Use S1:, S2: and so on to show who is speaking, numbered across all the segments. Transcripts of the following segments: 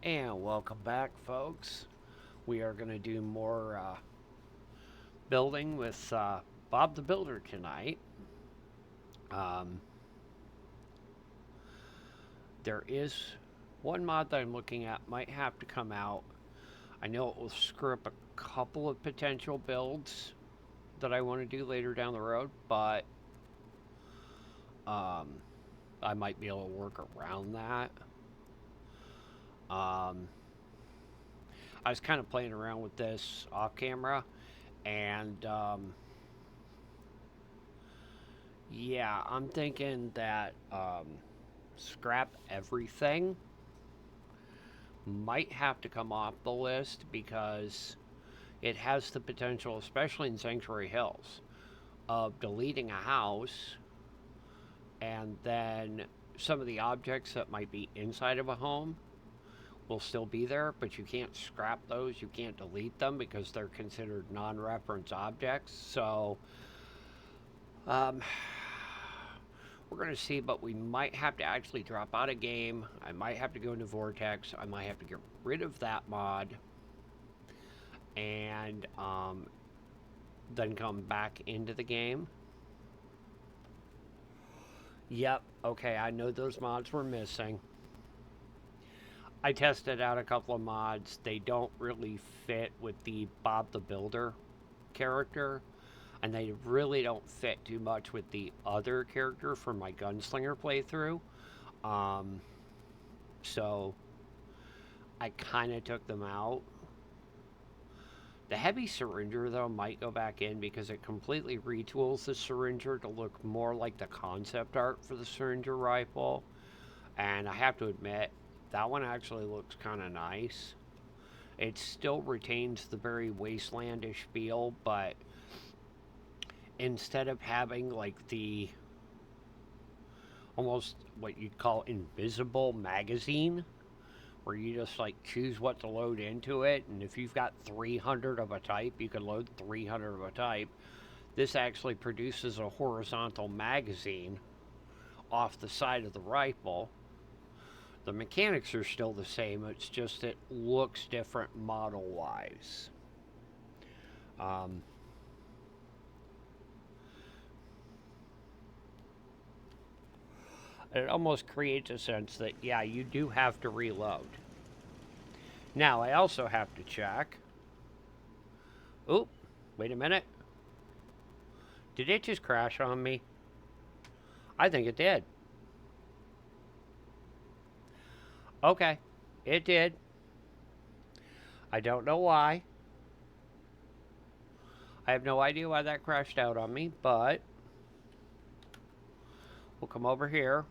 S1: And welcome back, folks. We are going to do more building with Bob the Builder tonight. Um, there is one mod that I'm looking at, might have to come out. I know it will screw up a couple of potential builds that I want to do later down the road, but um, I might be able to work around that. Um, I was kind of playing around with this off camera, and yeah, I'm thinking that scrap everything might have to come off the list because it has the potential, especially in Sanctuary Hills, of deleting a house and then some of the objects that might be inside of a home will still be there, but you can't scrap those. You can't delete them because they're considered non reference objects. So, um, we're going to see, but we might have to actually drop out of game. I might have to go into Vortex. I might have to get rid of that mod and then come back into the game. Yep, okay, I know those mods were missing. I tested out a couple of mods. They don't really fit with the Bob the Builder character, and they really don't fit too much with the other character from my Gunslinger playthrough. Um, so I kind of took them out. The heavy syringer, though, might go back in because it completely retools the syringer to look more like the concept art for the syringer rifle. And I have to admit, that one actually looks kind of nice. It still retains the very wastelandish feel, but instead of having like the almost what you'd call invisible magazine, where you just like choose what to load into it, and if you've got 300 of a type, you can load 300 of a type. This actually produces a horizontal magazine off the side of the rifle. The mechanics are still the same, it's just it looks different model wise. Um, it almost creates a sense that, yeah, you do have to reload. Now, I also have to check. Oop, wait a minute. Did it just crash on me? I think it did. Okay, it did. I don't know why. I have no idea why that crashed out on me, but we'll come over here.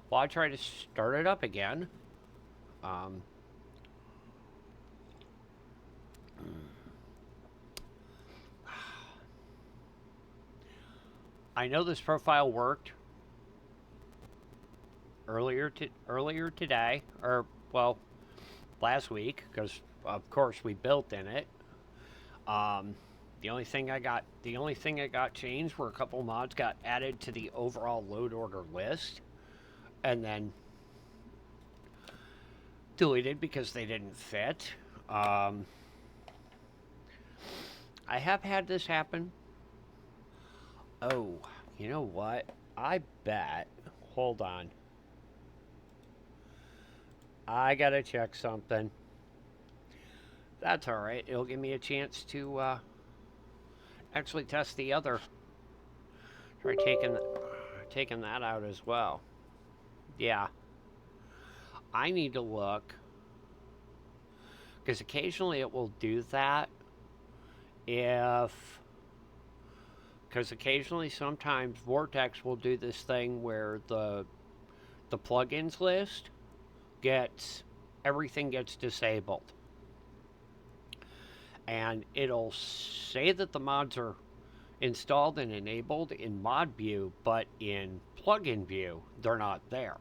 S1: While I try to start it up again. Um, I know this profile worked earlier today, or well, last week, because of course we built in it. Um, the only thing I got changed were a couple mods got added to the overall load order list, and then deleted because they didn't fit. Um, I have had this happen. Oh, you know what? I bet. Hold on. I gotta check something. That's all right. It'll give me a chance to actually test the other. Try taking that out as well. Yeah, I need to look because occasionally it will do that. If because occasionally sometimes Vortex will do this thing where the plugins list gets everything gets disabled, and it'll say that the mods are installed and enabled in mod view, but in plugin view they're not there,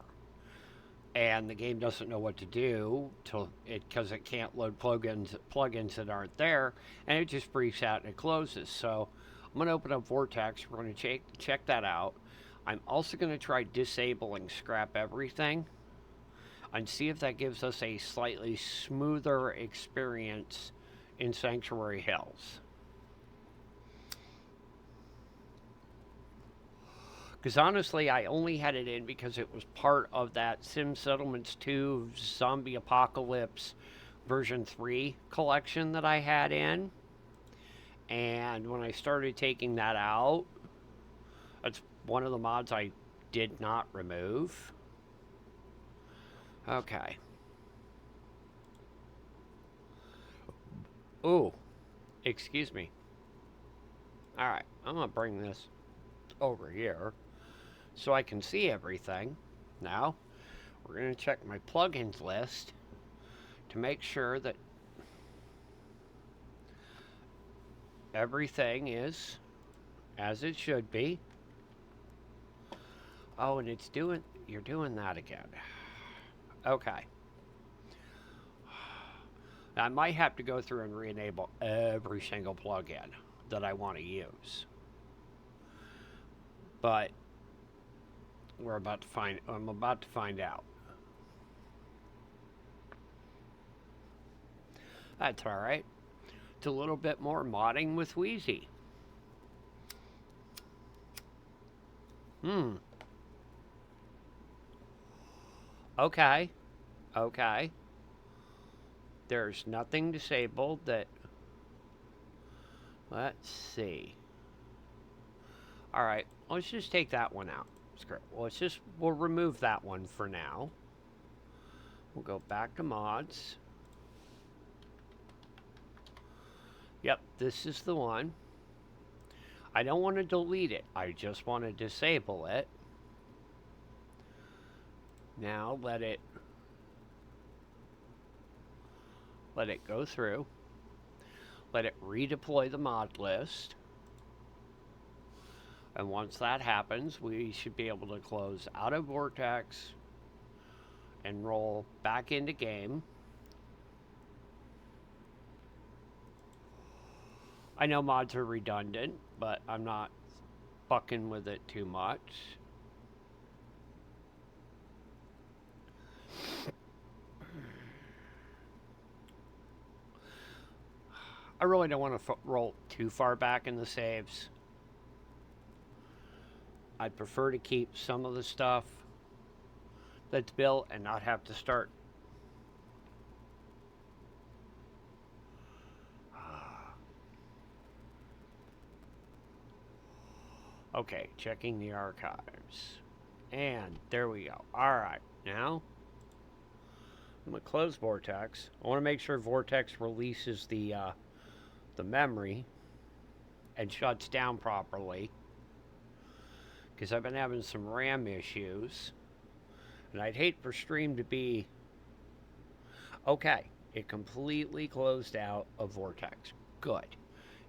S1: and the game doesn't know what to do till it because it can't load plugins that aren't there, and it just freaks out and it closes. So I'm going to open up Vortex. We're going to check that out. I'm also going to try disabling scrap everything. and see if that gives us a slightly smoother experience in Sanctuary Hills. Because honestly, I only had it in because it was part of that Sim Settlements 2 Zombie Apocalypse version 3 collection that I had in. And when I started taking that out, that's one of the mods I did not remove. Okay. Ooh, excuse me. Alright, I'm going to bring this over here so I can see everything. Now, we're going to check my plugins list to make sure that everything is as it should be. Oh, and you're doing that again. Okay. Now, I might have to go through and re-enable every single plugin that I want to use. But I'm about to find out. That's all right. It's a little bit more modding with Wheezy. Okay. Okay. There's nothing disabled that... Let's see. Alright, let's just take that one out. Screw it. We'll remove that one for now. We'll go back to mods. Yep, this is the one. I don't want to delete it. I just want to disable it. Now let it go through. Let it redeploy the mod list. And once that happens, we should be able to close out of Vortex and roll back into game. I know mods are redundant, but I'm not fucking with it too much. I really don't want to roll too far back in the saves. I'd prefer to keep some of the stuff that's built and not have to start. Okay, checking the archives. And there we go. Alright, now I'm going to close Vortex. I want to make sure Vortex releases the memory and shuts down properly. Because I've been having some RAM issues. And I'd hate for stream to be... Okay, it completely closed out of Vortex. Good.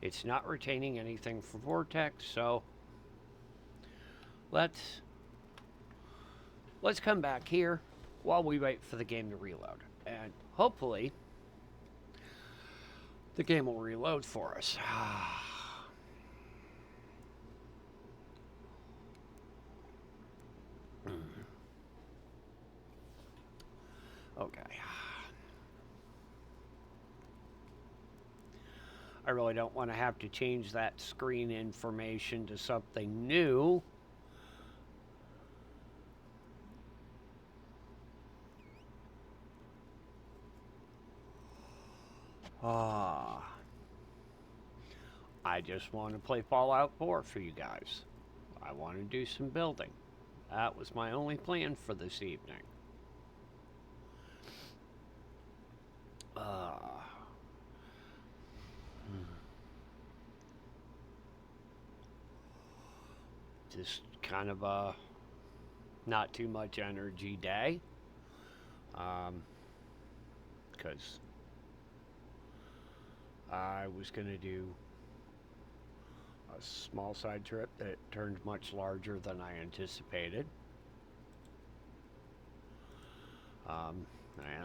S1: It's not retaining anything for Vortex, so... Let's come back here while we wait for the game to reload. And hopefully, the game will reload for us. Okay. I really don't want to have to change that screen information to something new. I just want to play Fallout 4 for you guys. I want to do some building. That was my only plan for this evening. Just kind of a not too much energy day. Because I was going to do a small side trip that turned much larger than I anticipated. And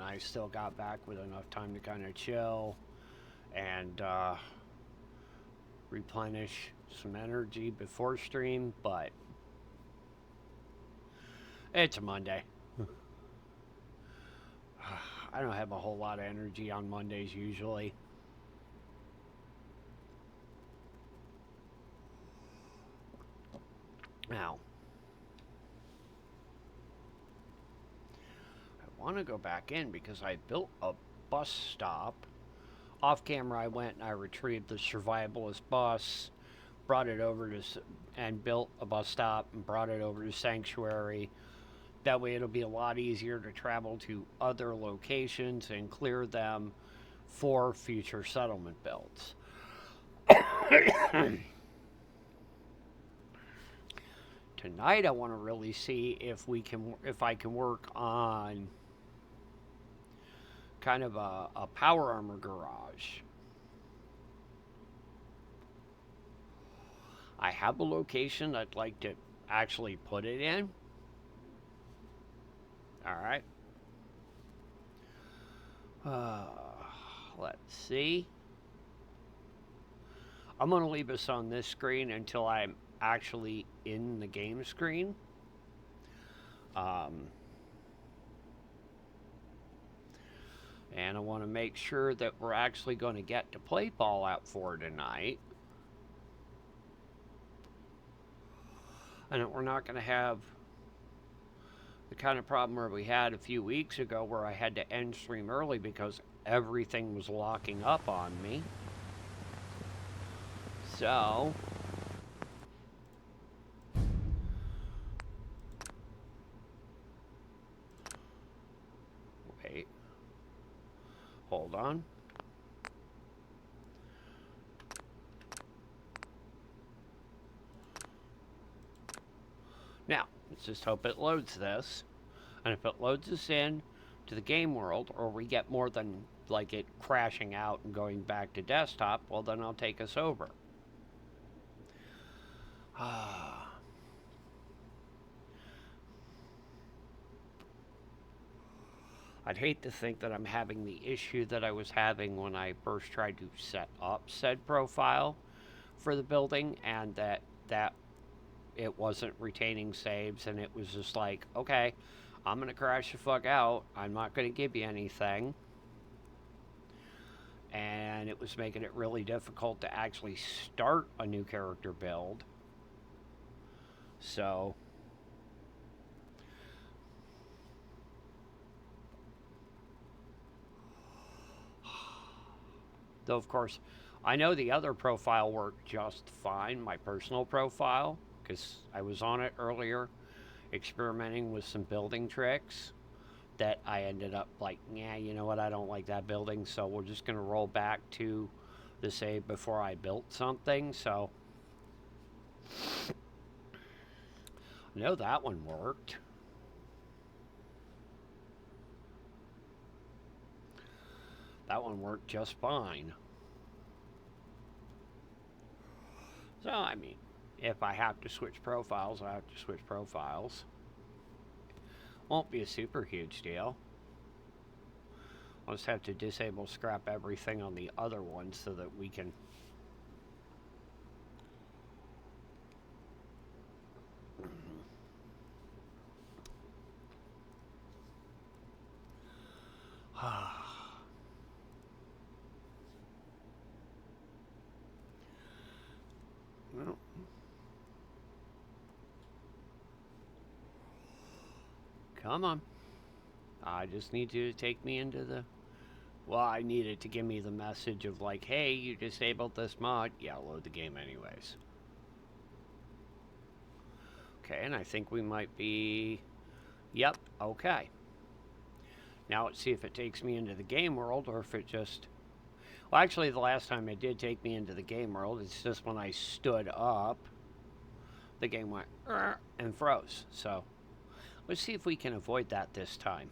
S1: I still got back with enough time to kind of chill and replenish some energy before stream, but it's a Monday. I don't have a whole lot of energy on Mondays usually. Now, I want to go back in because I built a bus stop. Off camera, I went and I retrieved the survivalist bus, brought it over to, and built a bus stop and brought it over to Sanctuary. That way, it'll be a lot easier to travel to other locations and clear them for future settlement builds. Tonight, I want to really see if I can work on kind of a power armor garage. I have a location I'd like to actually put it in. All right. Let's see. I'm going to leave us on this screen until I'm actually in the game screen. And I want to make sure that we're actually going to get to play Fallout 4 tonight. And that we're not going to have the kind of problem where we had a few weeks ago where I had to end stream early because everything was locking up on me. So, wait. Hold on. Now, let's just hope it loads this. And if it loads us in to the game world, or we get more than like it crashing out and going back to desktop, well, then I'll take us over. I'd hate to think that I'm having the issue that I was having when I first tried to set up said profile for the building, and that it wasn't retaining saves, and it was just like, okay, I'm going to crash the fuck out. I'm not going to give you anything. And it was making it really difficult to actually start a new character build. So, though, of course, I know the other profile worked just fine, my personal profile, because I was on it earlier, experimenting with some building tricks that I ended up like, yeah, you know what, I don't like that building, so we're just going to roll back to the save before I built something. So, I know that one worked. That one worked just fine. So, I mean, if I have to switch profiles, I have to switch profiles. Won't be a super huge deal. I'll just have to disable scrap everything on the other one so that we can... Well, come on. I just need you to take me into the... Well, I need it to give me the message of like, hey, you disabled this mod. Yeah, I'll load the game anyways. Okay, and I think we might be... Yep, okay. Now let's see if it takes me into the game world or if it just... Well, actually, the last time it did take me into the game world, it's just when I stood up, the game went and froze. So let's see if we can avoid that this time.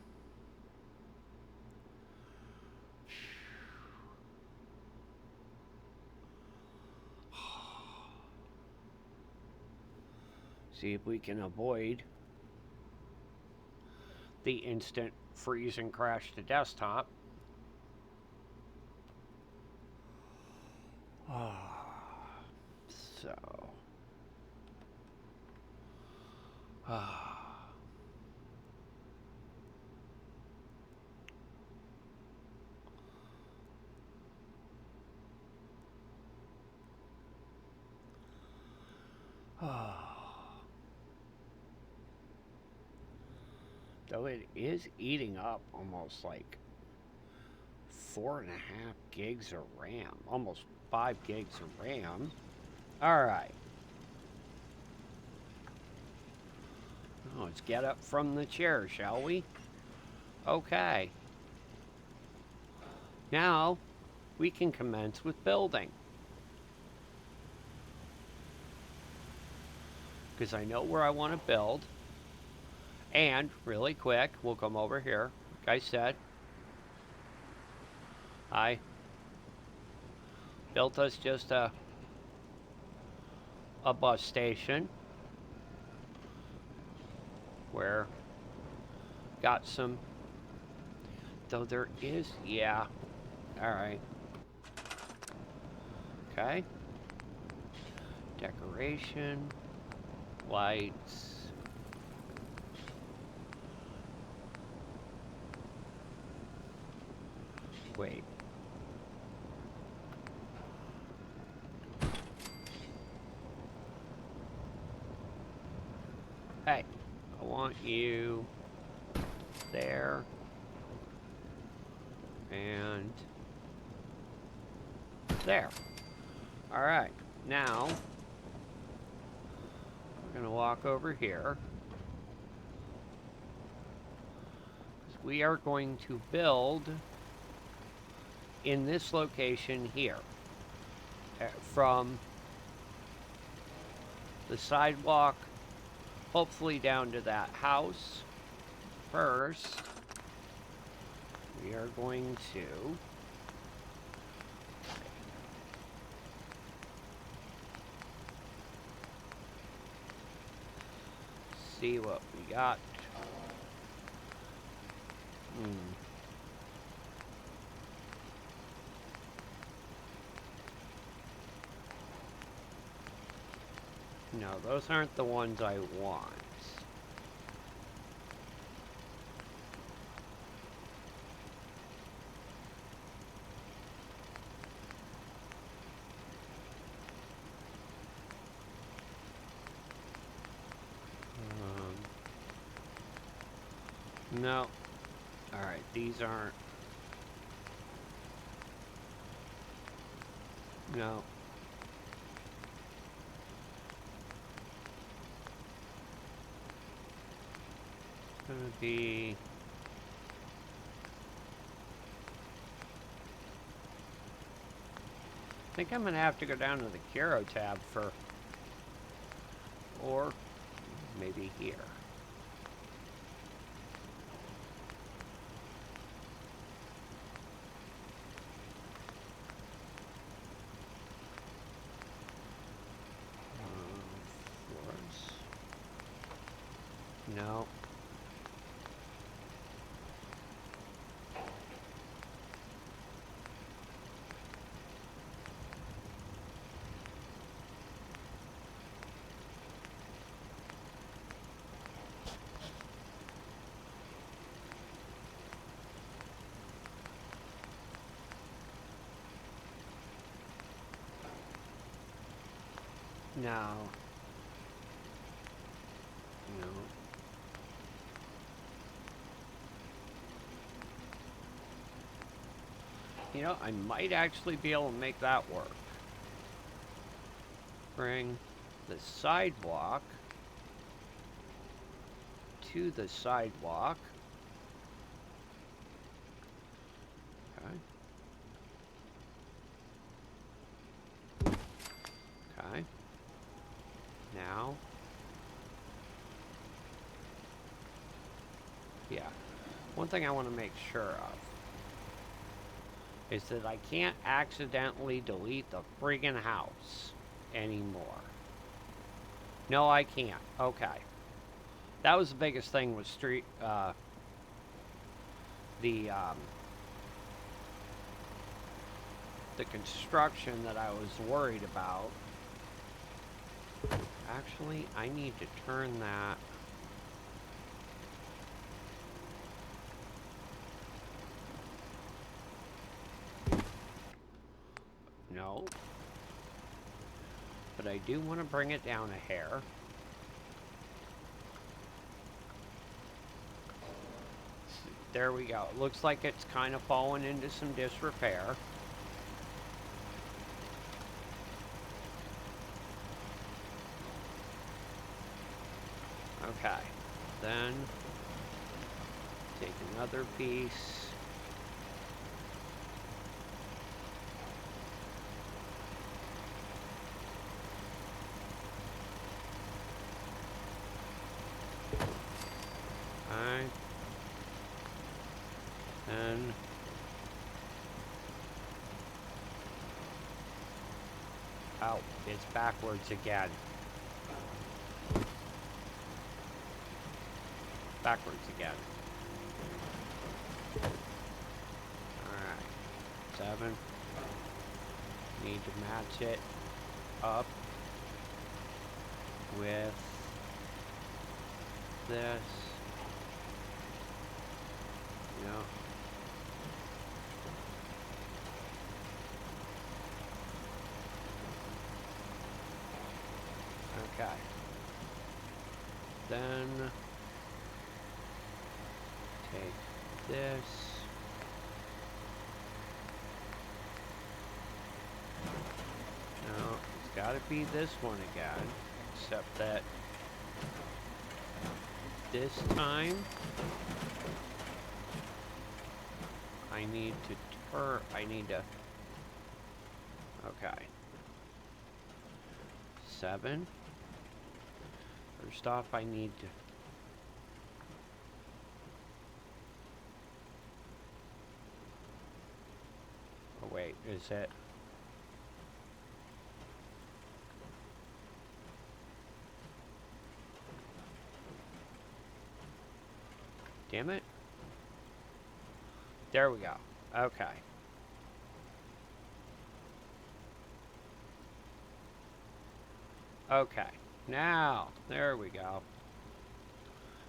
S1: See if we can avoid the instant freeze and crash to desktop. So, Though it is eating up almost like 4.5 gigs of RAM. Almost 5 gigs of RAM. Alright. Let's get up from the chair, shall we? Okay. Now, we can commence with building. Because I know where I want to build. And, really quick, we'll come over here. Like I said, I built us just a bus station. Where got some, though there is, yeah, alright. Okay. Decoration, lights. Wait. Hey, I want you there. And there. Alright, now we're going to walk over here. We are going to build in this location here. From the sidewalk, hopefully down to that house. First, we are going to see what we got. No, those aren't the ones I want. No. Alright, these aren't. No. It's gonna be... I think I'm gonna have to go down to the Curo tab for... Or maybe here. No. No. No. You know, I might actually be able to make that work. Bring the sidewalk to the sidewalk. Okay. Okay. Now. Yeah. One thing I want to make sure of is that I can't accidentally delete the friggin' house anymore. No, I can't. Okay. That was the biggest thing with the construction that I was worried about. Actually, I need to turn that. No. But I do want to bring it down a hair. There we go. It looks like it's kind of fallen into some disrepair. Okay. Then take another piece. Alright. Then oh, it's backwards again. Backwards again. Alright. 7. Need to match it up with this. No. Okay. Then take this. No, it's got to be this one again, except that this time I need to I need to, okay. 7. First off, I need to, oh wait, is it? Damn it. There we go. Okay. Okay. Now, there we go.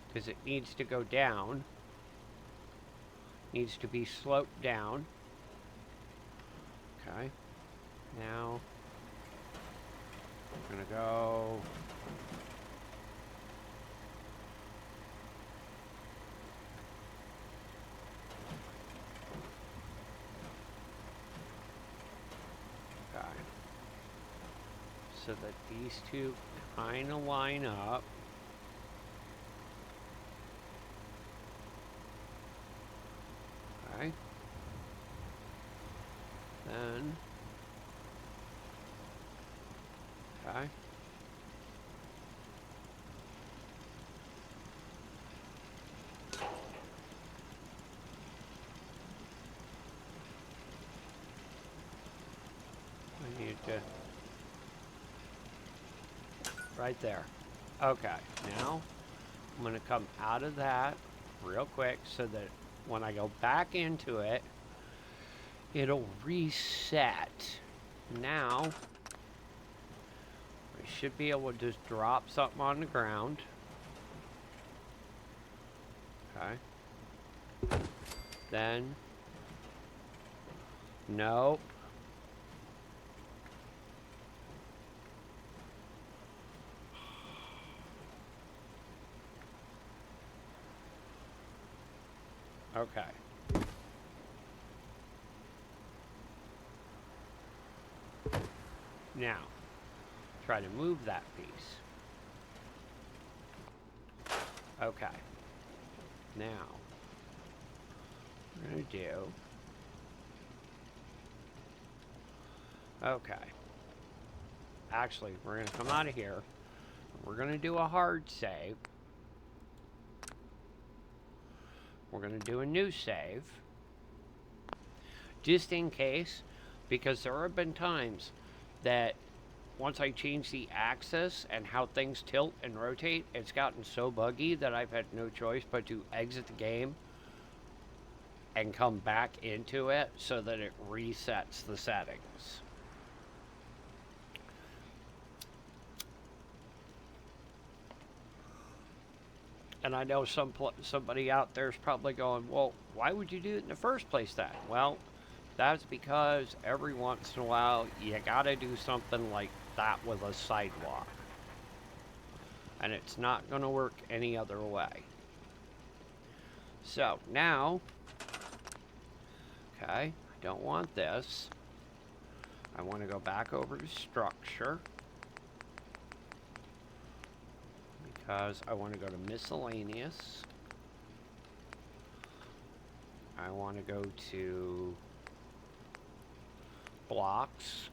S1: Because it needs to go down. Needs to be sloped down. Okay. Now, we're going to go... so that these two kind of line up. Okay. Then, okay. I need to... right there. Okay, now I'm going to come out of that real quick so that when I go back into it, it'll reset. Now, I should be able to just drop something on the ground. Okay. Then, nope. Okay. Now, try to move that piece. Okay. Now, we're going to do... okay. Actually, we're going to come out of here. We're going to do a hard save. We're going to do a new save. Just in case, because there have been times that once I change the axis and how things tilt and rotate, it's gotten so buggy that I've had no choice but to exit the game and come back into it so that it resets the settings. And I know somebody out there is probably going, well, why would you do it in the first place then? Well, that's because every once in a while you gotta do something like that with a sidewalk. And it's not gonna work any other way. So now, okay, I don't want this. I want to go back over to structure because I want to go to miscellaneous. I want to go to blocks,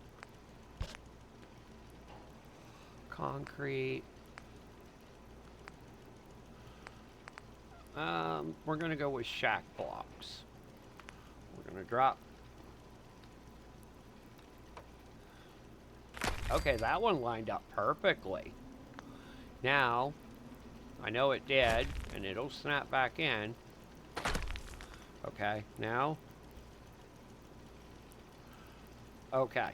S1: concrete. We're going to go with shack blocks. We're going to drop. Okay, that one lined up perfectly. Now, I know it did, and it'll snap back in. Okay, now. Okay.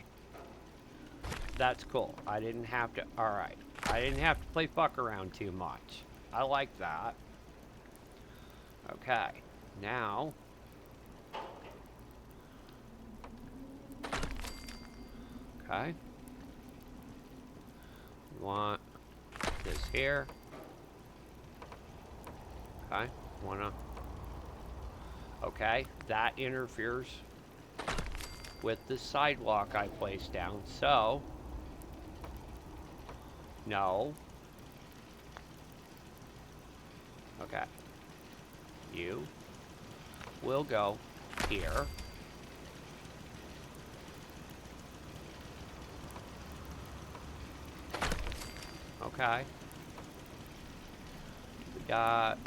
S1: That's cool. I didn't have to, alright. I didn't have to play fuck around too much. I like that. Okay, now. Okay. We want this here. Okay, wanna. Okay, that interferes with the sidewalk I placed down, so. No. Okay. You will go here. Okay. We got.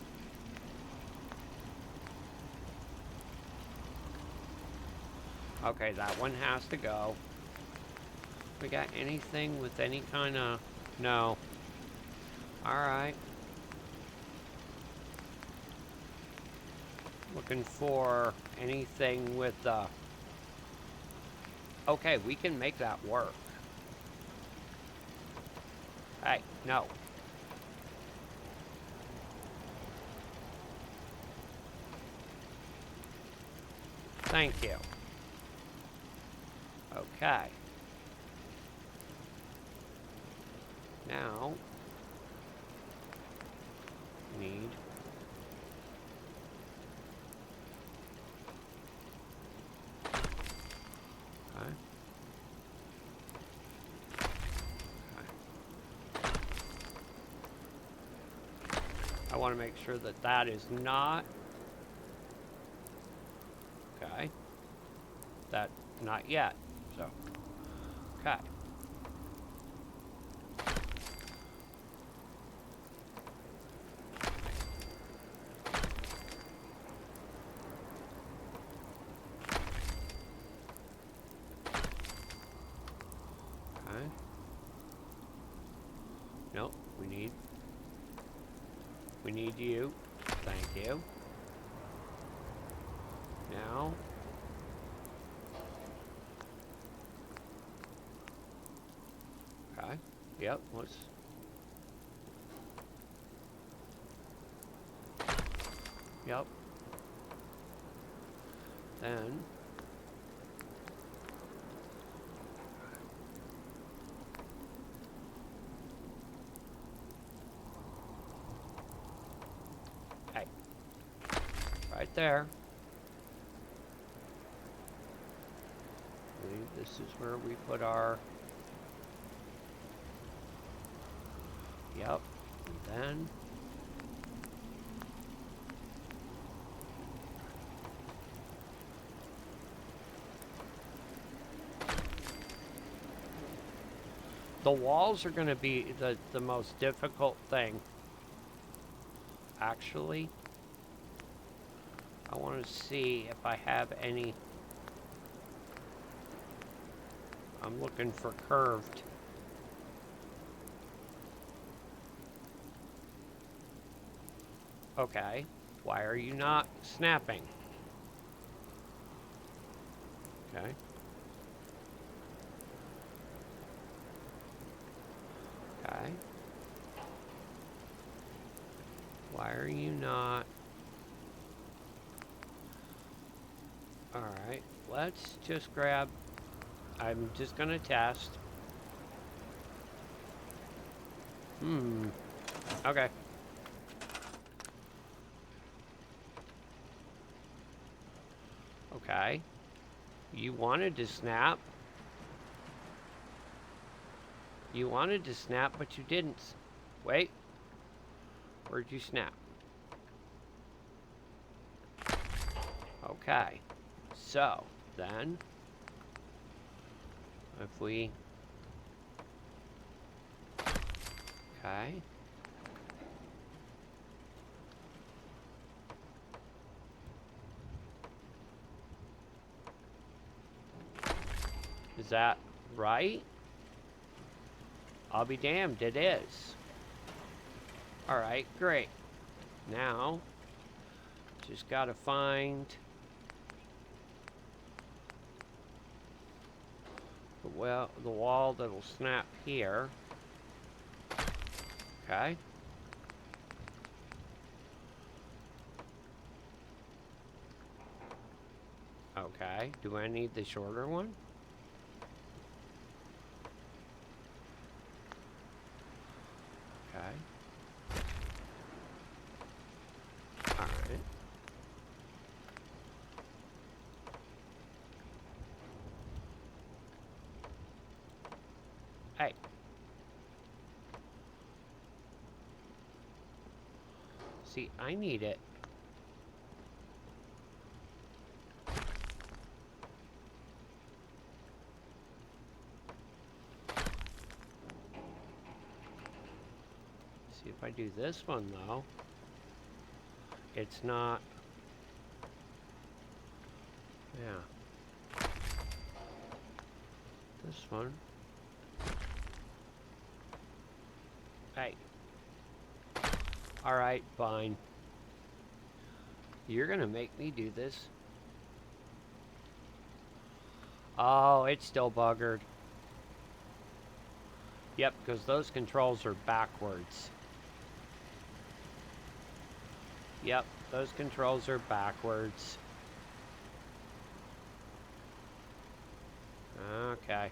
S1: Okay, that one has to go. We got anything with any kind of. No. Alright. Looking for anything with okay, we can make that work. Hey, no. Thank you. Okay. Now, need okay. I want to make sure that that is not okay. That not yet. So, okay. Nope, we need you. Thank you. Now. Okay. Yep, let's. Yep. Then. Hey. Right there. I believe this is where we put our. Yep. And then. The walls are going to be the most difficult thing. Actually, I want to see if I have any. I'm looking for curved. Okay, why are you not snapping? Okay. Okay. Why are you not? Alright, let's just grab. I'm just gonna test. Okay. Okay. You wanted to snap. You wanted to snap, but you didn't. Wait. Where'd you snap? Okay. So, then, if we... Okay. Is that right? I'll be damned, it is. Alright, great. Now, just gotta find the wall that'll snap here. Okay. Okay, do I need the shorter one? Okay. Alright. Hey. See, I need it. See if I do this one though. It's not. Yeah. This one. Hey. Alright, fine. You're gonna make me do this? Oh, it's still buggered. Yep, because those controls are backwards. Yep, those controls are backwards. Okay.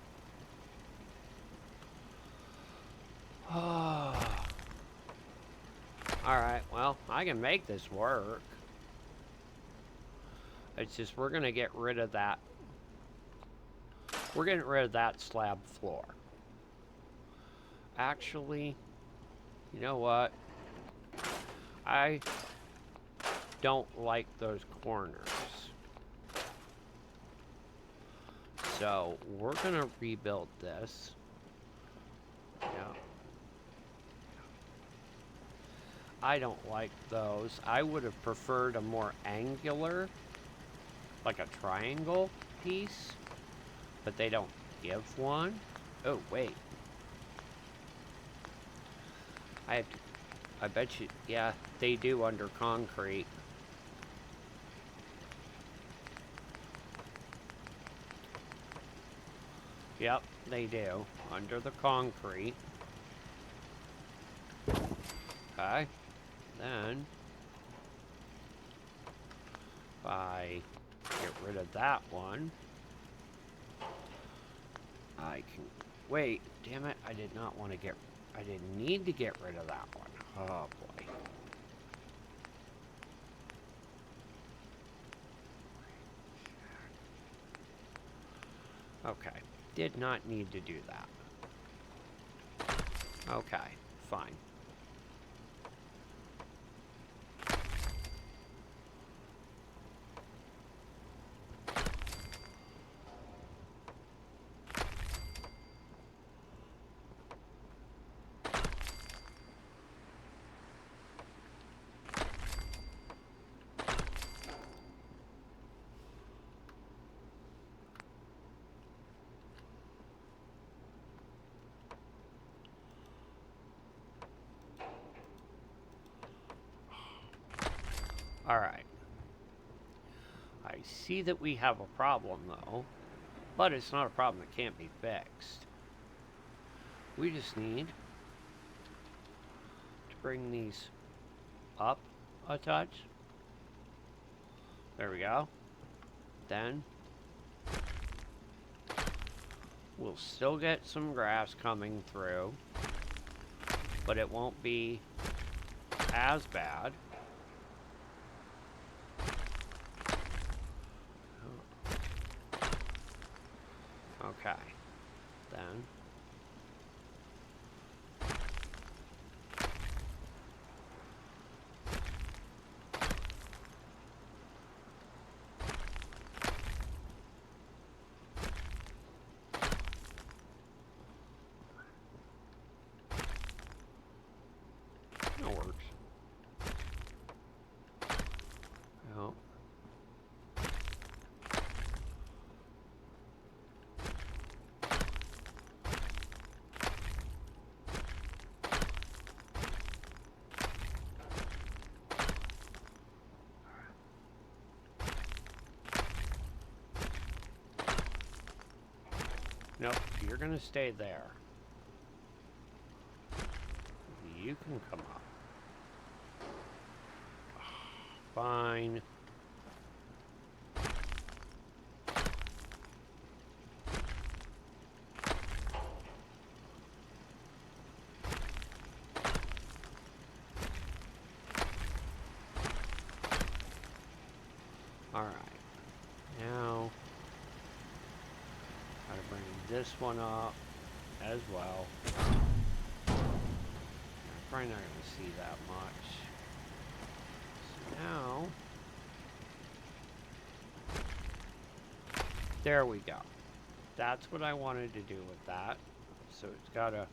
S1: Oh. Alright, well, I can make this work. It's just we're gonna get rid of that. We're getting rid of that slab floor. Actually, you know what? I don't like those corners. So, we're gonna rebuild this. Yeah. I don't like those. I would have preferred a more angular, like a triangle piece, but they don't give one. Oh, wait. I bet you, yeah, they do under concrete. Yep, they do, under the concrete. Okay, then, if I get rid of that one, I can, wait, damn it, I did not want to get, I didn't need to get rid of that one. Oh, boy. Okay, did not need to do that. Okay, fine. Alright. I see that we have a problem, though. But it's not a problem that can't be fixed. We just need to bring these up a touch. There we go. Then we'll still get some grass coming through, but it won't be as bad. Okay. Then. That works. Well. Nope, you're gonna stay there. You can come up. Fine. Alright. Now, gotta bring this one up as well. I'm probably not gonna see that much. So now, there we go. That's what I wanted to do with that. So it's gotta...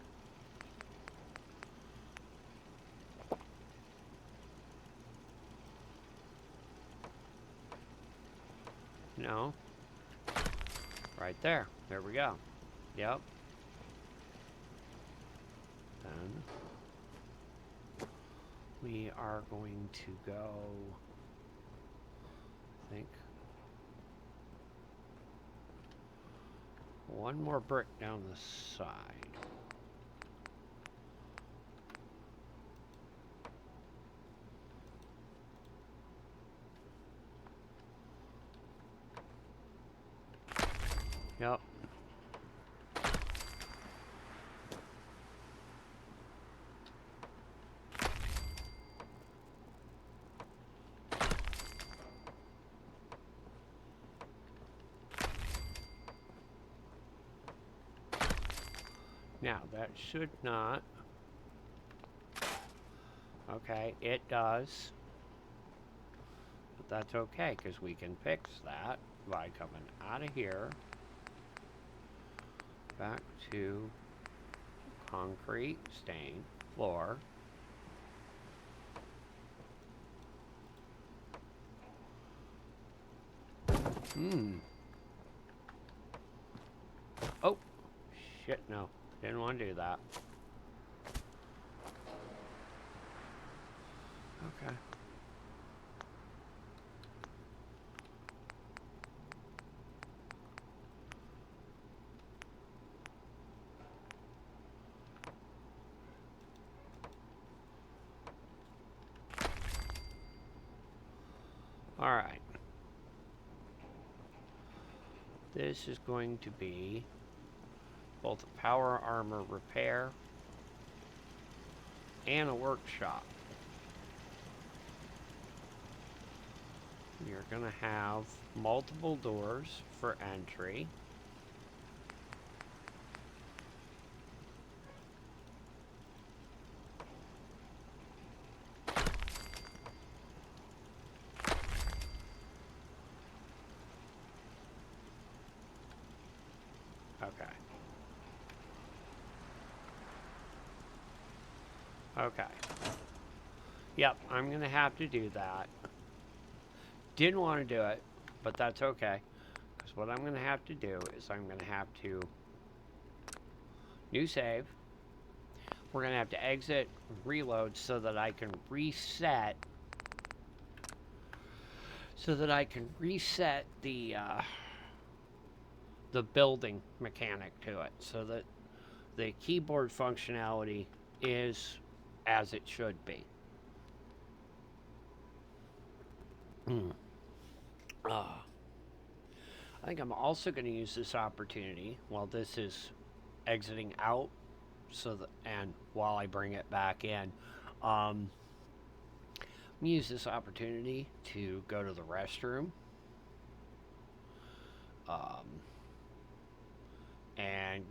S1: No. Right there. There we go. Yep. Then we are going to go, I think, one more brick down the side. Yep. Now, that should not. Okay, it does. But that's okay, because we can fix that by coming out of here, back to concrete stained floor. Oh, shit, no. Didn't want to do that. Okay. All right. This is going to be both a power armor repair and a workshop. You're going to have multiple doors for entry. Okay. Okay. Yep, I'm going to have to do that. Didn't want to do it, but that's okay. Because what I'm going to have to do is I'm going to have to new save. We're going to have to exit, reload so that I can reset. So that I can reset the building mechanic to it. So that the keyboard functionality is as it should be. I think I'm also going to use this opportunity while this is exiting out, so that, and while I bring it back in, use this opportunity to go to the restroom, and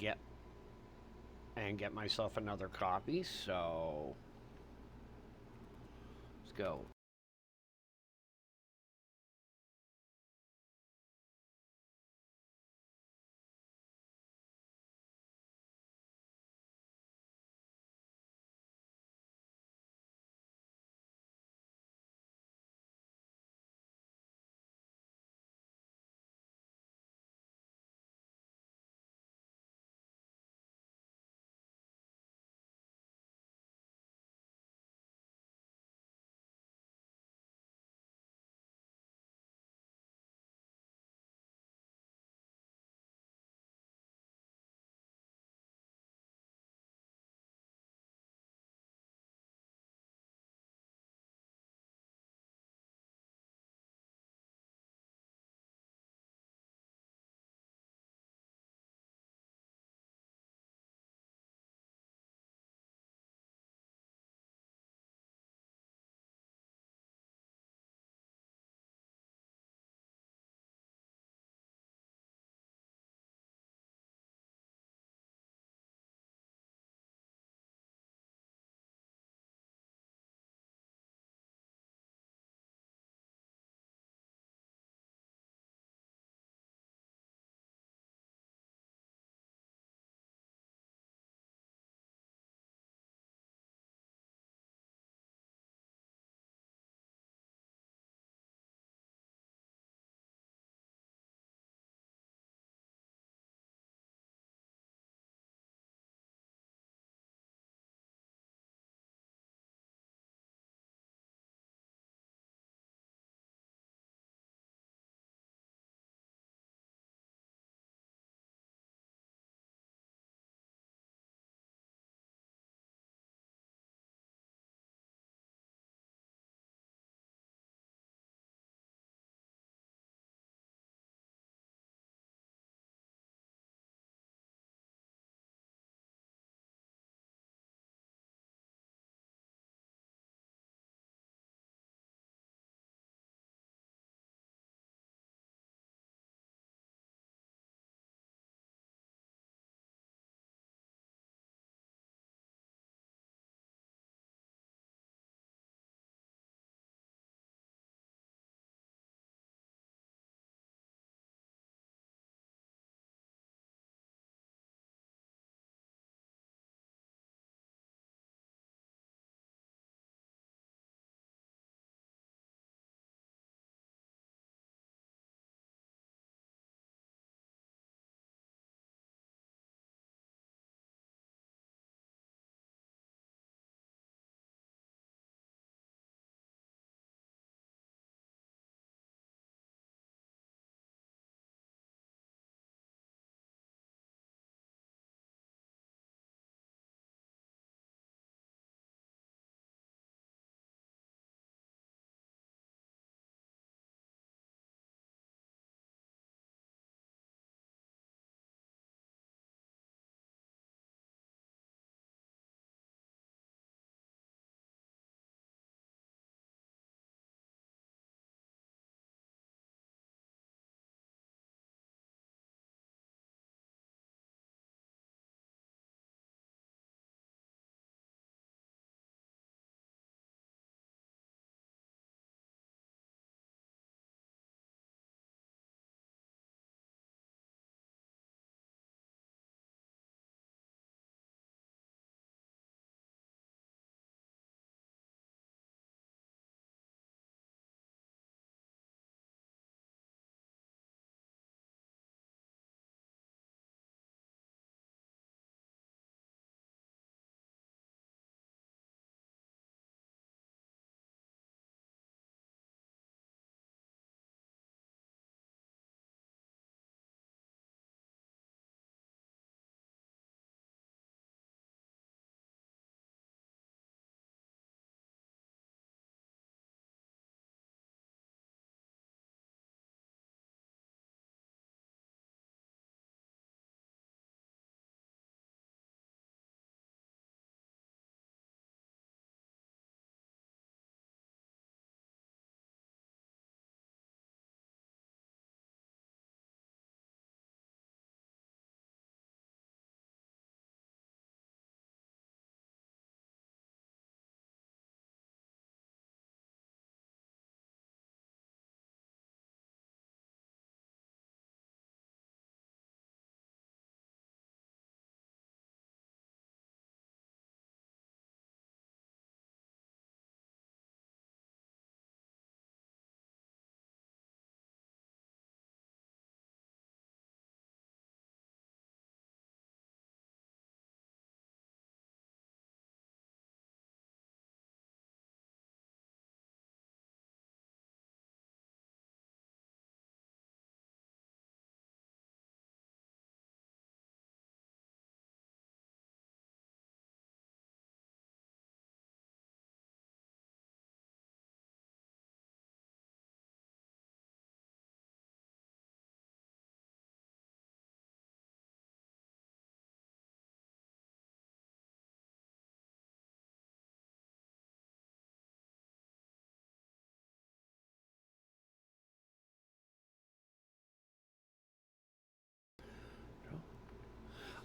S1: get myself another copy. So let's go.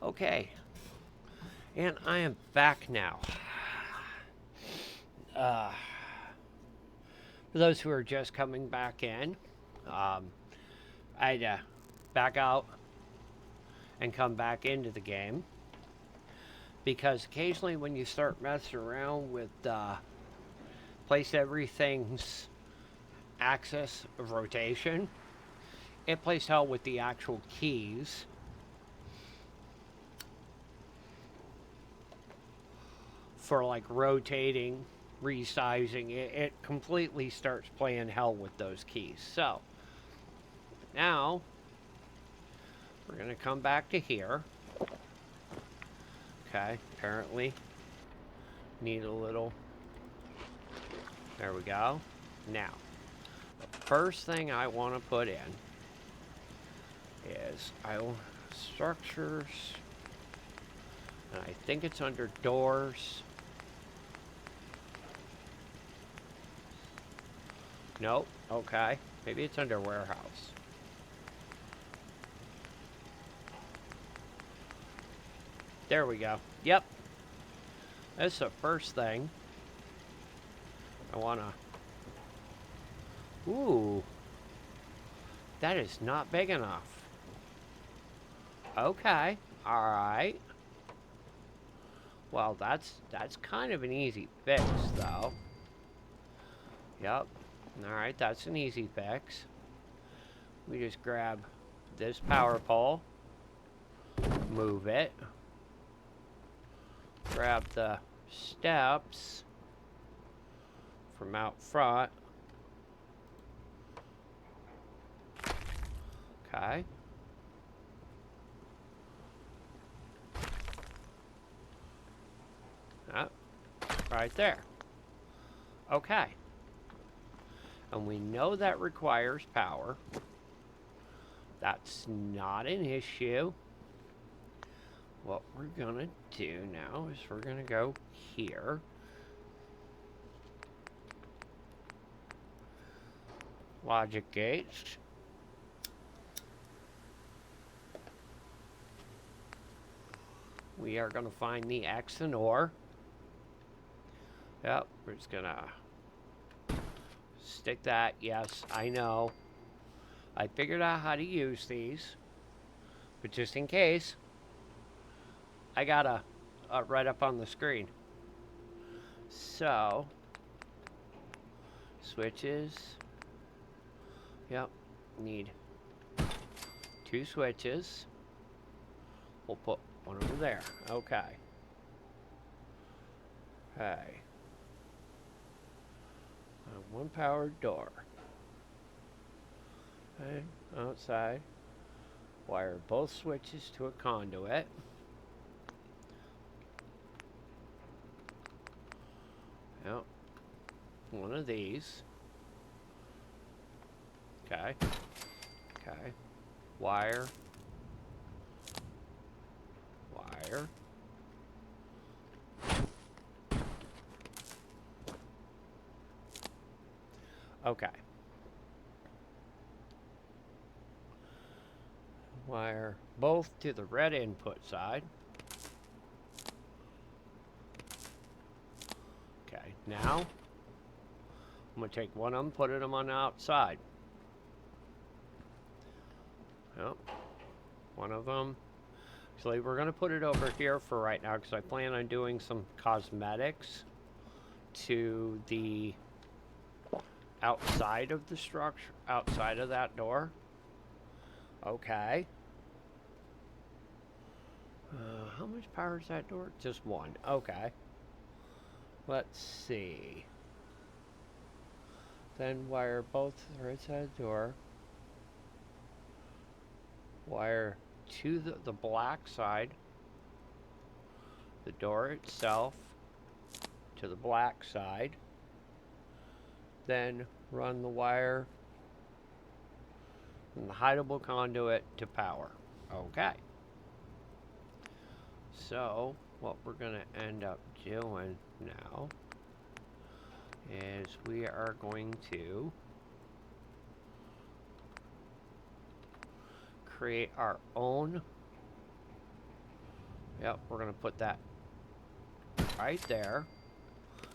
S1: Okay. And I am back now. Uh, for those who are just coming back in, I had to back out and come back into the game because occasionally when you start messing around with place everything's axis of rotation, it plays hell with the actual keys. For like rotating, resizing, it completely starts playing hell with those keys. So now we're going to come back to here. Okay, apparently need a little. There we go. Now, the first thing I want to put in is structures, and I think it's under doors. Nope. Okay. Maybe it's under warehouse. There we go. Yep. That's the first thing. I want to... Ooh. That is not big enough. Okay. Alright. Well, that's kind of an easy fix, though. Yep. Alright, that's an easy fix. We just grab this power pole, move it, grab the steps from out front. Okay. Oh, right there. Okay. And we know that requires power. That's not an issue. What we're gonna do now is we're gonna go here. Logic gates. We are gonna find the X and OR. Yep, we're just gonna stick that. Yes, I know. I figured out how to use these. But just in case, I got right up on the screen. So, switches. Yep, need 2 switches. We'll put one over there. Okay. Okay. 1 powered door. Okay, outside. Wire both switches to a conduit. Yep. One of these. Okay. Okay. Wire. Wire. Okay. Wire both to the red input side. Okay, now I'm going to take one of them, put them on the outside. Yep, one of them. Actually, we're going to put it over here for right now because I plan on doing some cosmetics to the outside of the structure, outside of that door. Okay. How much power is that door? Just 1. Okay. Let's see. Then wire both to the right side of the door. Wire to the black side. The door itself to the black side. Then run the wire from the hideable conduit to power. Okay. So, what we're going to end up doing now is we are going to create our own Yep, we're going to put that right there.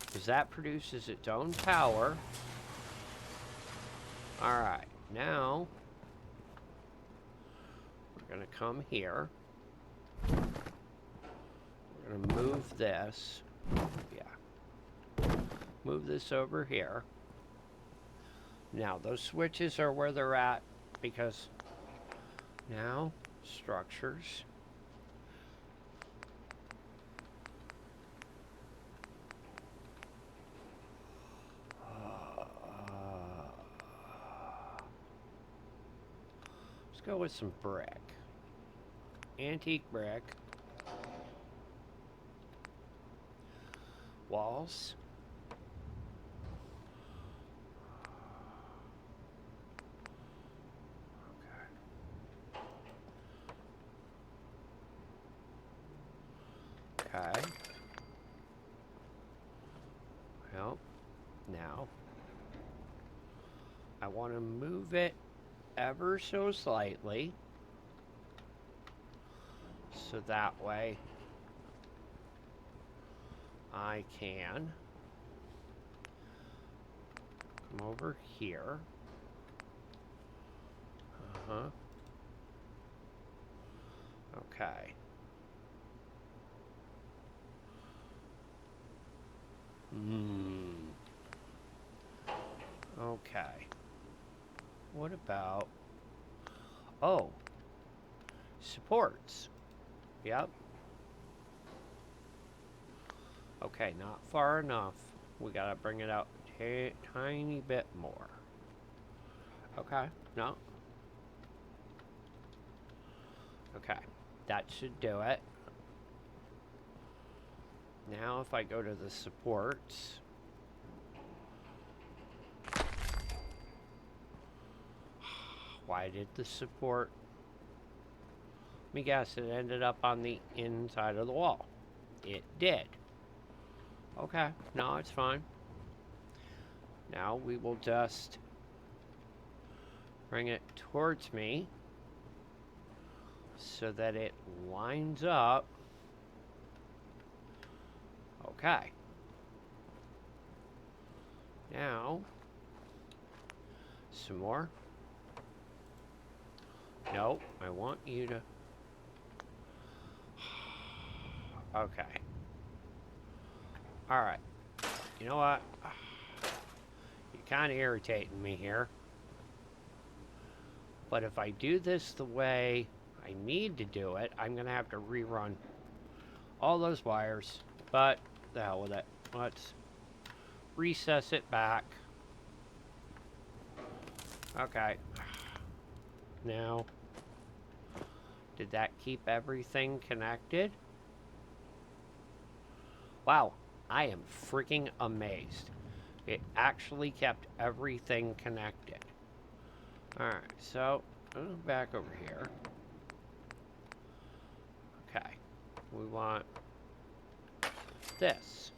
S1: Because that produces its own power. Alright, now we're going to come here. We're going to move this. Yeah. Move this over here. Now, those switches are where they're at because now structures. Let's go with some brick. Antique brick. Walls. Okay. Well, now I want to move it ever so slightly so that way I can come over here. Okay. Okay. What about... Oh. Supports. Yep. Okay, not far enough. We gotta bring it out a tiny bit more. Okay, no. Okay, that should do it. Now if I go to the supports... Why did the support... Let me guess, it ended up on the inside of the wall. It did. Okay, no, it's fine. Now we will just bring it towards me so that it lines up. Okay. Now, some more. No, I want you to... Okay. Alright. You know what? You're kind of irritating me here. But if I do this the way I need to do it, I'm going to have to rerun all those wires. But, the hell with it. Let's recess it back. Okay. Now, did that keep everything connected? Wow, I am freaking amazed. It actually kept everything connected. Alright, so, back over here. Okay, we want this.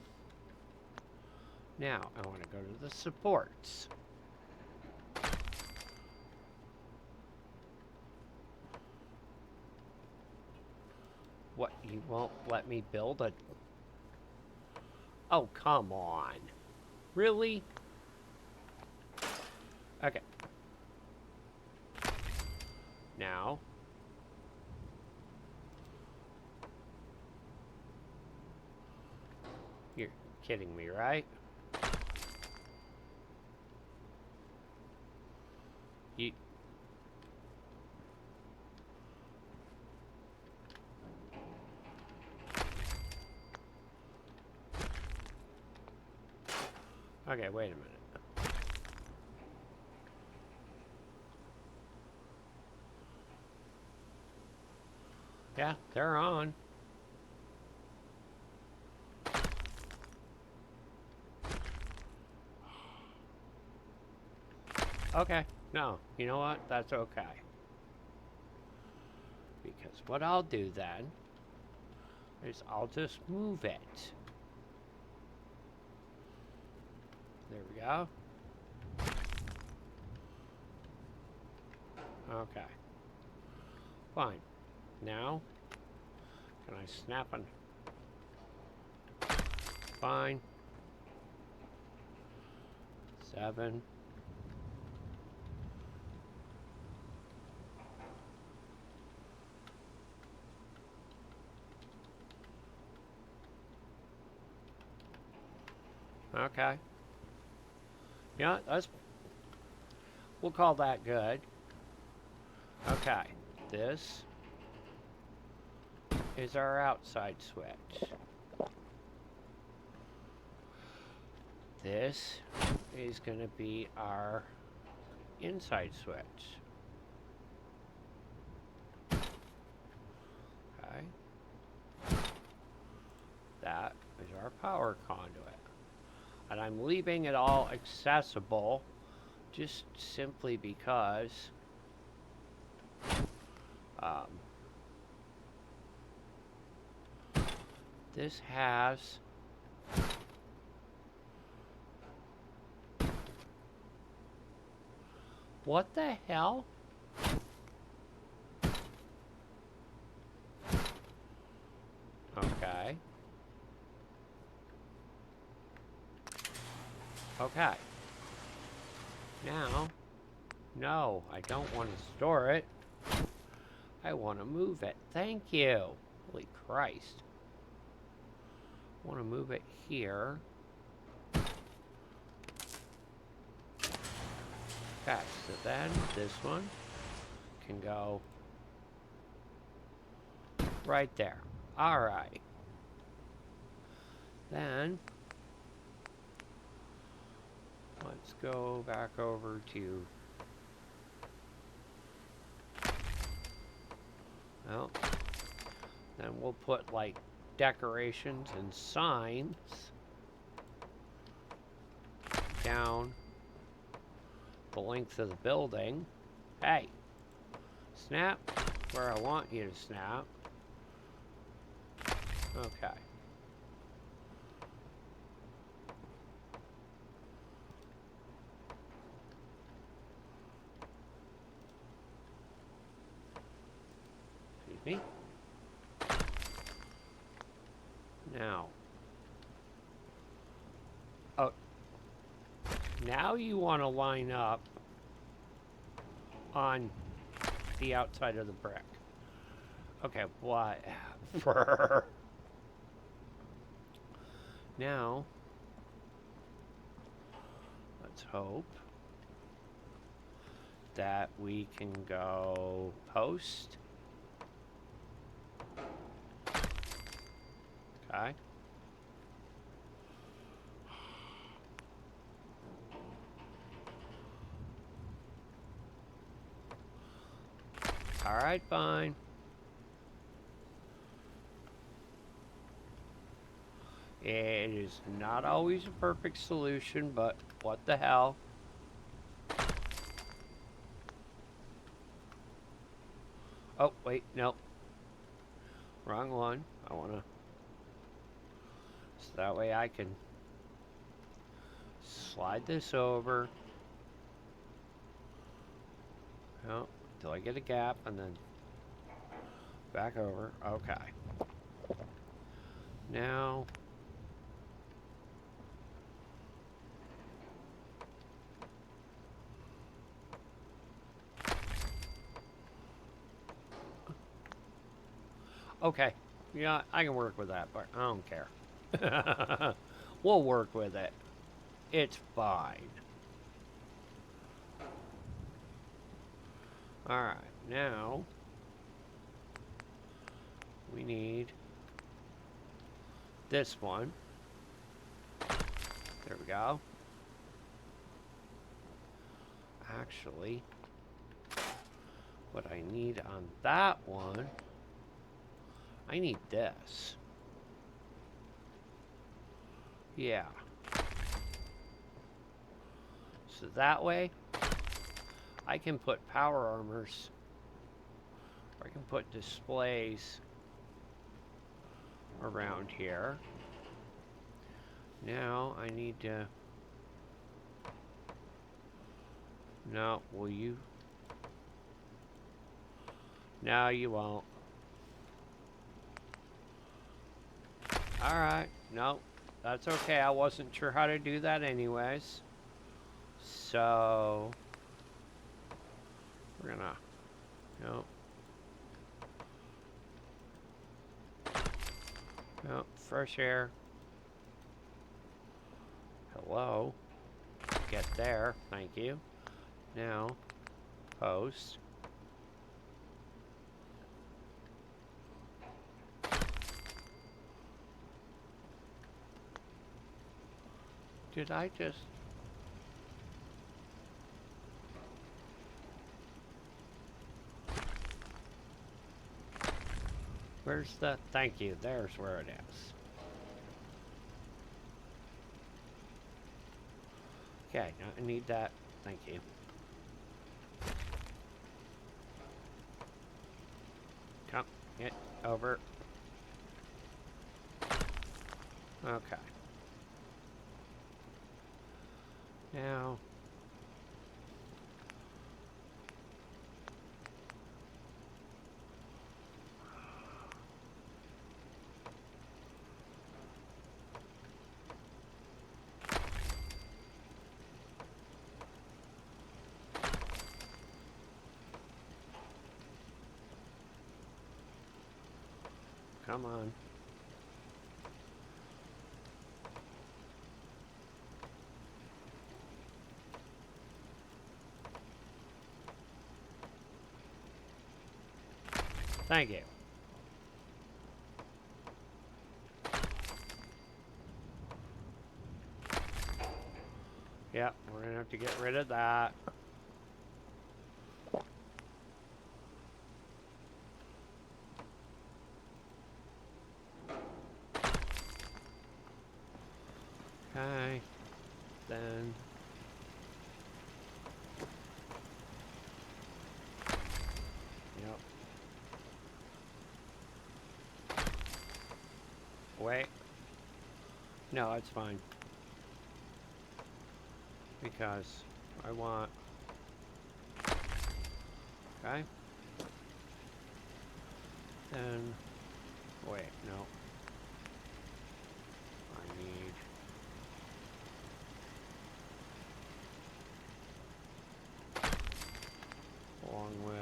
S1: Now, I want to go to the supports. What, you won't let me build a... Oh, come on. Really? Okay. Now. You're kidding me, right? You... Okay, wait a minute. Yeah, they're on. Okay, no, you know what? That's okay. Because what I'll do then is I'll just move it. There we go. Okay. Fine. Now, Can I snap it? Fine. 7. Okay. Yeah, we'll call that good. Okay. This is our outside switch. This is going to be our inside switch. Okay. That is our power conduit. And I'm leaving it all accessible just simply because this has what the hell? Okay. Okay. Now, no, I don't want to store it. I want to move it. Thank you. Holy Christ. I want to move it here. Okay, so then this one can go right there. All right. Then let's go back over to, well, then we'll put like decorations and signs down the length of the building. Hey, snap where I want you to snap. Okay. Excuse me. Now. Oh. Now you want to line up on the outside of the brick. Okay, whatever. Now, let's hope that we can go post. Okay. All right, fine. It is not always a perfect solution, but what the hell? Oh, wait, no. Wrong one. I want to... So that way I can slide this over. Oh, until I get a gap and then back over. Okay. Now... Okay, yeah, I can work with that, but I don't care. We'll work with it. It's fine. Alright, now we need this one. There we go. Actually, what I need on that one, I need this. Yeah. So that way, I can put power armors, or I can put displays around here. Now, I need to... No, will you? No, you won't. Alright. No, that's okay. I wasn't sure how to do that anyways. So... we're gonna... No. No, fresh air. Hello. Get there. Thank you. Now, post. Did I just... Where's the... Thank you. There's where it is. Okay, now I need that. Thank you. Come, get over. Okay. Now... Come on. Thank you. Yep, we're gonna have to get rid of that. Okay, then... Yep. Wait. No, it's fine. Because I want... Okay. Then... Wait, no. I need... Along with...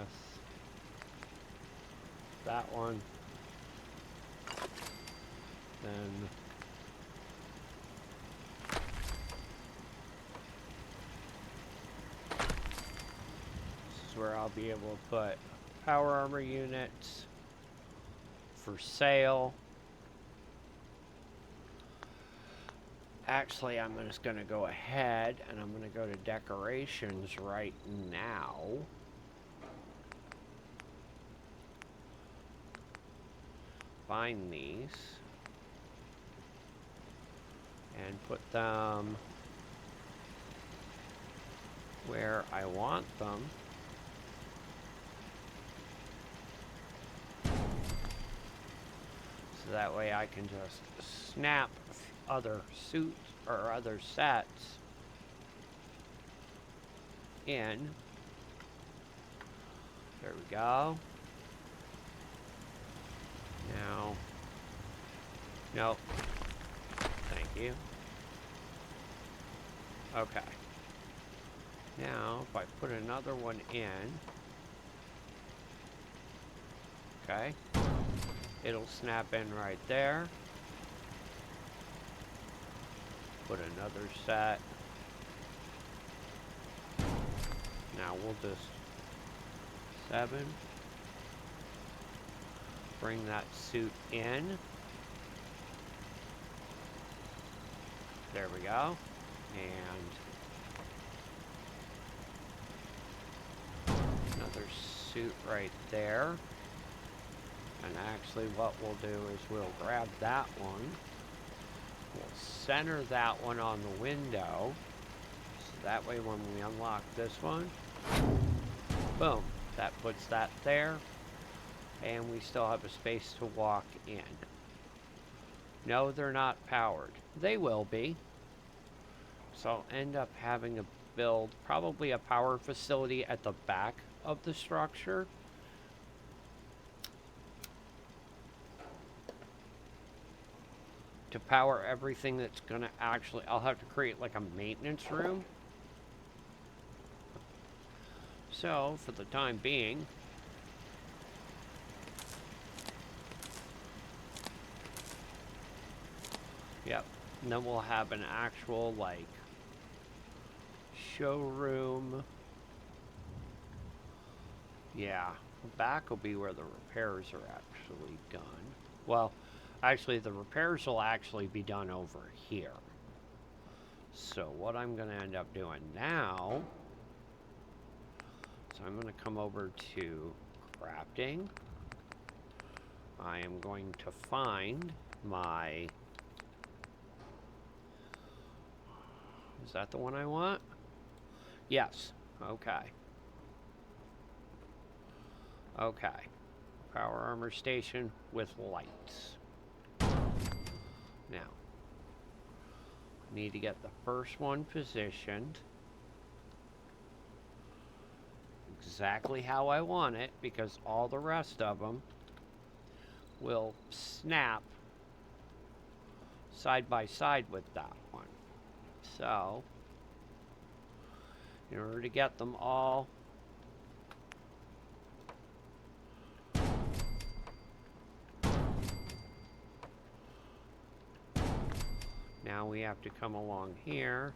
S1: that one. Then... where I'll be able to put power armor units for sale. Actually, I'm just going to go ahead and I'm going to go to decorations right now. Find these and put them where I want them. So that way I can just snap other suits or other sets in. There we go. Now, nope. Thank you. Okay. Now, if I put another one in, okay, it'll snap in right there. Put another set. Now we'll just 7. Bring that suit in. There we go. And another suit right there. And actually what we'll do is we'll grab that one. We'll center that one on the window. So that way when we unlock this one, boom, that puts that there. And we still have a space to walk in. No, they're not powered. They will be. So I'll end up having to build probably a power facility at the back of the structure. to power everything that's gonna actually, I'll have to create like a maintenance room. So, for the time being, yep, and then we'll have an actual, like, showroom. Yeah, the back will be where the repairs are actually done. Well, actually, the repairs will actually be done over here. So what I'm going to end up doing now, so I'm going to come over to crafting. I am going to find my, is that the one I want? Yes, okay. Okay, power armor station with lights. Now, I need to get the first one positioned exactly how I want it, because all the rest of them will snap side by side with that one. So, in order to get them all now we have to come along here.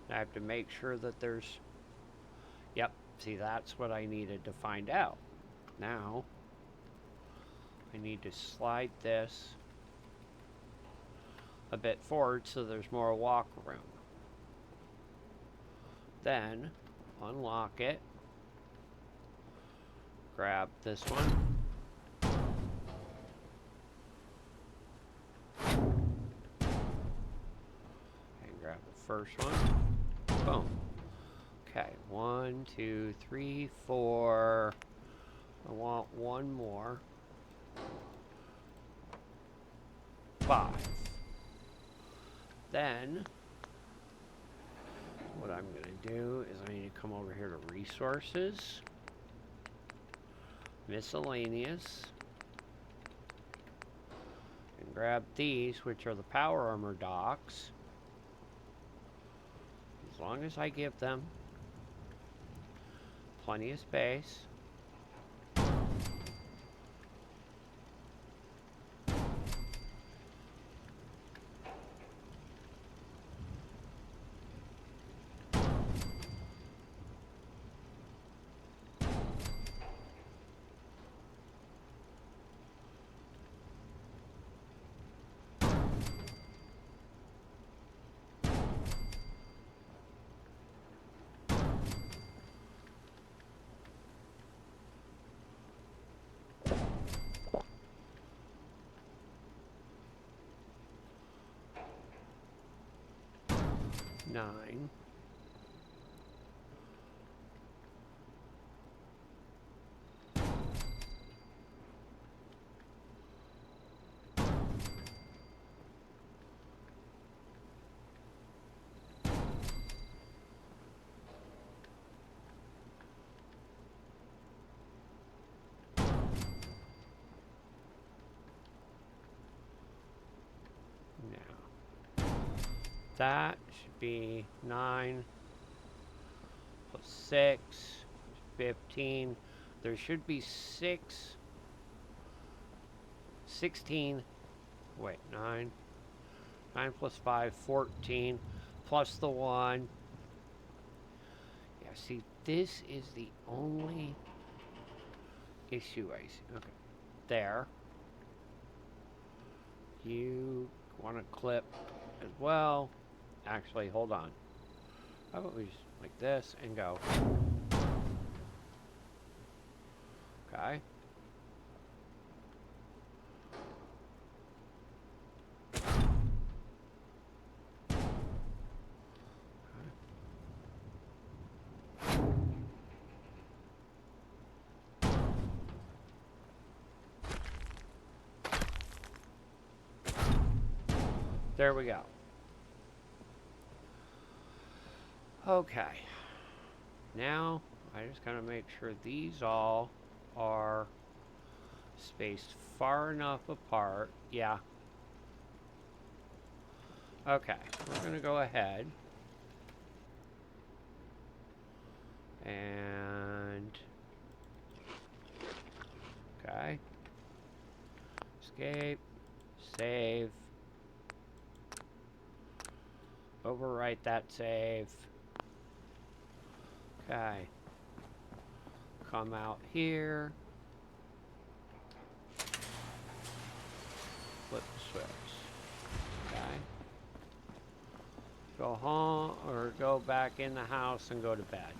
S1: I have to make sure that there's, yep, see, that's what I needed to find out. Now, I need to slide this a bit forward so there's more walk room. Then, unlock it. Grab this one. And grab the first one. Boom. Okay, 1, 2, 3, 4. I want one more. 5. Then, what I'm going to do is I need to come over here to resources, miscellaneous, and grab these, which are the power armor docks. As long as I give them plenty of space. Nine. Now, that should be 9 plus 6, 15. There should be 16. Wait, 9. 9 plus 5, 14. Plus the 1. Yeah, see, this is the only issue I see. Okay. There. You want to clip as well. Actually, hold on. How about we just like this and go. Okay. There we go. Okay. Now, I just gotta make sure these all are spaced far enough apart. Yeah, Okay, we're going to go ahead and okay, escape, save, overwrite that save. Okay, come out here, flip the switch. Okay, go home or go back in the house and go to bed.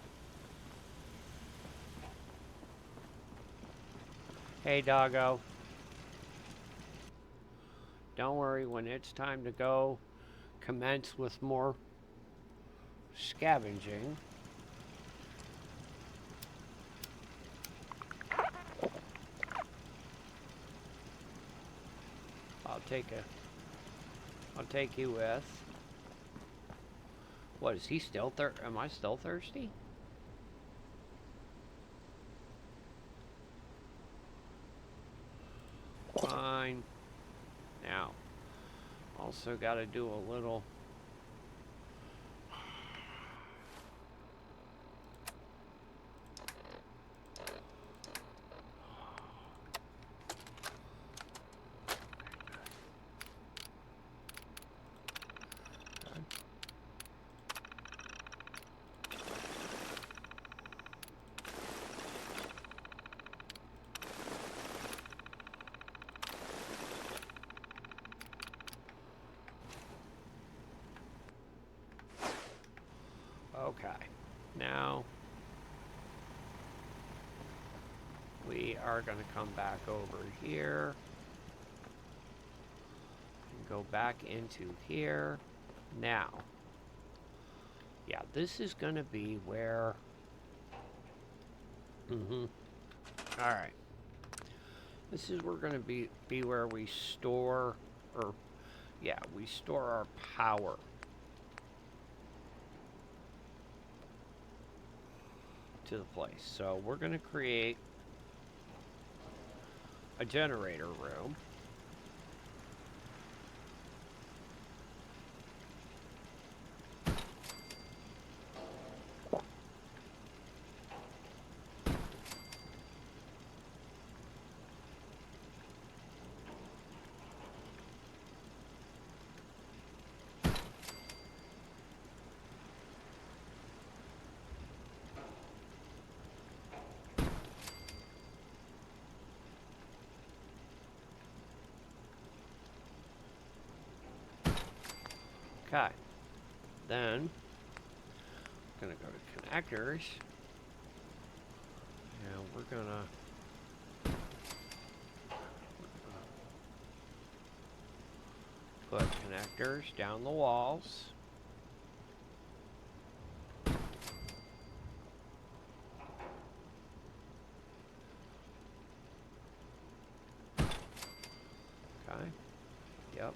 S1: Hey, doggo. Don't worry, when it's time to go commence with more scavenging. I'll take you with. What, is he still am I still thirsty? Fine. Now, also got to do a little. Okay, now we are going to come back over here and go back into here. Now, yeah, this is going to be where, all right, this is we're going to be where we store, or yeah, we store our power. To the place. So we're going to create a generator room. Okay, then I'm gonna go to connectors, and we're gonna put connectors down the walls. Okay, yep.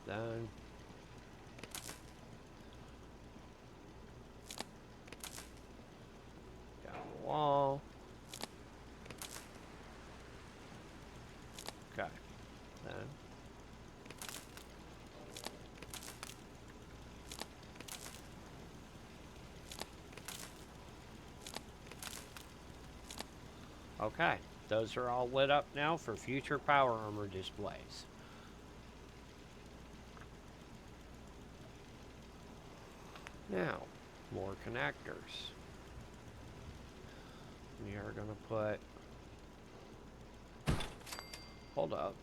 S1: Then down the wall. Okay. Then okay. Those are all lit up now for future power armor displays. Now, more connectors. We are going to put, hold up.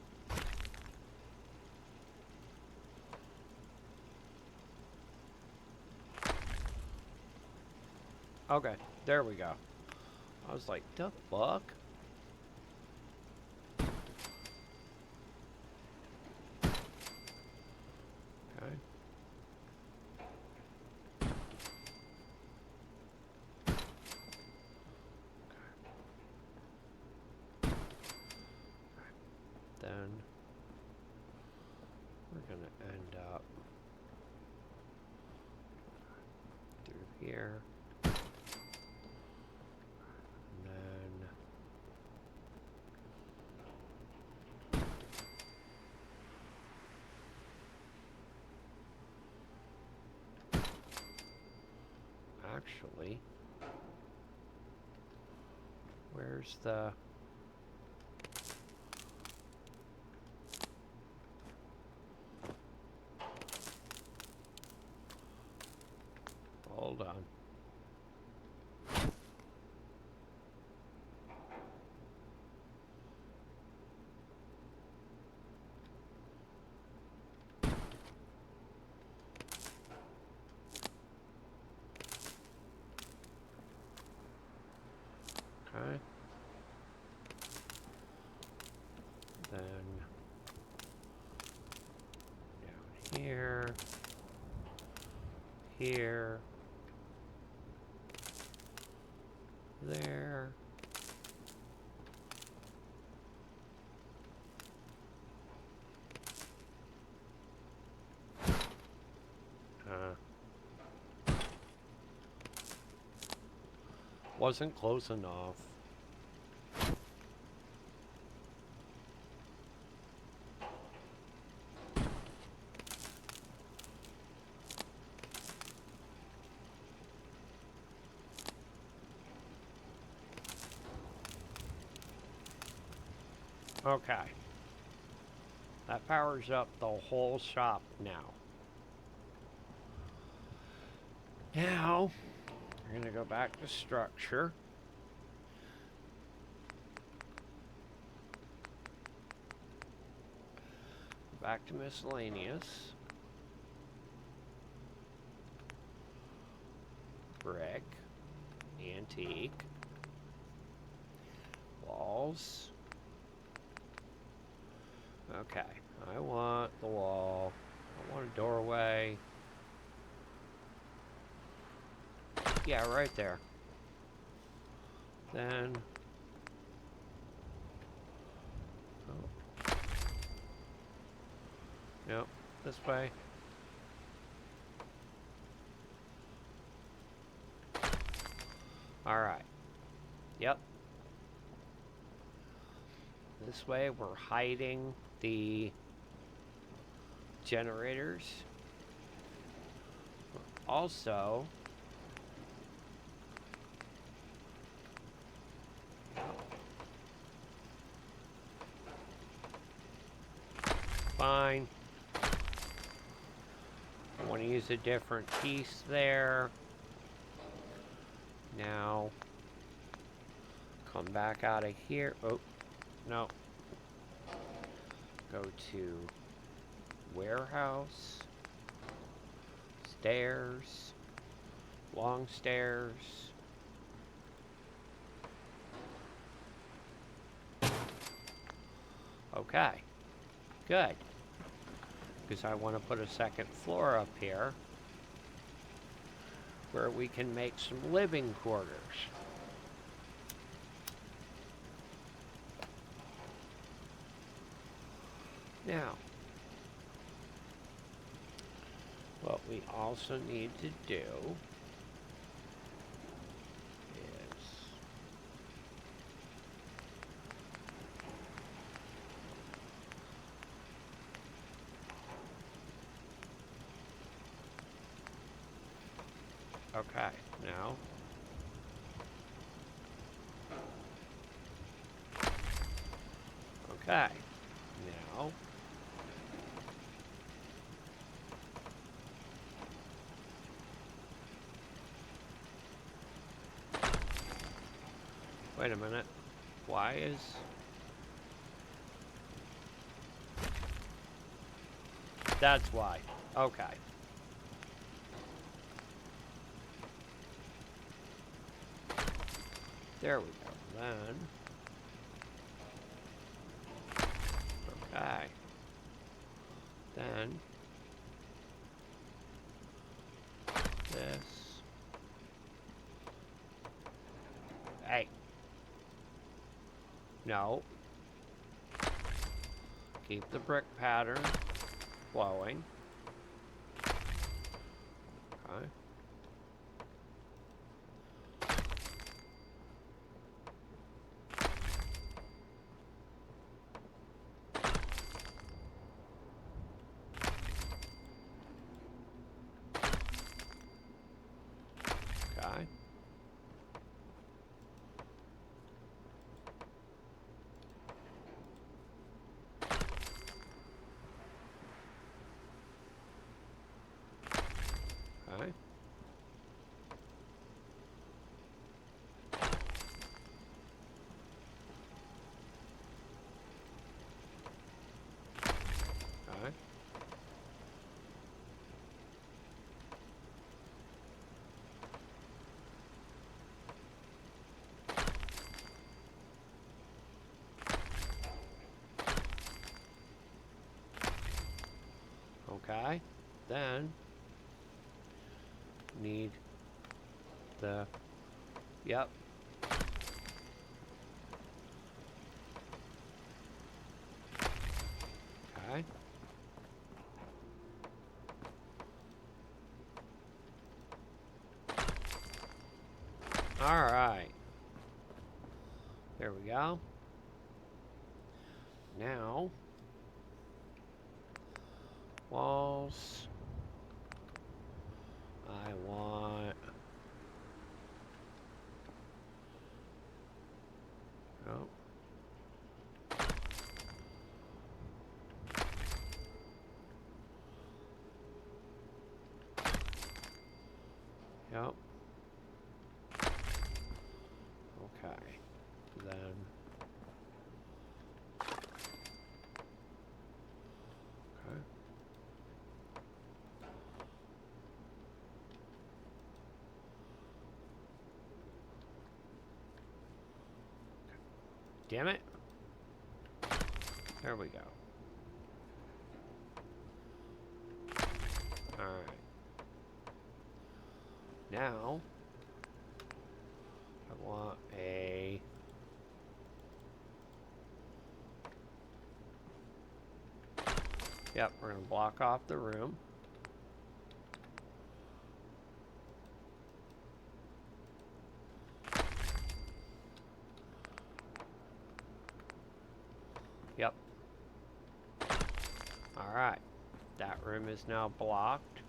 S1: Okay, there we go. I was like, the fuck? Okay. here. And then actually, where's the... Hold on. Okay. Then down here, here, there. Wasn't close enough. Okay. That powers up the whole shop now. Now, we're going to go back to structure. Back to miscellaneous. Brick. Antique. Walls. Okay, I want the wall. I want a doorway. Yeah, right there. Then... Oh. Nope, this way. Alright. Yep. This way we're hiding the generators. Also, fine. I want to use a different piece there. Now, come back out of here. Oh, no. Go to warehouse, stairs, long stairs. Okay, good. Because I want to put a second floor up here where we can make some living quarters. Now, what we also need to do is okay, now okay, now wait a minute. Why is... That's why. Okay. There we go. Then... Okay. Then... This... Hey. No. Keep the brick pattern flowing. Okay. then need the, yep. Okay. All right. There we go. Now, walls. I want, oh. Yep. Okay. Then okay. Damn it. There we go. All right. Now I want a yep, we're gonna block off the room. Yep. All right. That room is now blocked.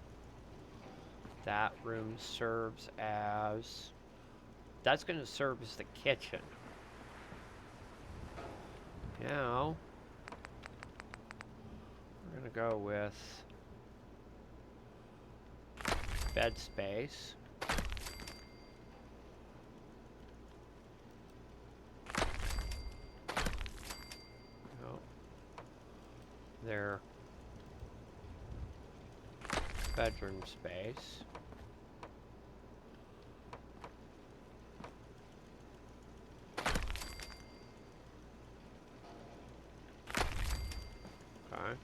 S1: That room serves as, that's going to serve as the kitchen. Now, we're going to go with bed space. Oh, their bedroom space. Okay.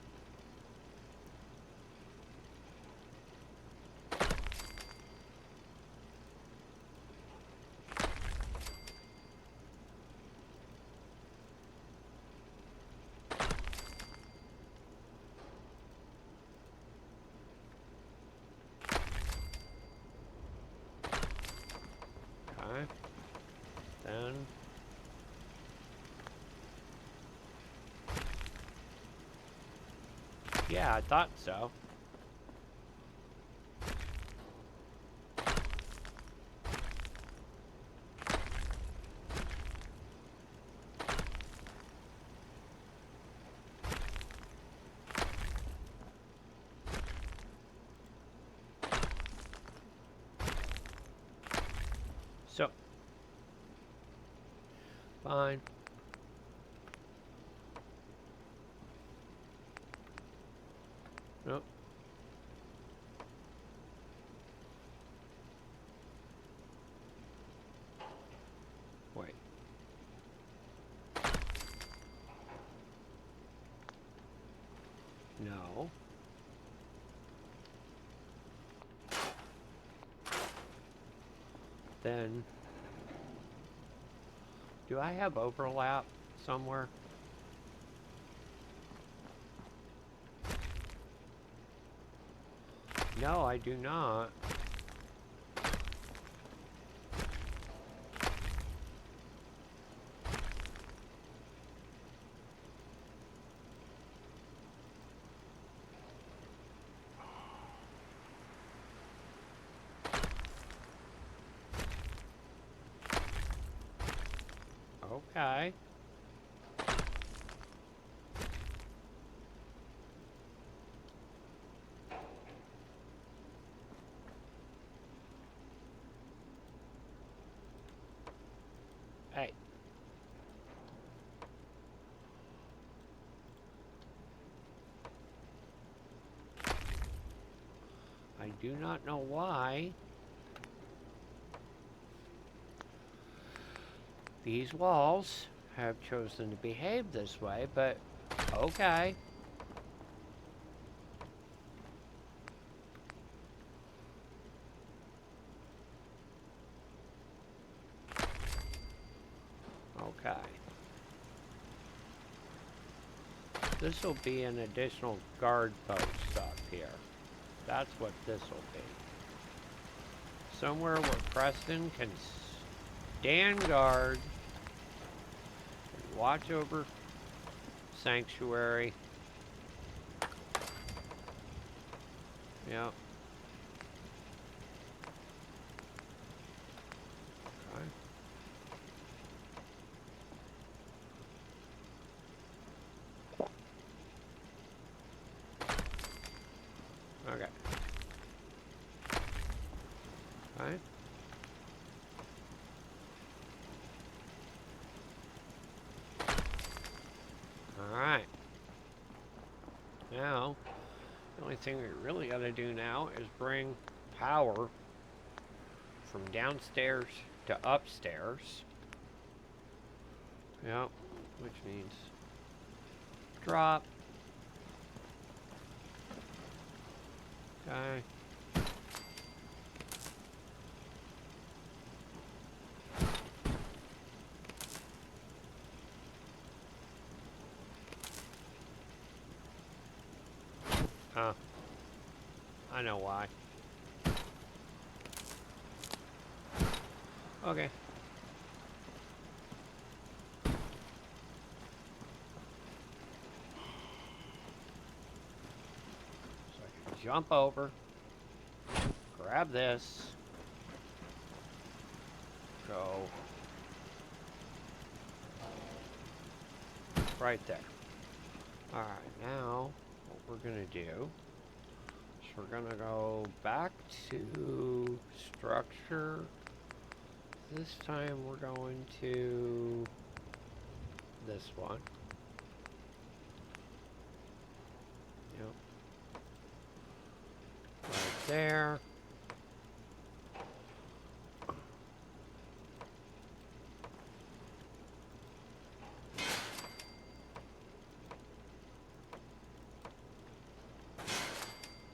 S1: Okay. Then yeah, I thought so. So, fine. Nope. Wait. No. Then, do I have overlap somewhere? No, I do not. Okay. Hey. I do not know why these walls have chosen to behave this way, but okay. Okay. This will be an additional guard post up here. That's what this will be. Somewhere where Preston can stand guard and watch over Sanctuary. Yep. Okay. Alright. Alright. Now, the only thing we really gotta do now is bring power from downstairs to upstairs. Yep. Which means drop. Okay. I know why. Okay. So I can jump over, grab this, go right there. Alright, now what we're gonna do is we're gonna go back to structure. This time we're going to this one. Yep. Right there.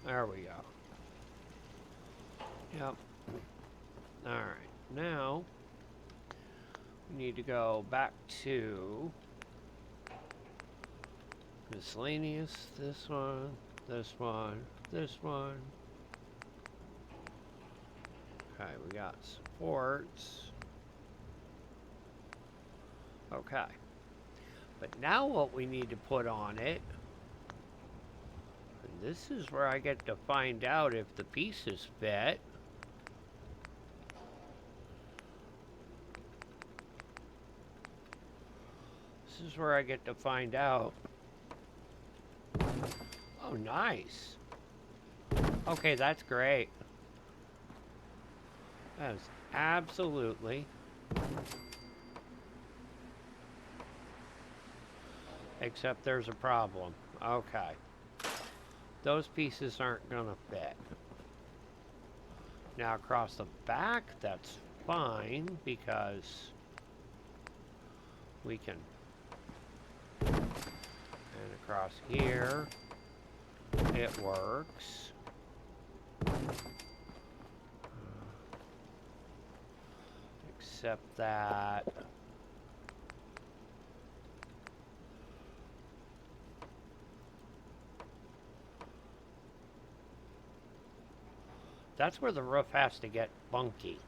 S1: There we go. Yep. Alright, now we need to go back to miscellaneous, this one, this one, this one. Okay, we got supports. Okay. But now what we need to put on it, and this is where I get to find out if the pieces fit. This is where I get to find out. Oh, nice. Okay, that's great. That is absolutely. Except there's a problem. Okay. Those pieces aren't gonna fit. Now across the back, that's fine because we can. And across here, it works. Except that that's where the roof has to get funky.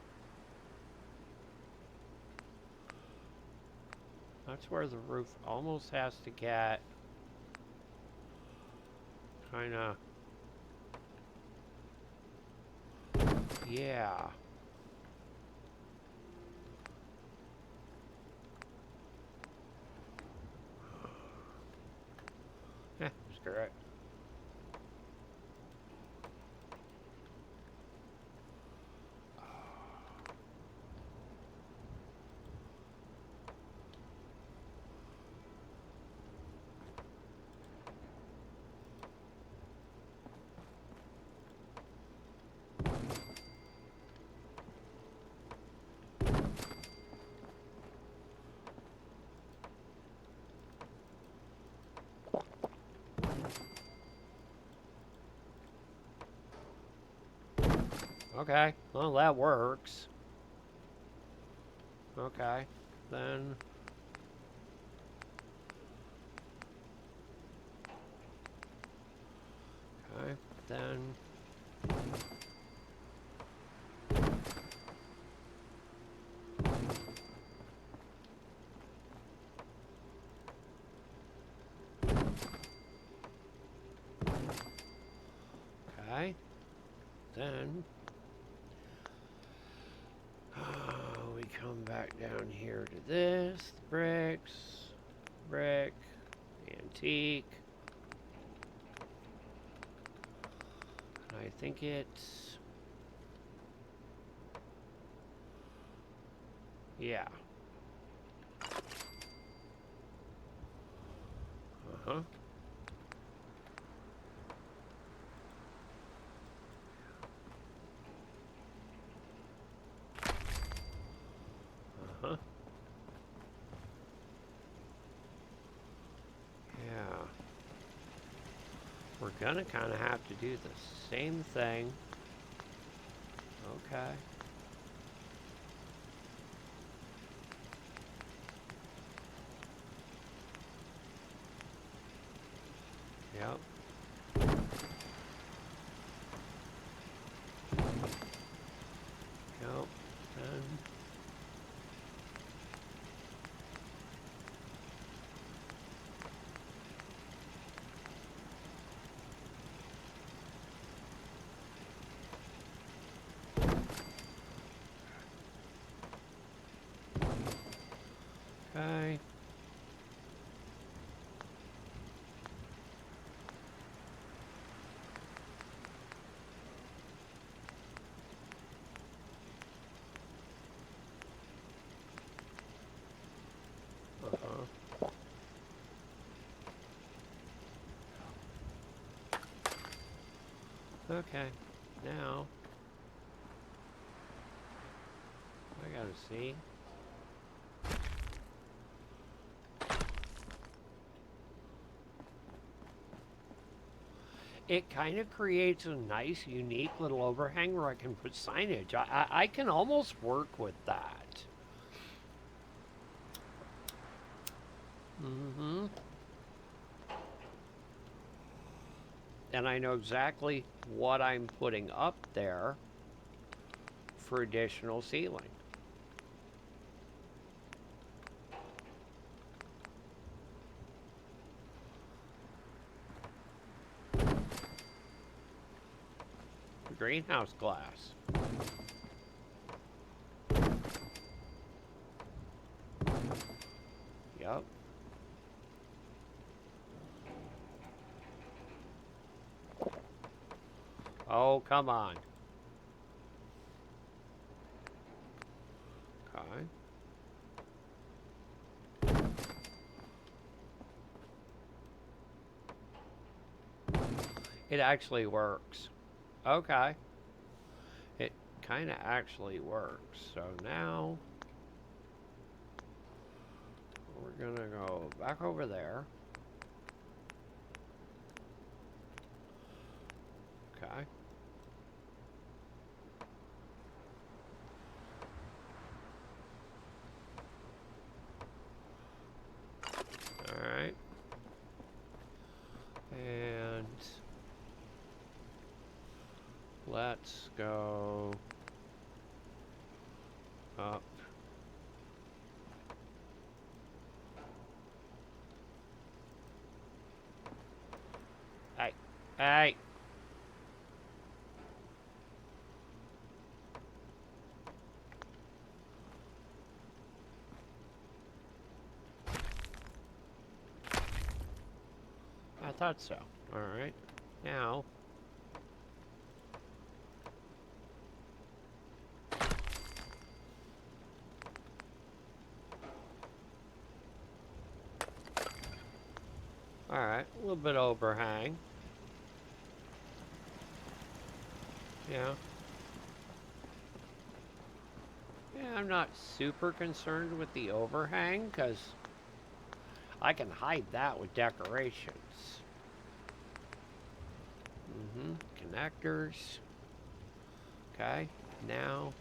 S1: That's where the roof almost has to get kind of, yeah. Screw it. Okay, well that works. Okay, then Okay, then... Okay, then... we come back down here to this, bricks, brick, antique. I think it's... Yeah. Uh-huh. Uh-huh. Yeah. We're gonna kind of have to do the same thing. Okay. Yep. Yep. And... Okay. Uh-huh. Okay. Now... I gotta see. It kind of creates a nice, unique little overhang where I can put signage. I can almost work with that. Mm-hmm. And I know exactly what I'm putting up there for additional ceiling. The greenhouse glass. Yep. Oh, come on. Okay. It actually works. Okay. It kind of actually works. So now we're gonna go back over there. Okay. All right. And let's go up. Hey, hey. I thought so. All right. Now. All right. A little bit overhang. Yeah. Yeah, I'm not super concerned with the overhang because I can hide that with decorations. Connectors. Okay, now.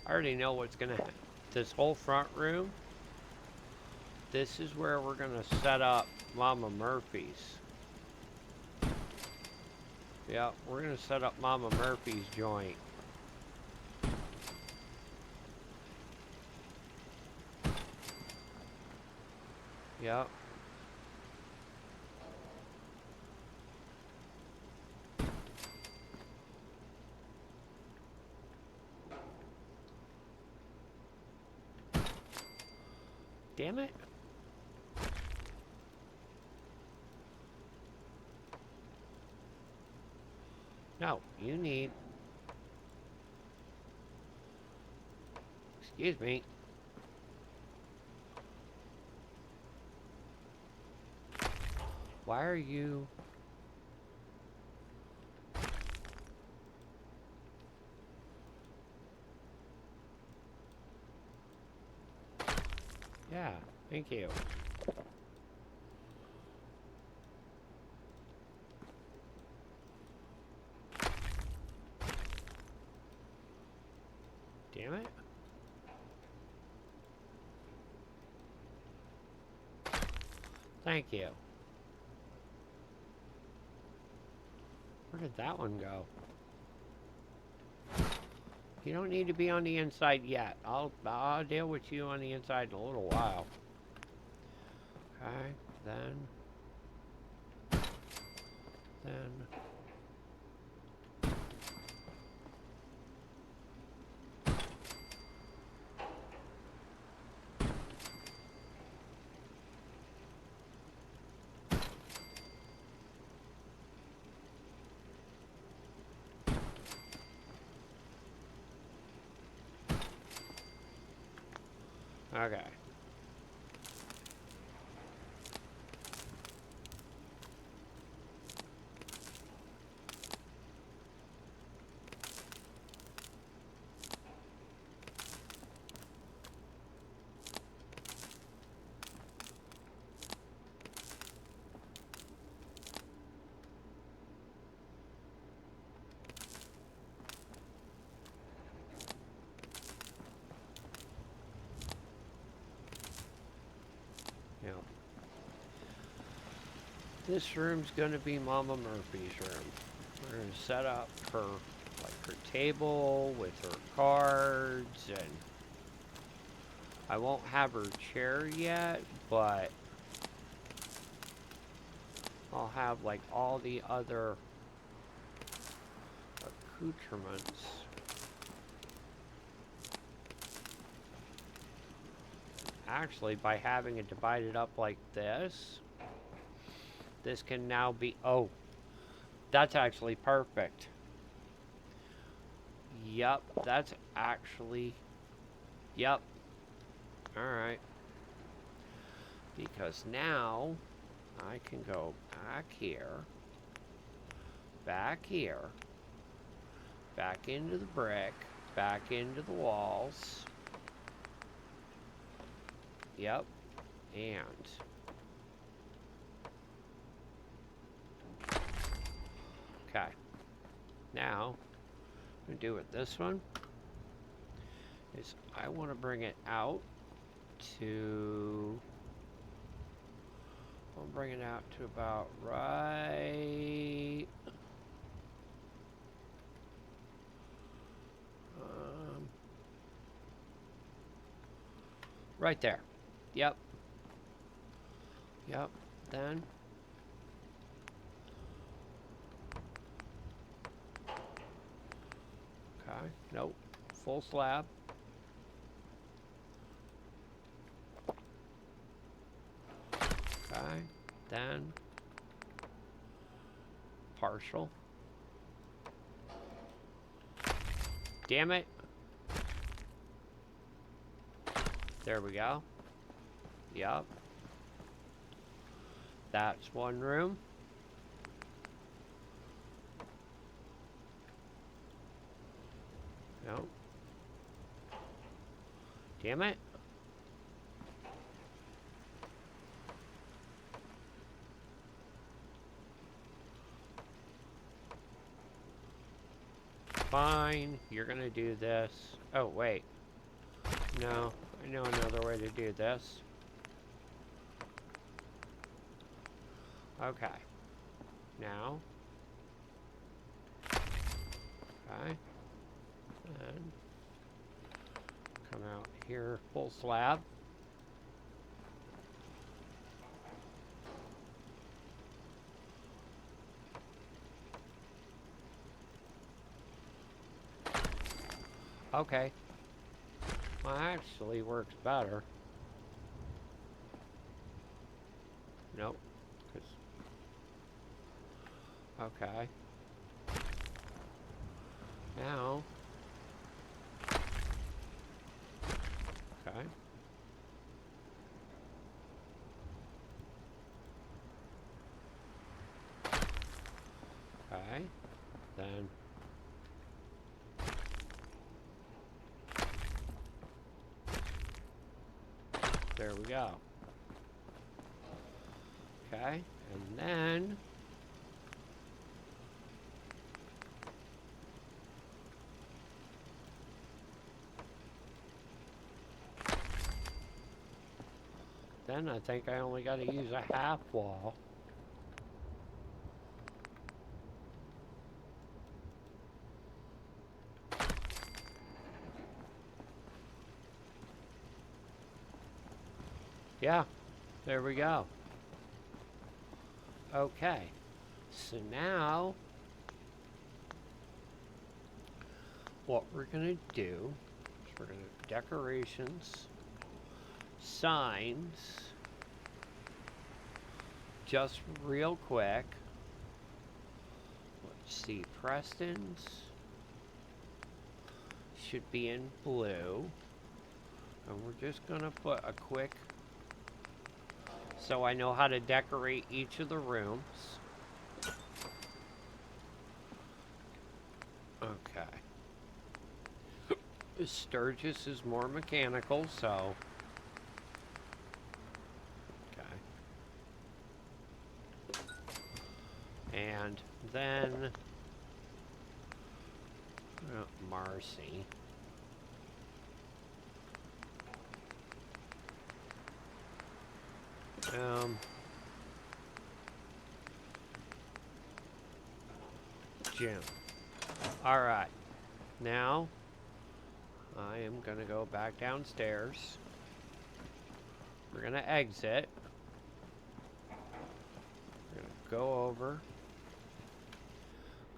S1: I already know what's gonna happen. This whole front room, this is where we're gonna set up Mama Murphy's. Yeah, we're gonna set up Mama Murphy's joint. Yep. Damn it. No, you need... Excuse me. Why are you... Yeah, thank you. Damn it. Thank you. Where did that one go? You don't need to be on the inside yet. I'll deal with you on the inside in a little while. Okay, then. Okay. Yeah. This room's gonna be Mama Murphy's room. We're gonna set up her, like, her table with her cards, and I won't have her chair yet, but I'll have, like, all the other accoutrements. Actually, by having it divided up like this, this can now be... Oh, that's actually perfect. Yep, that's actually... Yep. Alright. Because now, I can go back here, back into the brick, back into the walls. Yep. And... Okay. Now, I'm going to do with this one is I want to bring it out to... I'll bring it out to about right... right there. Yep. Yep. Then... Okay. Nope. Full slab. Okay. Then... partial. Damn it. There we go. Yep. That's one room. Nope. Damn it. Fine. You're gonna do this. Oh, wait. No, I know another way to do this. Okay. Now. Okay. And come out here, full slab. Okay. Well, actually works better. Nope. Okay. Now. Okay. Okay. Then. There we go. Okay. And then. Then I think I only got to use a half wall. Yeah, there we go. Okay, so now what we're gonna do is we're gonna decorations, signs, just real quick. Let's see, Preston's should be in blue. And we're just gonna put a quick, so I know how to decorate each of the rooms. Okay. Sturgis is more mechanical, so. Okay. And then Marcy. Jim. All right. Now, I am going to go back downstairs. We're going to exit. We're going to go over.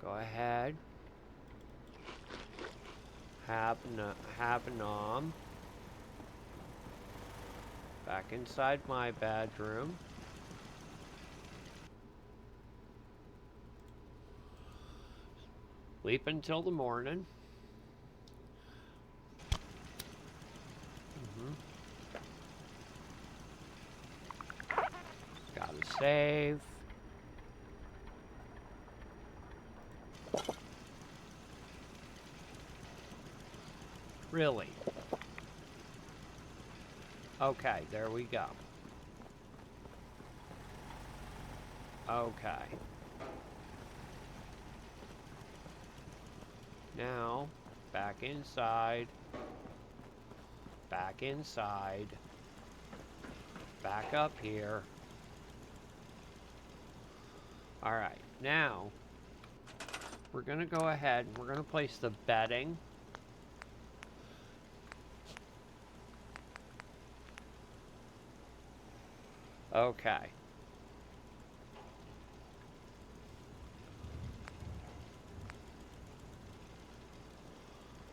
S1: Go ahead. Have Nom. Back inside my bedroom. Sleep until the morning. Gotta save. Really? Okay, there we go. Okay. Now, back inside. Back inside. Back up here. Alright, now, we're going to go ahead and we're going to place the bedding. Okay.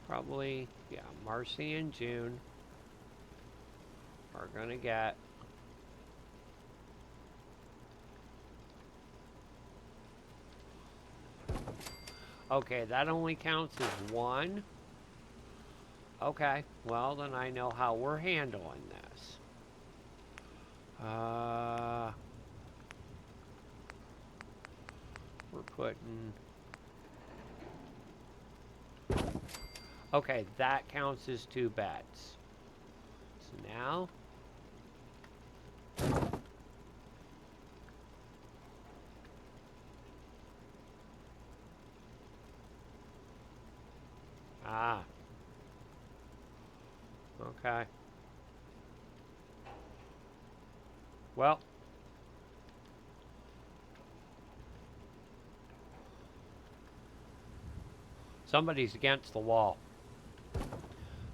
S1: Probably, yeah, Marcy and June are going to get okay, that only counts as one. Okay, well then I know how we're handling this. We're putting okay, that counts as 2 beds. So now okay. Okay. Well. Somebody's against the wall.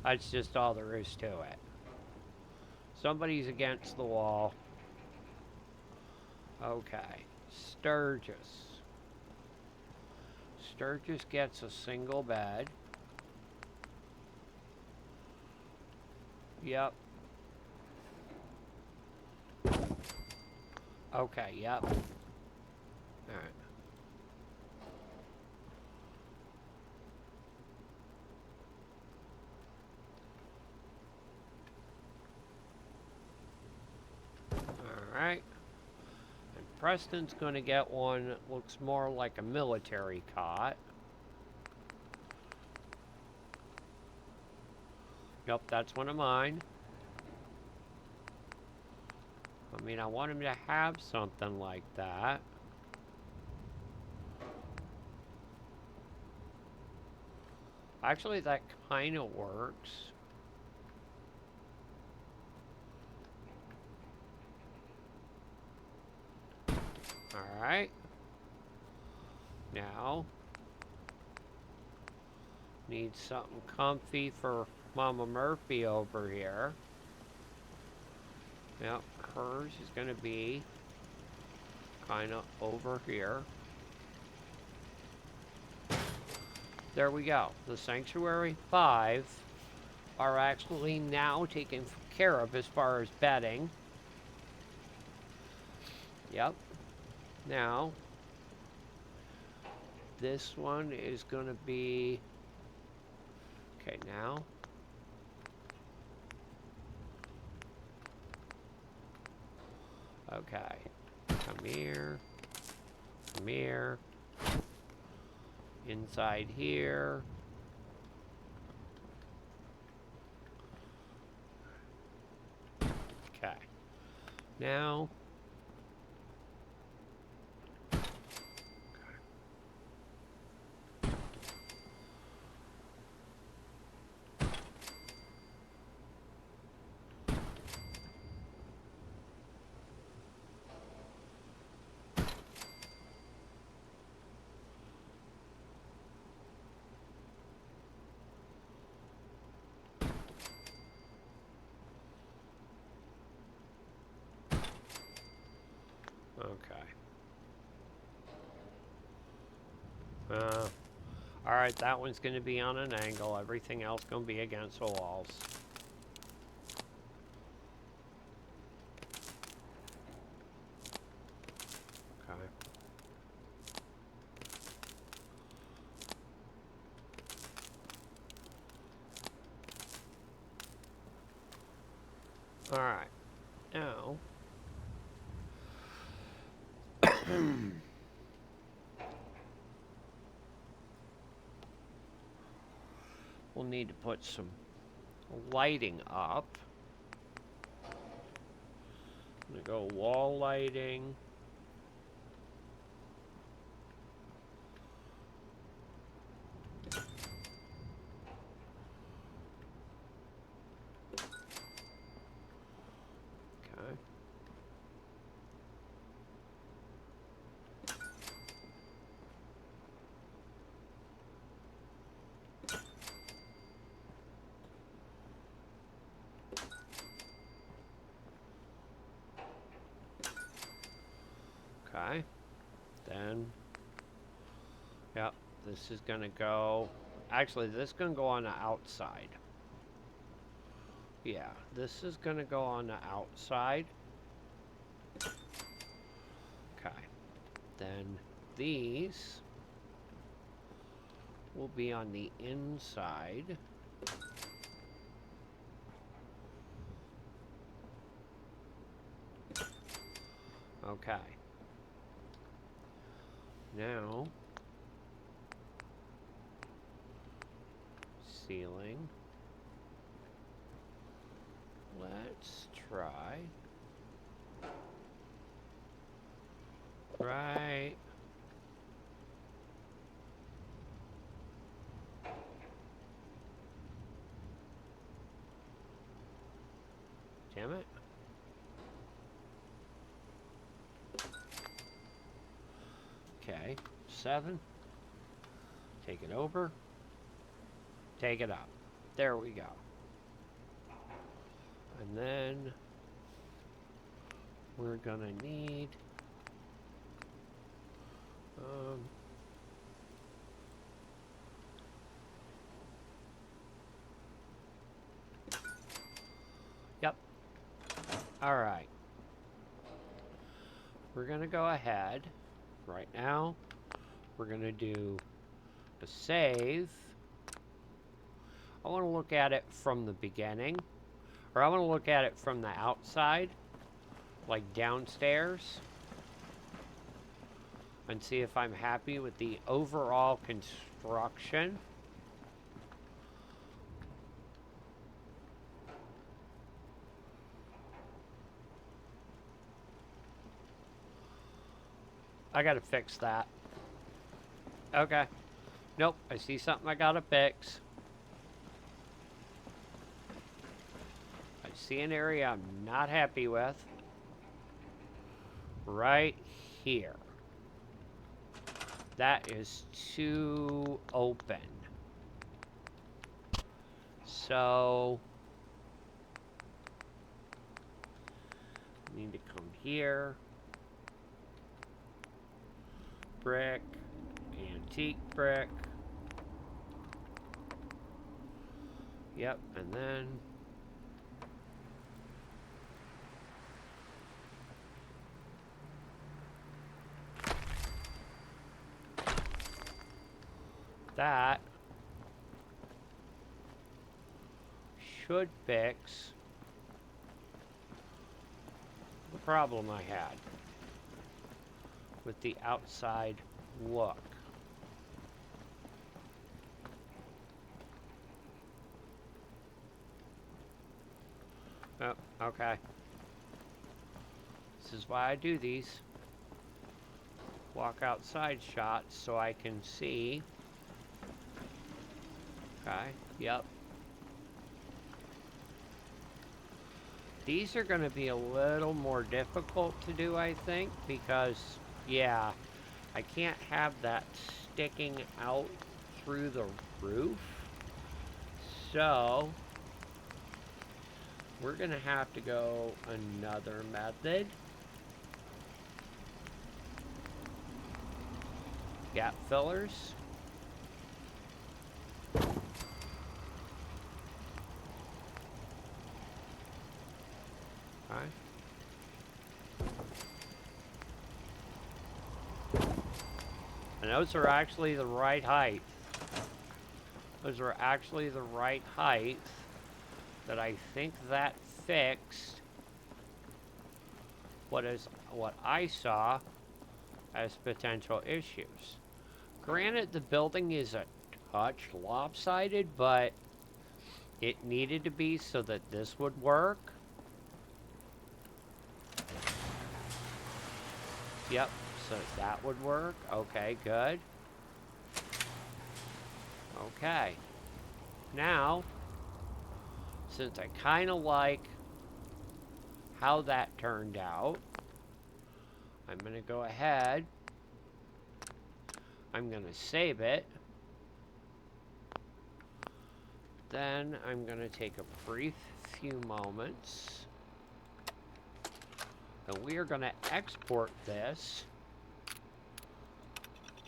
S1: That's just all there is to it. Somebody's against the wall. Okay. Sturgis. Sturgis gets a single bed. Yep. Okay, yep. Alright. Alright. And Preston's going to get one that looks more like a military cot. Yep, that's one of mine. I mean, I want him to have something like that. Actually, that kind of works. Alright. Now, need something comfy for Mama Murphy over here. Yep, hers is going to be kind of over here. There we go. The Sanctuary 5 are actually now taken care of as far as bedding. Yep. Now, this one is going to be... Okay, now. Okay. Come here. Come here. Inside here. Okay. Now. Okay. Alright, that one's going to be on an angle. Everything else going to be against the walls. Okay. Alright. Now... we'll need to put some lighting up. I'm going to go wall lighting. Okay. Okay, then, yep, this is going to go, actually, this is going to go on the outside. Yeah, this is going to go on the outside. Okay, then these will be on the inside. Okay. Now, ceiling. Let's try. Right. Damn it. Okay, 7. Take it over. Take it up. There we go. And then we're gonna need yep. All right. We're gonna go ahead right now. We're gonna do a save. I want to look at it from the beginning, or I want to look at it from the outside, like downstairs, and see if I'm happy with the overall construction. I gotta fix that. Okay. Nope, I see something I gotta fix. I see an area I'm not happy with. Right here. That is too open. So I need to come here. Brick, antique brick. Yep, and then that should fix the problem I had with the outside look. Oh, okay. This is why I do these. Walk outside shots so I can see. Okay, yep. These are going to be a little more difficult to do, I think, because, yeah, I can't have that sticking out through the roof. So we're going to have to go another method. Gap fillers. Okay. And those are actually the right height. Those are actually the right height that I think that fixed what I saw as potential issues. Granted, the building is a touch lopsided, but it needed to be so that this would work. Yep, so that would work. Okay, good. Okay. Now, since I kind of like how that turned out, I'm going to go ahead. I'm going to save it. Then I'm going to take a brief few moments. And we are going to export this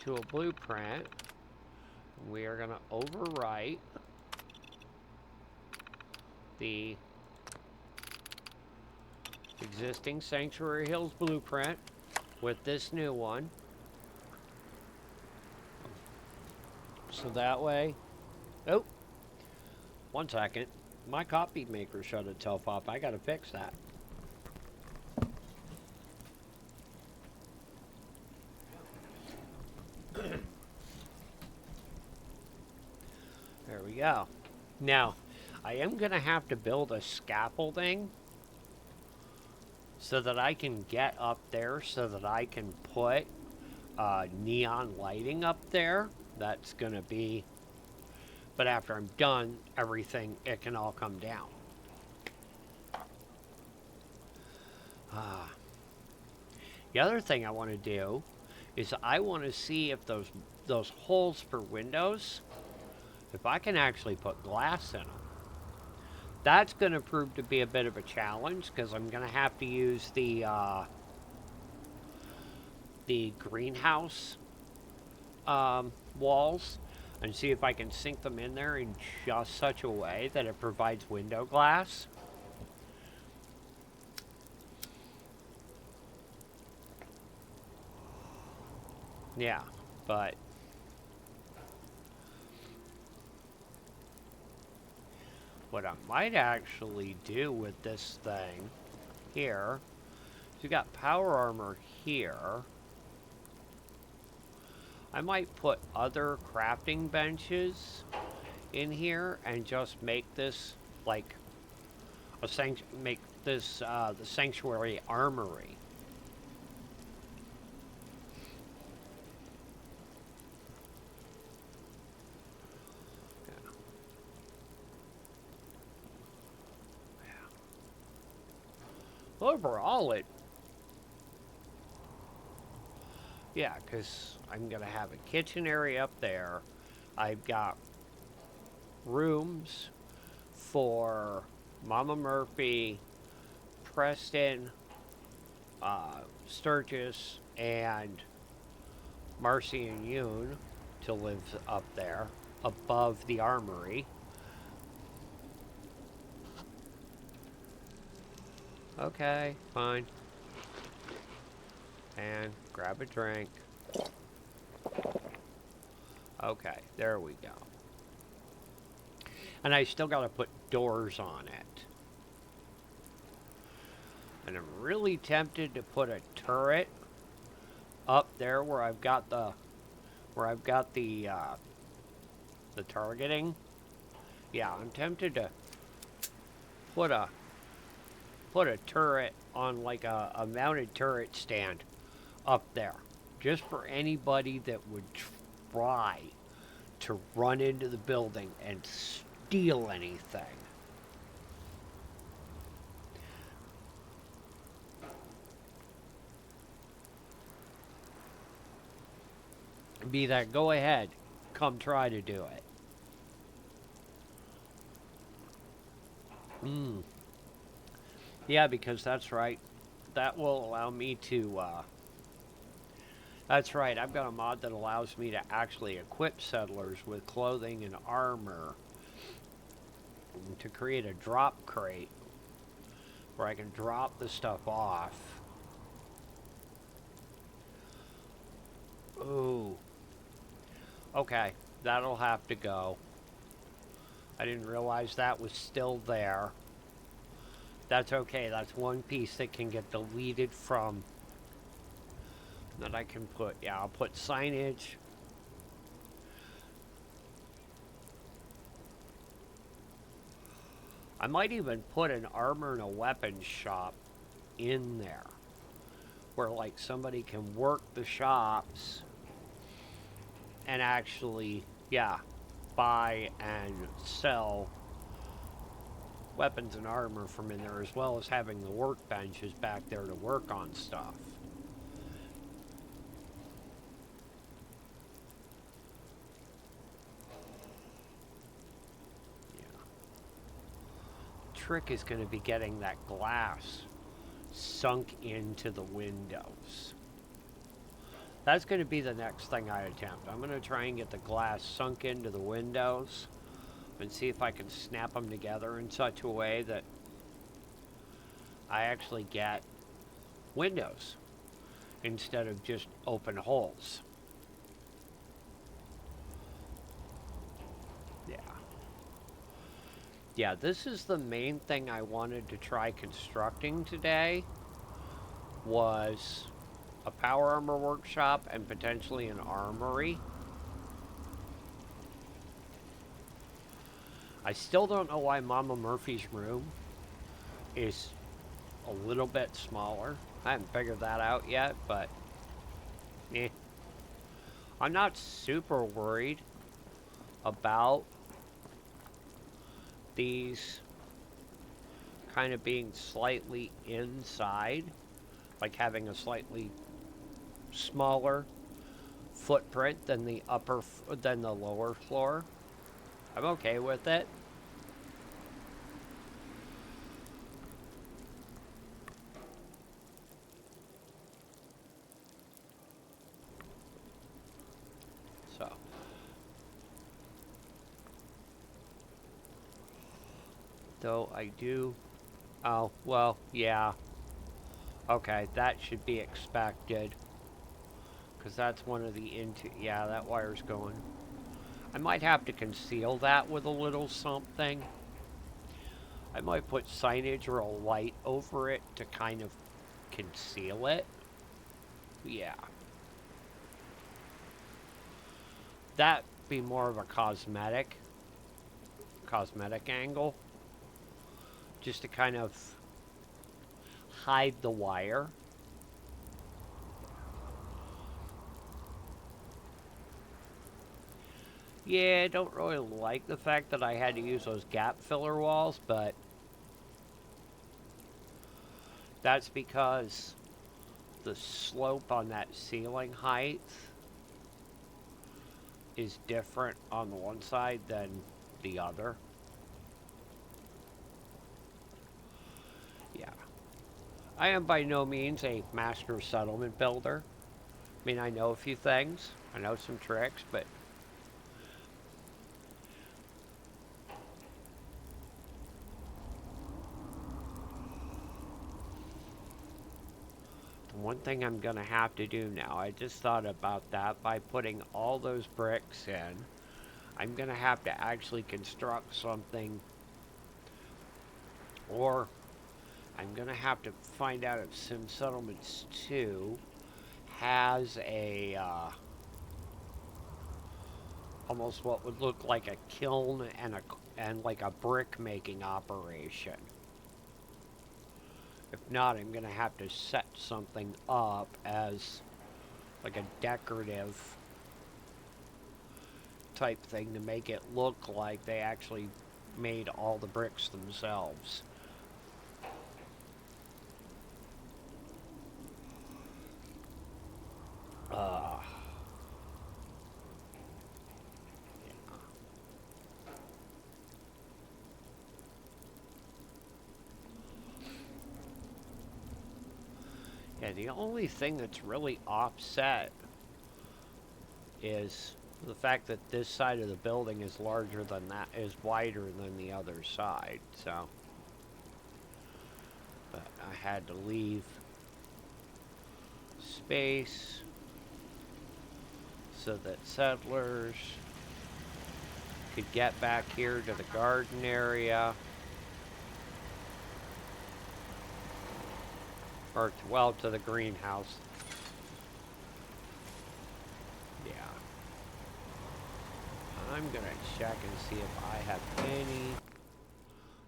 S1: to a blueprint. We are going to overwrite the existing Sanctuary Hills blueprint with this new one. So that way, oh, 1 second. My copy maker shut itself off. I gotta fix that. There we go. Now, I am gonna have to build a scaffolding so that I can get up there, so that I can put neon lighting up there. That's gonna be, but after I'm done everything, it can all come down. Ah. The other thing I want to do is I want to see if those holes for windows, if I can actually put glass in them. That's going to prove to be a bit of a challenge because I'm going to have to use the greenhouse walls and see if I can sink them in there in just such a way that it provides window glass. Yeah, but what I might actually do with this thing here is you got power armor here. I might put other crafting benches in here and just make this like make this the sanctuary armory. Overall, yeah, because I'm going to have a kitchen area up there. I've got rooms for Mama Murphy, Preston, Sturgis, and Marcy and Yoon to live up there above the armory. Okay, fine. And grab a drink. Okay, there we go. And I still got to put doors on it. And I'm really tempted to put a turret up there where I've got the targeting. Yeah, I'm tempted to put a turret on like a mounted turret stand up there, just for anybody that would try to run into the building and steal anything. Be that, go ahead, come try to do it. Yeah, because that's right. That will allow me to, that's right, I've got a mod that allows me to actually equip settlers with clothing and armor to create a drop crate where I can drop the stuff off. Ooh. Okay, that'll have to go. I didn't realize that was still there. That's okay, that's one piece that can get deleted from that I can put. Yeah, I'll put signage. I might even put an armor and a weapons shop in there where like somebody can work the shops and actually, yeah, buy and sell weapons and armor from in there, as well as having the workbenches back there to work on stuff. Yeah. Trick is going to be getting that glass sunk into the windows. That's going to be the next thing I attempt. I'm going to try and get the glass sunk into the windows and see if I can snap them together in such a way that I actually get windows instead of just open holes. Yeah. Yeah, this is the main thing I wanted to try constructing today, was a power armor workshop and potentially an armory. I still don't know why Mama Murphy's room is a little bit smaller. I haven't figured that out yet, but I'm not super worried about these kind of being slightly inside, like having a slightly smaller footprint than than the lower floor. I'm okay with it. So, though I do. Oh, well, yeah. Okay, that should be expected. Because that's one of the yeah, that wire's going. I might have to conceal that with a little something. I might put signage or a light over it to kind of conceal it. Yeah. That be more of a cosmetic angle. Just to kind of hide the wire. Yeah, I don't really like the fact that I had to use those gap filler walls, but that's because the slope on that ceiling height is different on the one side than the other. Yeah. I am by no means a master settlement builder. I mean, I know a few things. I know some tricks, but the one thing I'm going to have to do now, I just thought about that by putting all those bricks in. I'm going to have to actually construct something, or I'm going to have to find out if Sim Settlements 2 has a almost what would look like a kiln and like a brick making operation. If not, I'm going to have to set something up as like a decorative type thing to make it look like they actually made all the bricks themselves. Uh, yeah, the only thing that's really offset is the fact that this side of the building is larger than that, is wider than the other side, so. But I had to leave space so that settlers could get back here to the garden area. Or, well, to the greenhouse. Yeah. I'm gonna check and see if I have any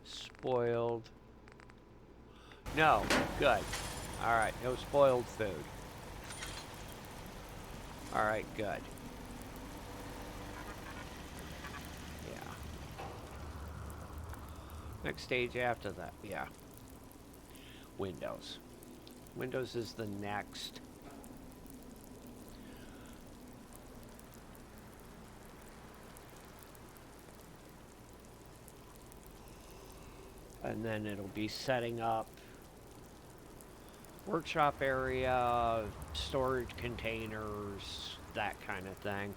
S1: spoiled. No, good. Alright, no spoiled food. Alright, good. Yeah. Next stage after that, yeah. Windows. Windows is the next. And then it'll be setting up workshop area, storage containers, that kind of thing.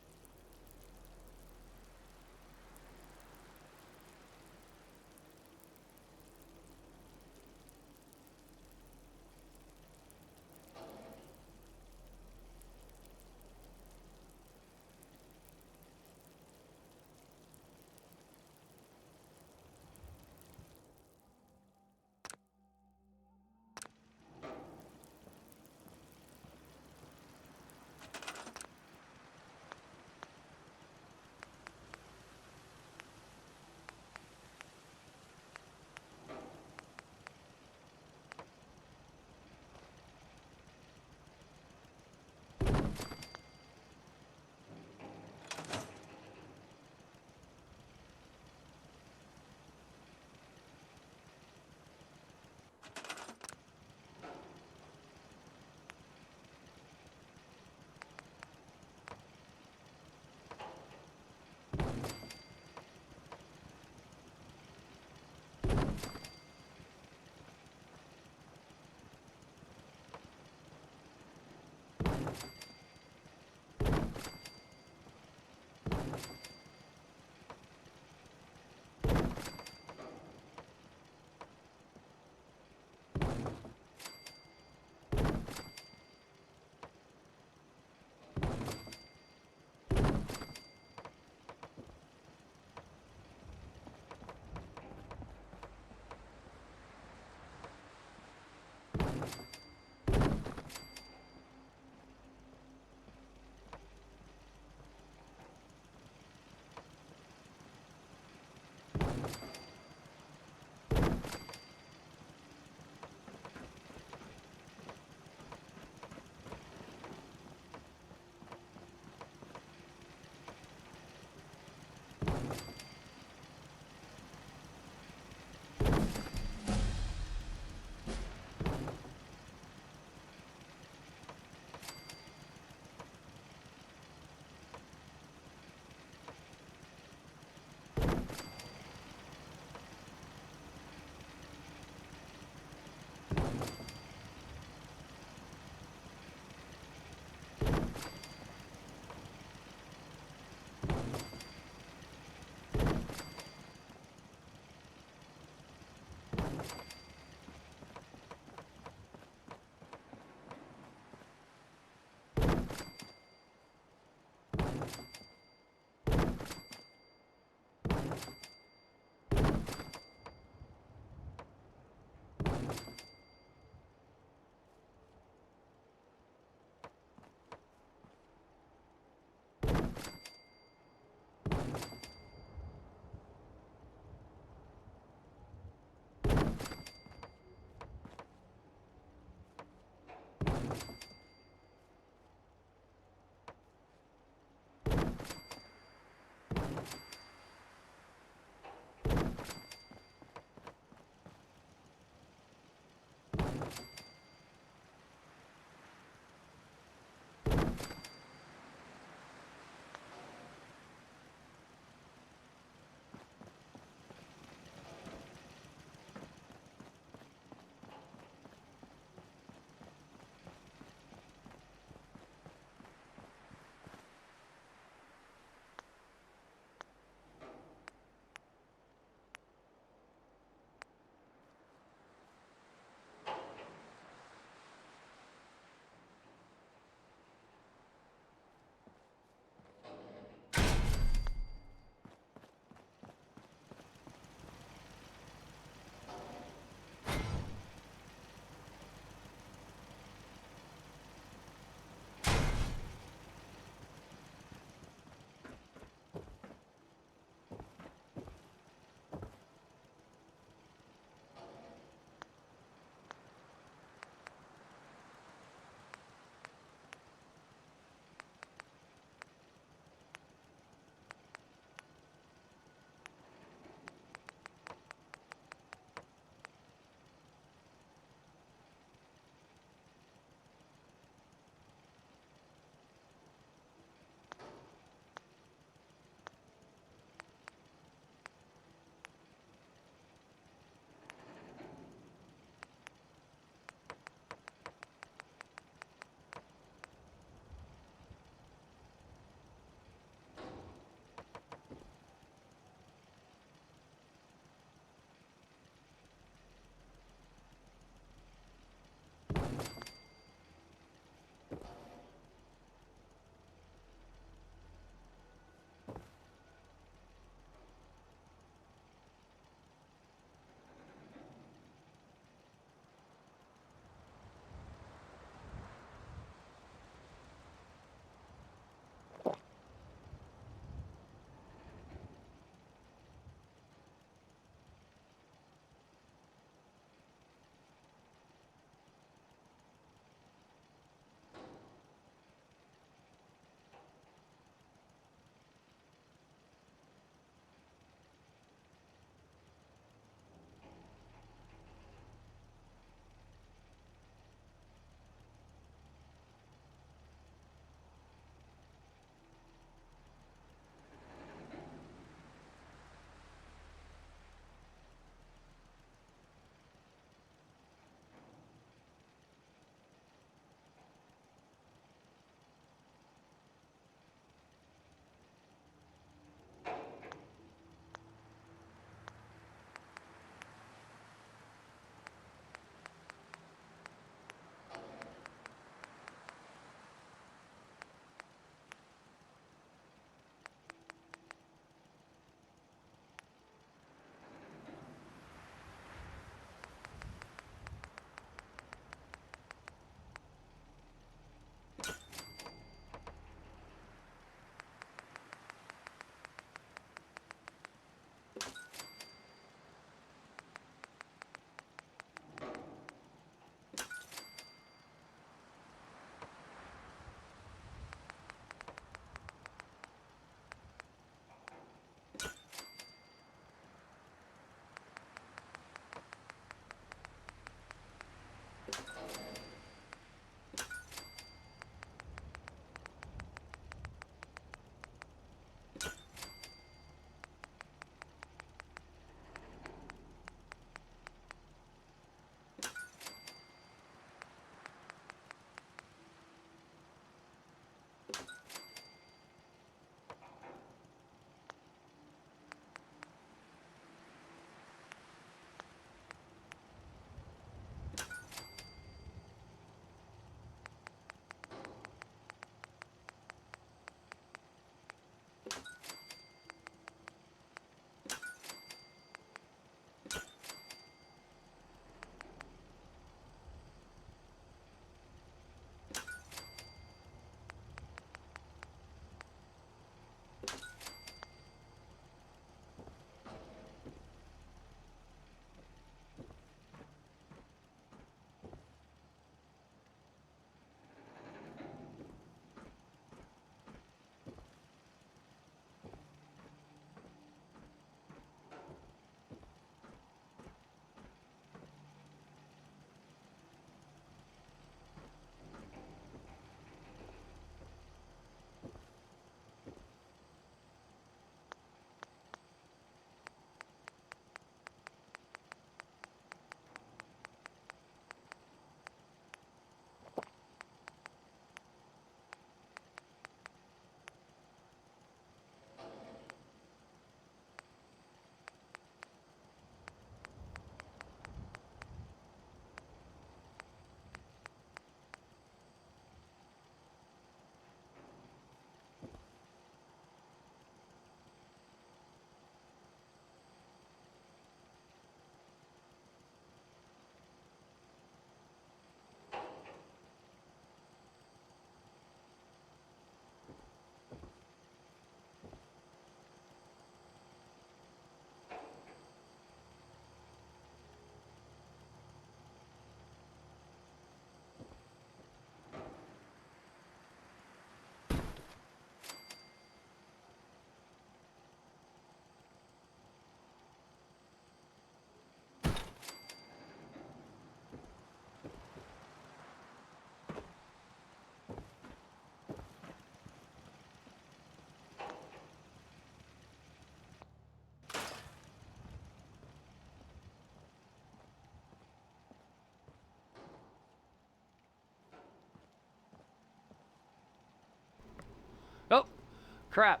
S1: Crap.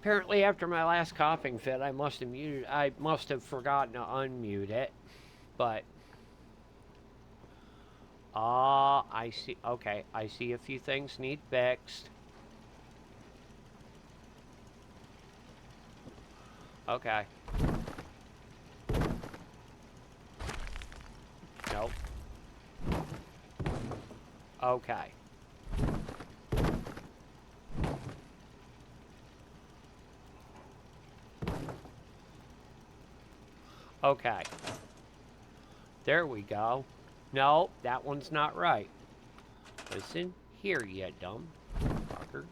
S1: Apparently, after my last coughing fit, I must have forgotten to unmute it. But I see. Okay, I see a few things need fixed. Okay. Nope. Okay. Okay. There we go. No, that one's not right. Listen here, you dumb fucker.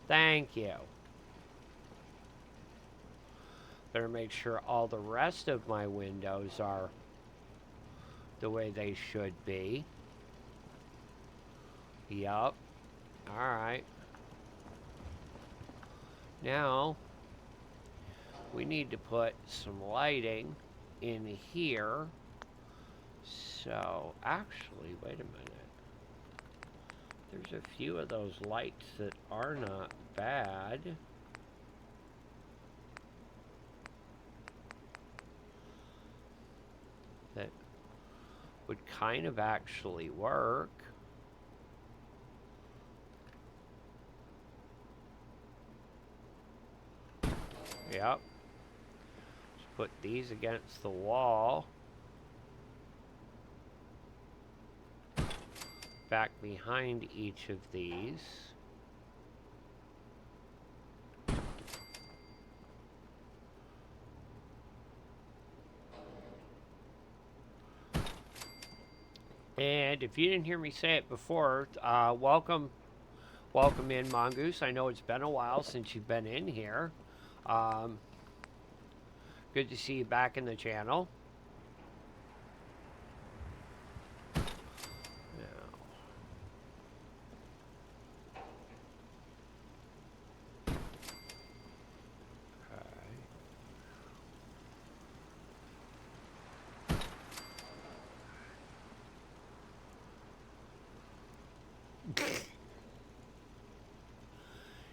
S1: Thank you. Better make sure all the rest of my windows are the way they should be. Yup. Alright. Now, we need to put some lighting in here. So, actually, wait a minute. There's a few of those lights that are not bad. That would kind of actually work. Yep. Just put these against the wall. Back behind each of these. And if you didn't hear me say it before, welcome in, Mongoose. I know it's been a while since you've been in here. Good to see you back in the channel.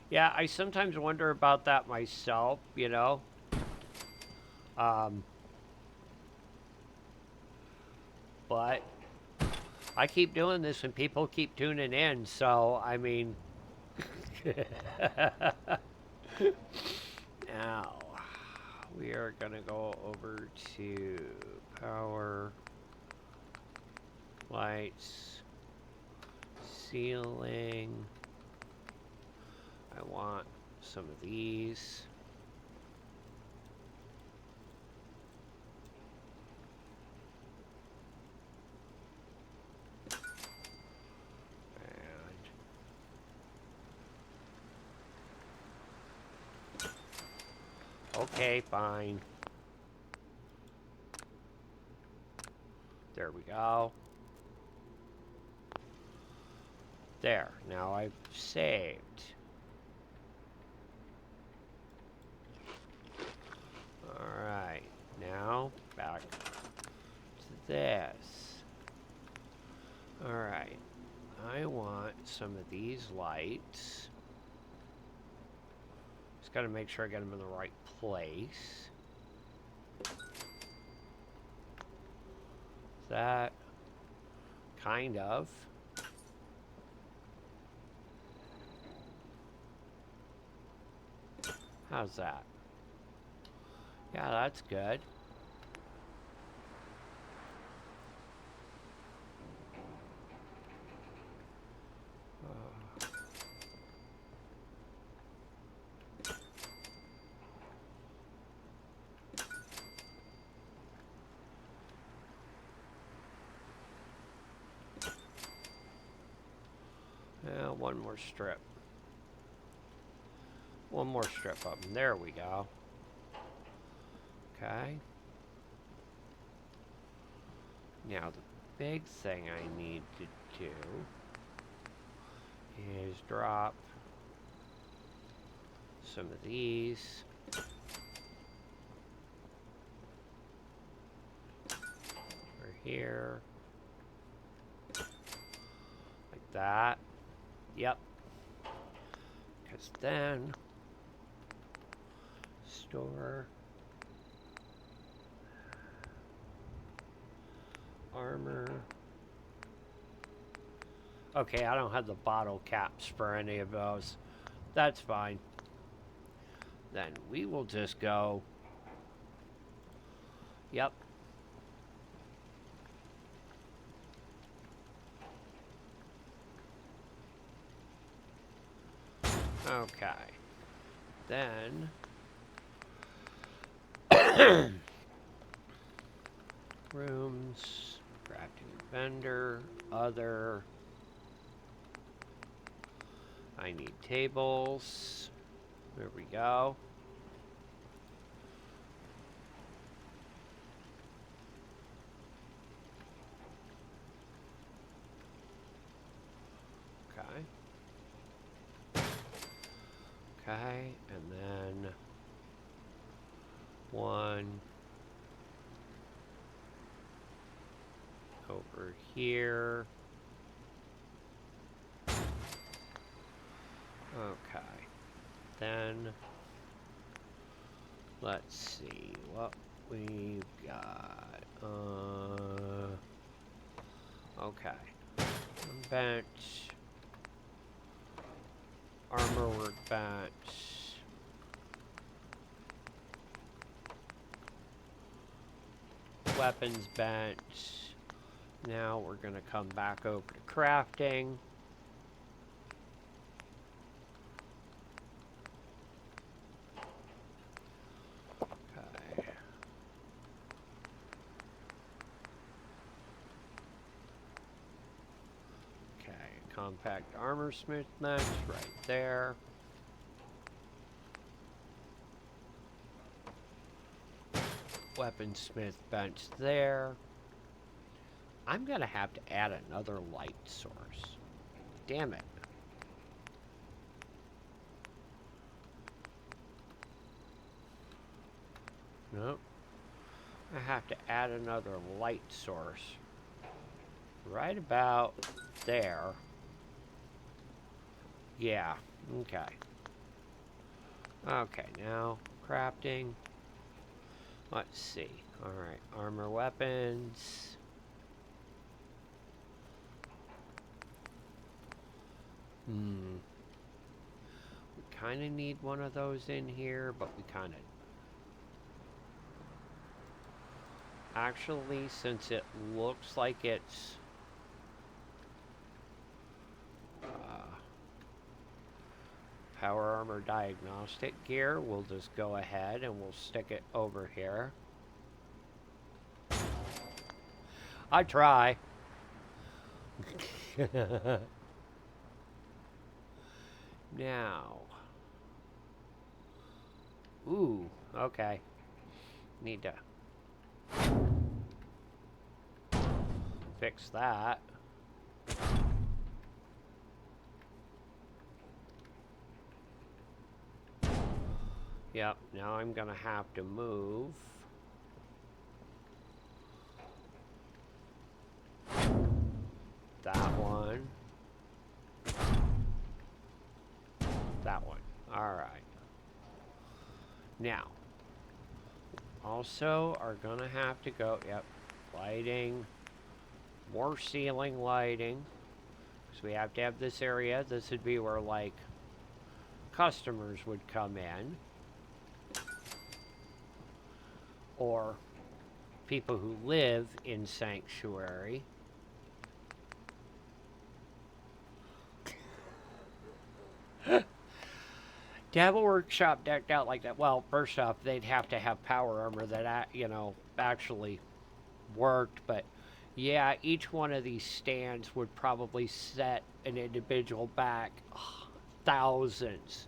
S1: Yeah, I sometimes wonder about that myself, you know. But I keep doing this and people keep tuning in, so I mean. Now, we are going to go over to power, lights, ceiling. I want some of these. Okay, fine. There we go. There. Now I've saved. Alright. Now, back to this. Alright. I want some of these lights. Just gotta make sure I get them in the right place. That kind of. How's that? Yeah, that's good. One more strip. One more strip of them. There we go. Okay. Now the big thing I need to do is drop some of these over here. Like that. Yep. because then store armor. Okay, I don't have the bottle caps for any of those. That's fine. Then we will just go. Yep. Okay. Then rooms, crafting vendor, other. I need tables. There we go. Okay, and then one over here. Okay, then let's see what we've got. Okay, bench. Armor workbench. Weapons bench. Now we're going to come back over to crafting. Okay. Okay, compact armor smith bench right there. Weaponsmith bench there. I'm gonna have to add another light source. Damn it. Nope. I have to add another light source. Right about there. Yeah, okay. Okay, now crafting. Let's see. Alright, armor weapons. We kind of need one of those in here, but we kind of... Actually, since it looks like it's... power armor diagnostic gear, we'll just go ahead and we'll stick it over here. I try. Now. Ooh, okay. Need to fix that. Yep, now I'm gonna have to move that one. That one. Alright. Now, also are gonna have to go, yep, lighting, more ceiling lighting, because we have to have this area. This would be where, like, customers would come in. Or people who live in Sanctuary. To have a workshop decked out like that, well, first off, they'd have to have power armor that, you know, actually worked. But yeah, each one of these stands would probably set an individual back thousands,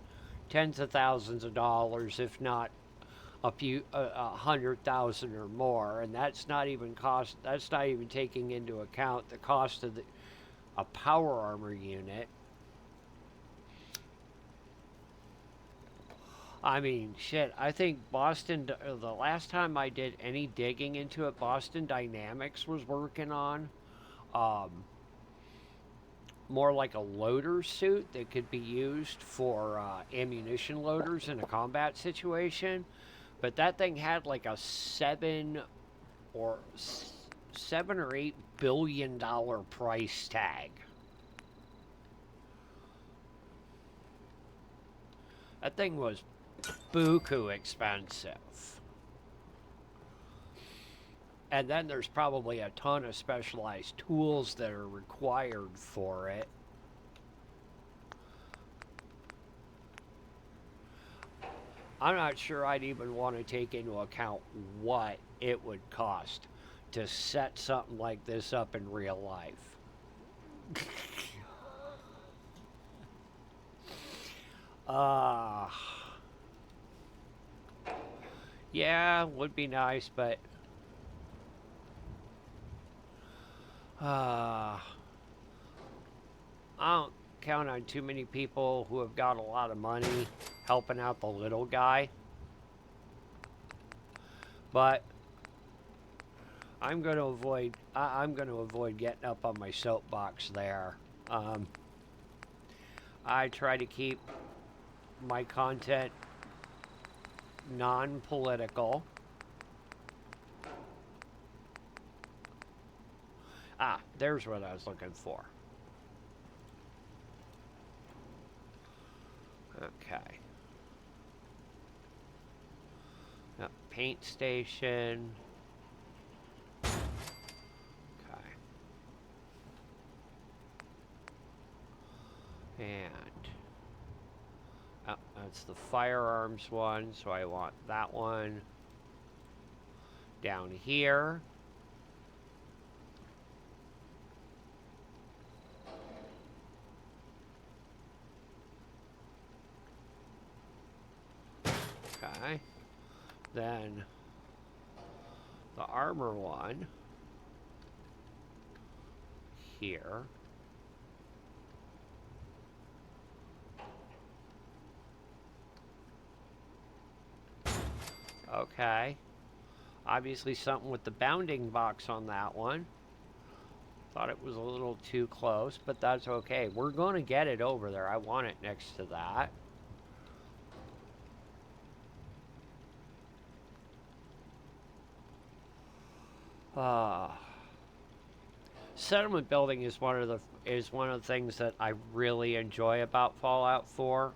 S1: tens of thousands of dollars, if not a few, 100,000 or more. And that's not even that's not even taking into account the cost of a power armor unit. I mean, shit, I think Boston, the last time I did any digging into it, Boston Dynamics was working on more like a loader suit that could be used for ammunition loaders in a combat situation. But that thing had like a or 7 or 8 billion dollar price tag. That thing was buku expensive. And then there's probably a ton of specialized tools that are required for it. I'm not sure I'd even want to take into account what it would cost to set something like this up in real life. uh, yeah, would be nice, but I don't count on too many people who have got a lot of money helping out the little guy. But I'm going to avoid getting up on my soapbox there. I try to keep my content non-political. Ah, there's what I was looking for. Okay. Now, paint station. Okay. And that's the firearms one, so I want that one down here. Okay. Then the armor one here. Okay. Obviously something with the bounding box on that one. Thought it was a little too close, but that's okay. We're going to get it over there. I want it next to that. Settlement building is one of the things that I really enjoy about Fallout 4.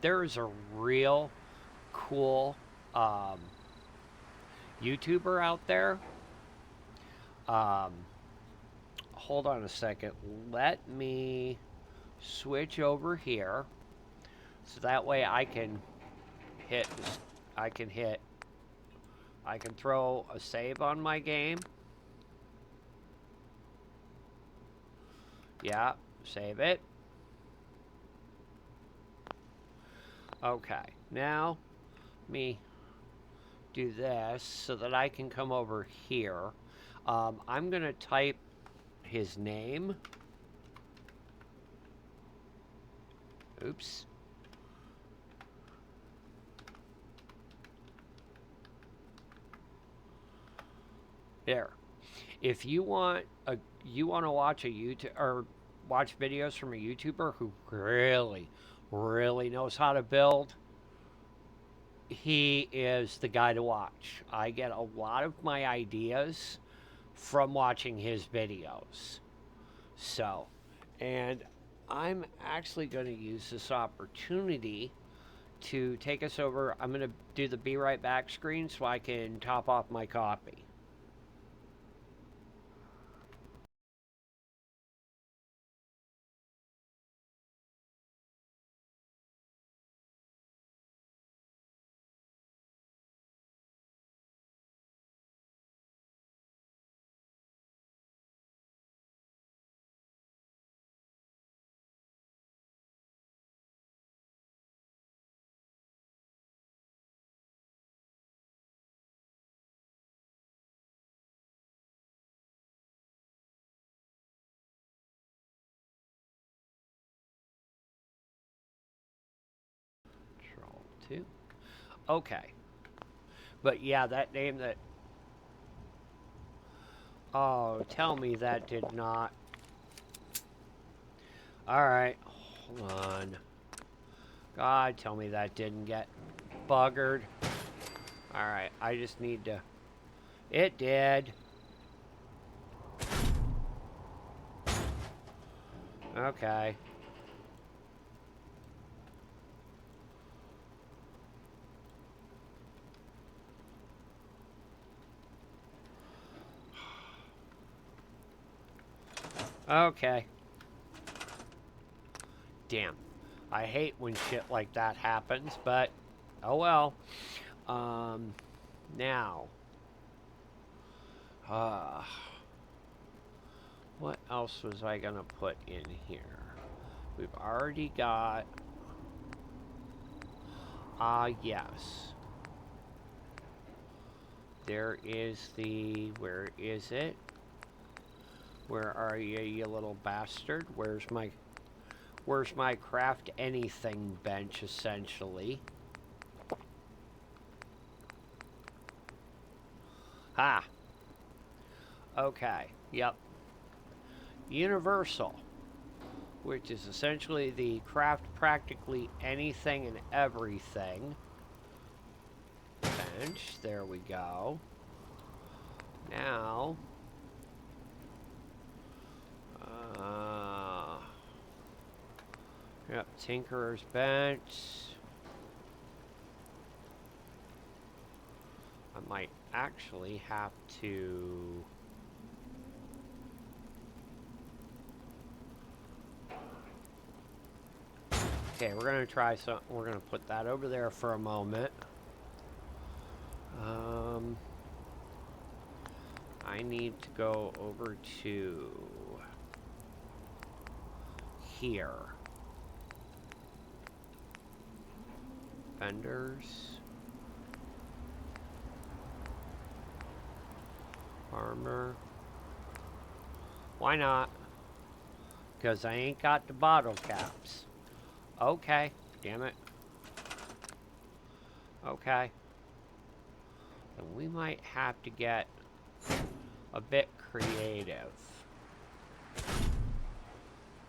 S1: There is a real cool YouTuber out there. Hold on a second. Let me switch over here, so that way I can throw a save on my game. Yeah, save it. Okay, now let me do this so that I can come over here. I'm going to type his name. Oops. There. If you want to watch a YouTube or watch videos from a YouTuber who really knows how to build, he is the guy to watch. I get a lot of my ideas from watching his videos. So, and I'm actually going to use this opportunity to take us over. I'm going to do the be right back screen so I can top off my coffee. Control 2. Okay. But yeah, that name that Oh, tell me that did not. Alright, hold on. God, tell me that didn't get buggered. Alright, I just need to... It did. Okay. Okay. Damn. I hate when shit like that happens, but oh well. Now. What else was I gonna put in here? We've already got... yes. There is the... Where is it? Where are you, you little bastard? Where's my craft anything bench, essentially? Ha! Okay, yep. Universal, which is essentially the craft practically anything and everything. Bench, there we go. Now... Yep, Tinkerer's bench. I might actually have to... Okay, we're gonna try something. We're gonna put that over there for a moment. I need to go over to here. Vendors. Farmer. Why not? Because I ain't got the bottle caps. Okay. Damn it. Okay. Then we might have to get a bit creative.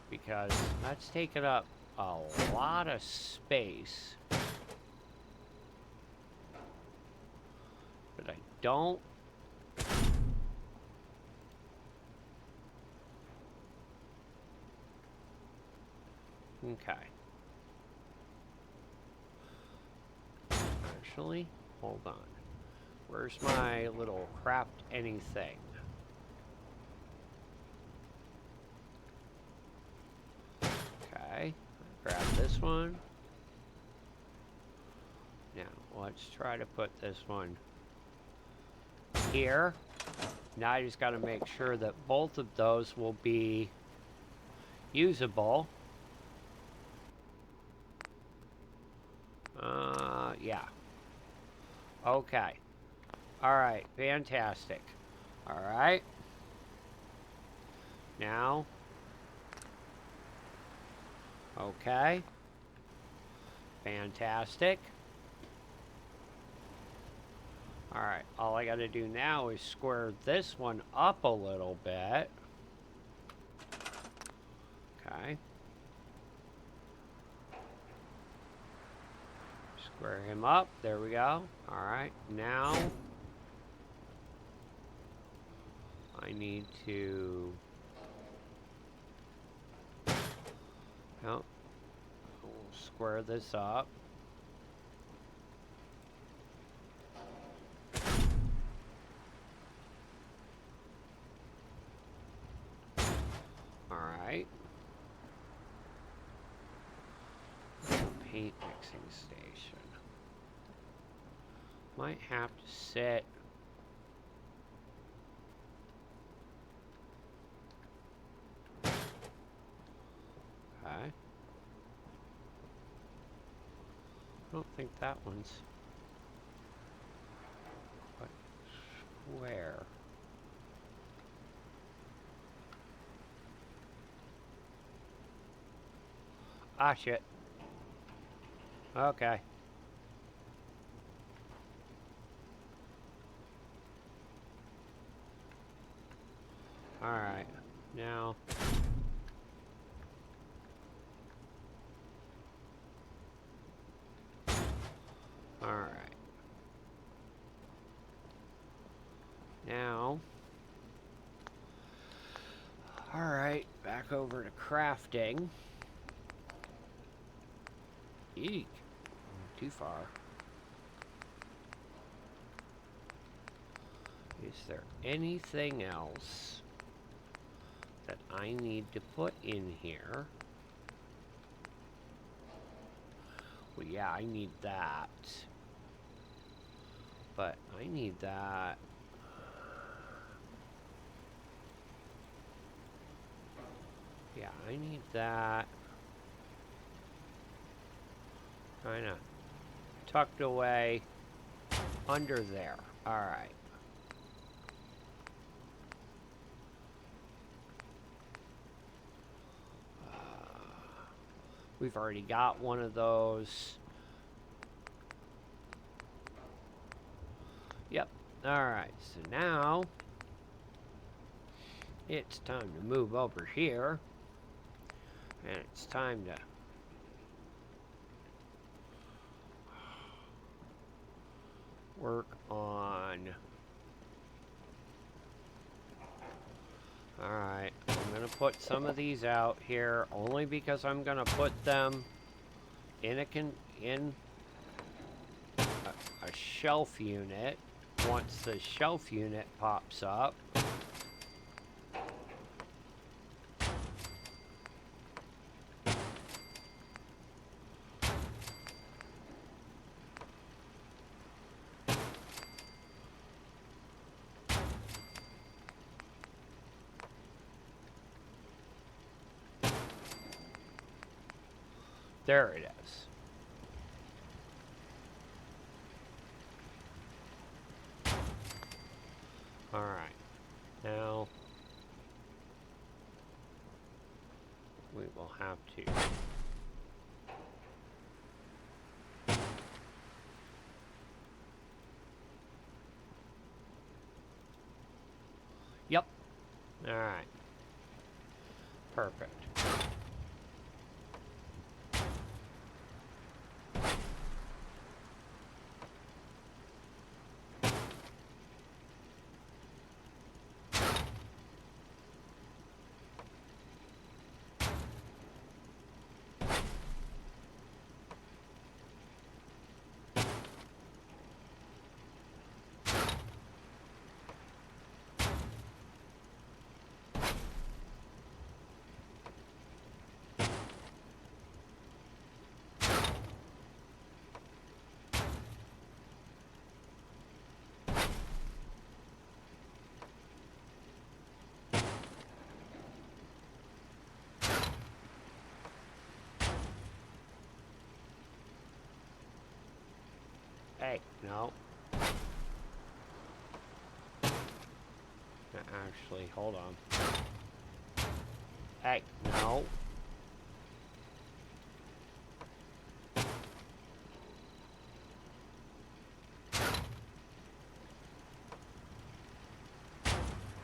S1: Because that's taking up a lot of space. But I don't... Okay. Actually, hold on. Where's my little craft anything? Okay. Grab this one. Now, let's try to put this one here. Now I just got to make sure that both of those will be usable. Yeah. Okay. Alright, fantastic. Alright. Now. Okay. Fantastic. Alright, all I gotta do now is square this one up a little bit. Okay. Square him up. There we go. Alright, now I need to... Oh, we'll square this up. Alright. Paint mixing station. Might have to sit... Okay. I don't think that one's quite square. Ah, shit. Okay. Alright. Now... Alright. Now... Alright, back over to crafting. Eek. Too far. Is there anything else that I need to put in here? Well, yeah, I need that. But I need that. Yeah, I need that. Kind of tucked away under there. All right. We've already got one of those. Yep. All right. So now it's time to move over here. And it's time to work on... Alright, I'm going to put some of these out here, only because I'm going to put them in a shelf unit. Once the shelf unit pops up, there it is. Alright, now we will have to Yep. Alright. Perfect. Hey, no. Actually, hold on. Hey, no.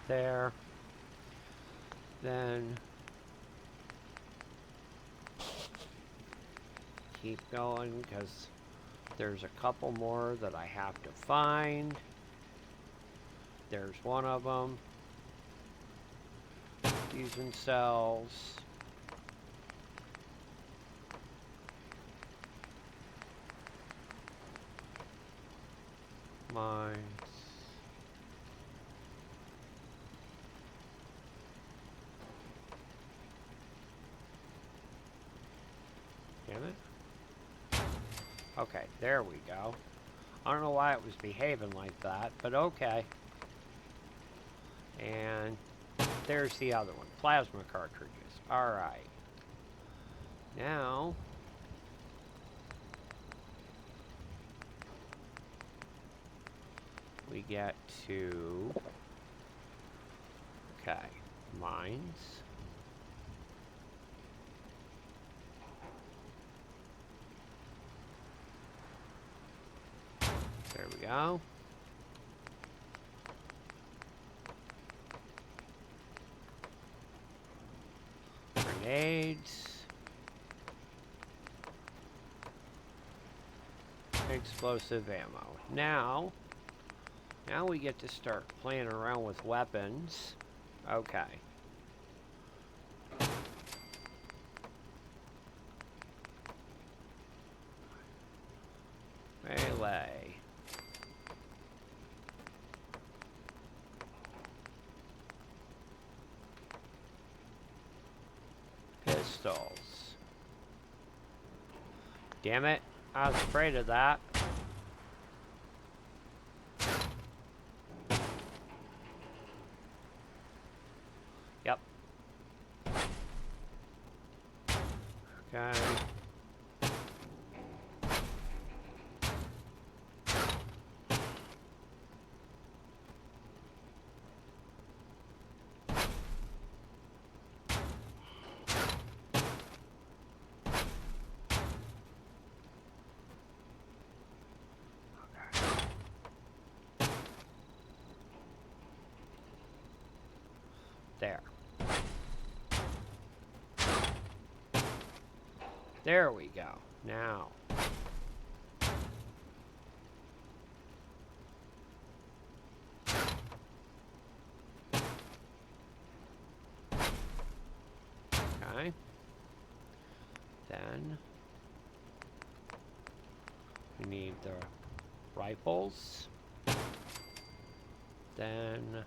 S1: There. Then keep going, because there's a couple more that I have to find. There's one of them. Fusion cells. Mines. Damn it. Okay, there we go. I don't know why it was behaving like that, but okay. And there's the other one. Plasma cartridges. Alright. Now... we get to... okay. Mines. There we go. Grenades. Explosive ammo. Now we get to start playing around with weapons. Okay. Melee. Pistols. Damn it. I was afraid of that. Yep. Okay. There. There we go. Now. Okay. Then we need the rifles. Then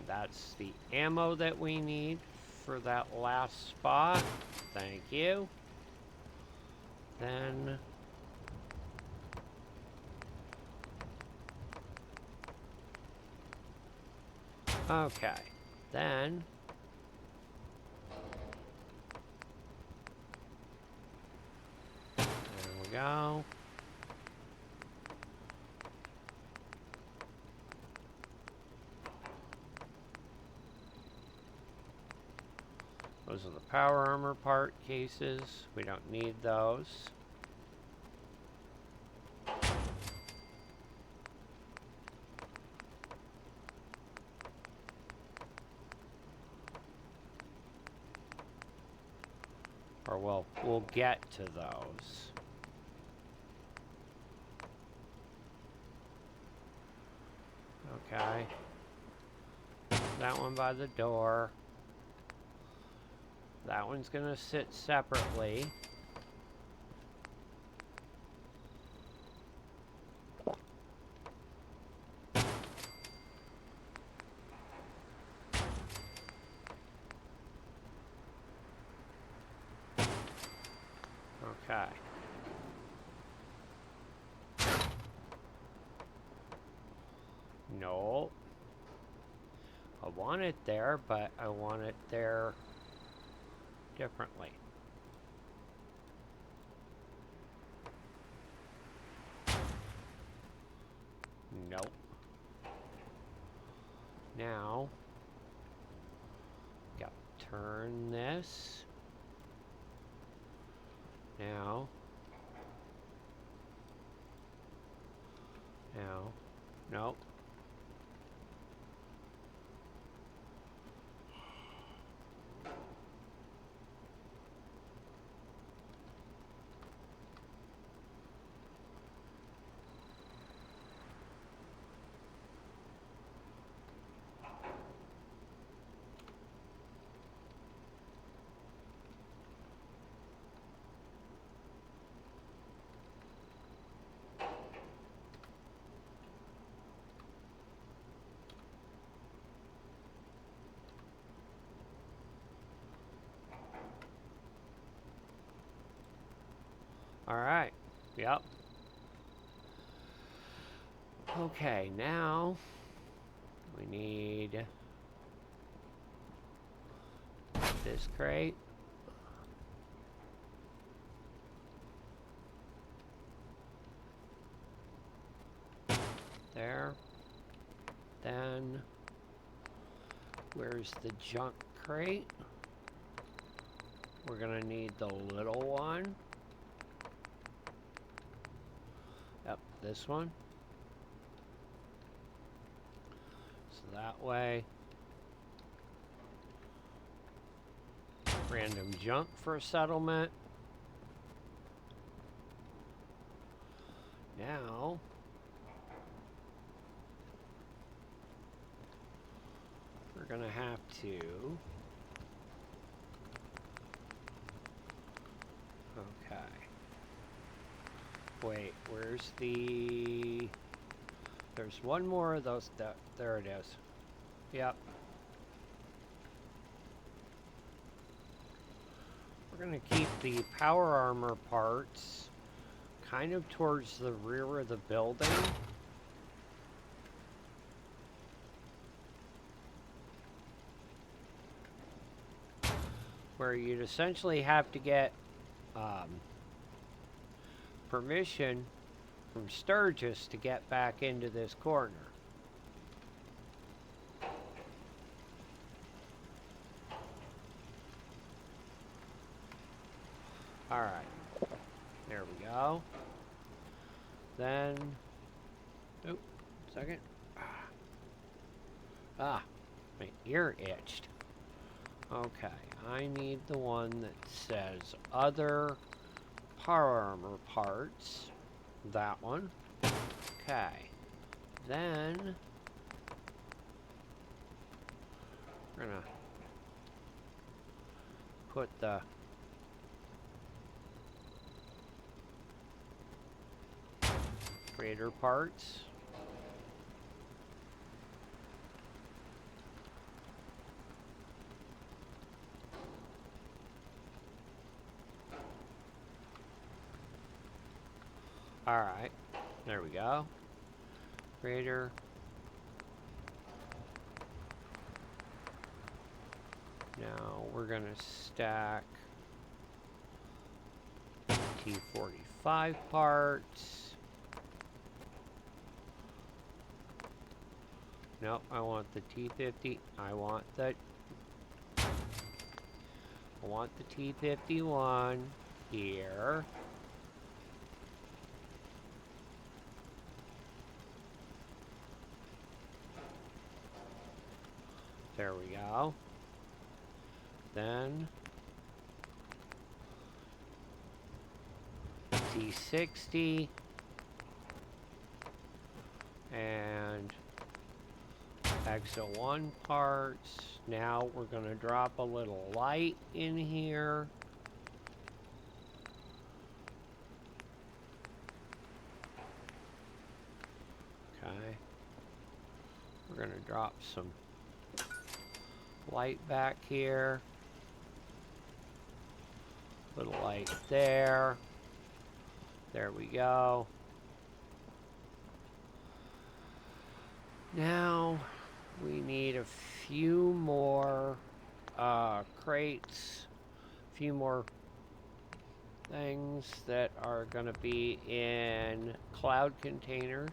S1: that's the ammo that we need for that last spot. Thank you. Then okay. Then there we go. Those are the power armor part cases. We don't need those. Or we'll get to those. Okay. That one by the door. That one's gonna sit separately. Okay. No. I want it there, but I want it there differently. Nope. Now, got to turn this. Now. Nope. Alright. Yep. Okay, now we need this crate. There. Then where's the junk crate? We're gonna need the little one. Yep, this one. that way. Random junk for a settlement. Now, we're gonna have to... Okay. Wait, where's the... There's one more of those. There it is. Yep. We're gonna keep the power armor parts kind of towards the rear of the building. Where you'd essentially have to get permission from Sturgis to get back into this corner. Alright. There we go. Then... Oh, second. Ah, my ear itched. Okay, I need the one that says other power armor parts. That one. Okay. Then we're gonna put the freighter parts. Alright, there we go. Freighter. Now we're gonna stack T45 parts. Nope, I want the T50. I want the T51 here. There we go. Then T60 and XO1 parts. Now we're going to drop a little light in here. Okay. We're going to drop some light back here. Little light there. There we go. Now we need a few more crates, a few more things that are going to be in cloud containers.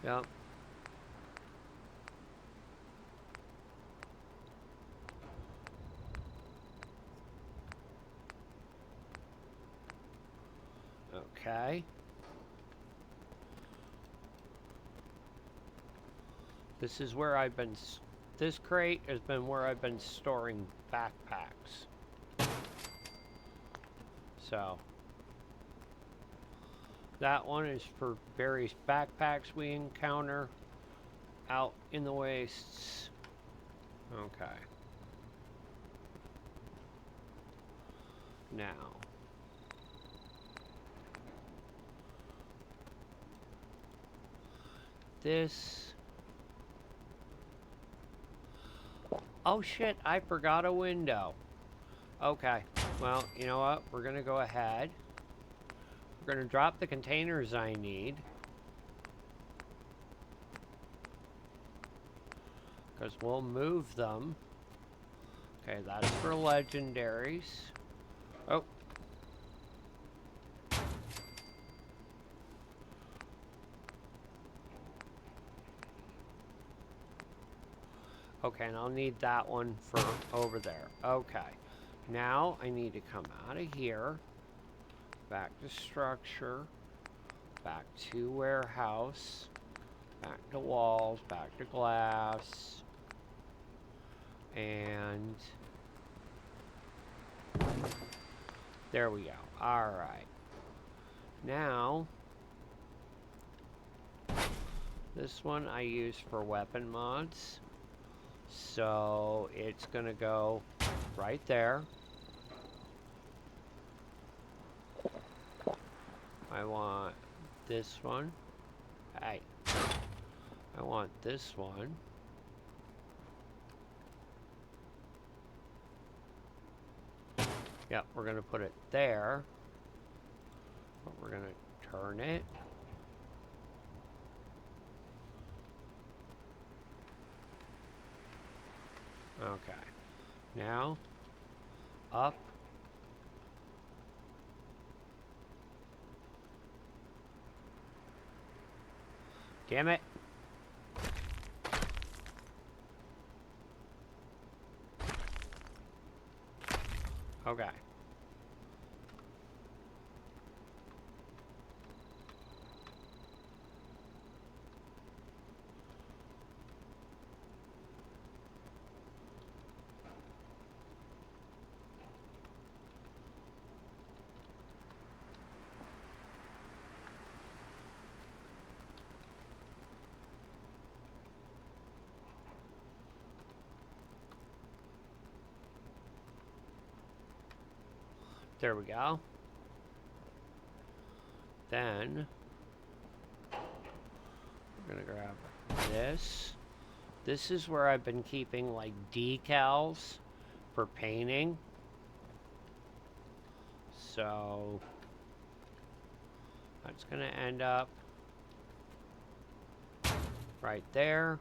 S1: Yep. Okay. This is where I've been, this crate has been where I've been storing backpacks. So, that one is for various backpacks we encounter out in the wastes. Okay. Now, this... Oh shit, I forgot a window. Okay, well, you know what? We're gonna go ahead. We're gonna drop the containers I need. Because we'll move them. Okay, that's for legendaries. Oh. Okay, and I'll need that one for over there. Okay. Now I need to come out of here. Back to structure. Back to warehouse. Back to walls, back to glass. And there we go. Alright. Now, this one I use for weapon mods. So it's gonna go right there. I want this one. Hey. I want this one. Yep, we're gonna put it there. But we're gonna turn it. Okay. Now, up. Damn it. Okay. There we go. Then we're gonna grab this. This is where I've been keeping like decals for painting. So that's gonna end up right there.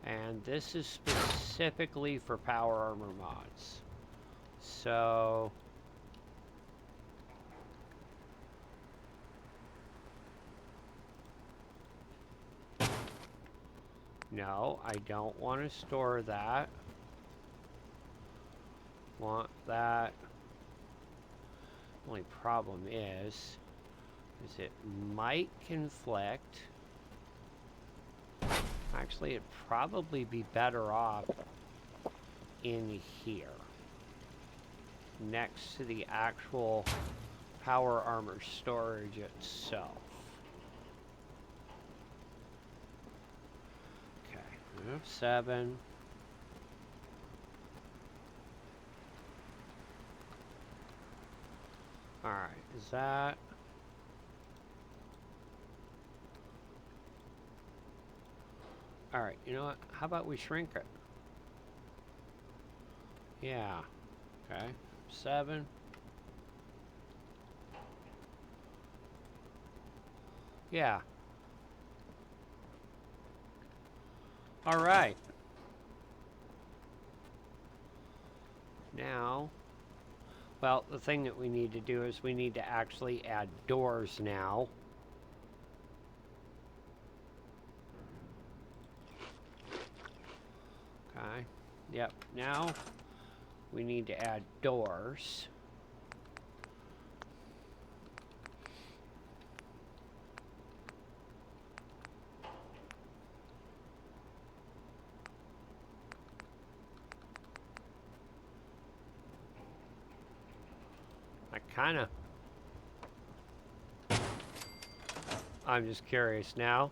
S1: And this is specifically for power armor mods. So no, I don't want to store that. Want that. Only problem is it might conflict. Actually, it'd probably be better off in here, next to the actual power armor storage itself. Okay, 7. Alright, is that... Alright, you know what? How about we shrink it? Yeah. Okay. 7. Yeah. Alright. Now, well, the thing that we need to do is we need to actually add doors now. Okay. Yep. Now we need to add doors. I'm just curious now.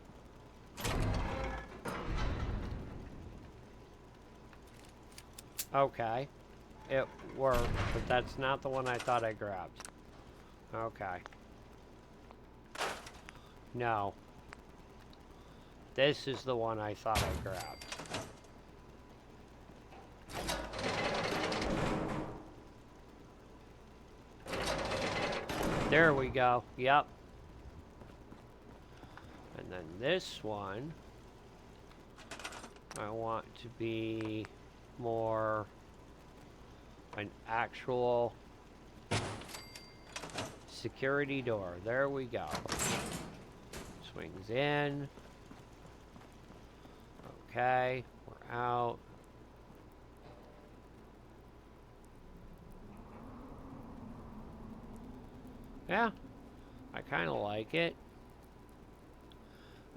S1: Okay. It worked, but that's not the one I thought I grabbed. Okay. No. This is the one I thought I grabbed. There we go. Yep. And then this one, I want to be more an actual security door. There we go. Swings in. Okay, we're out. Yeah, I kind of like it.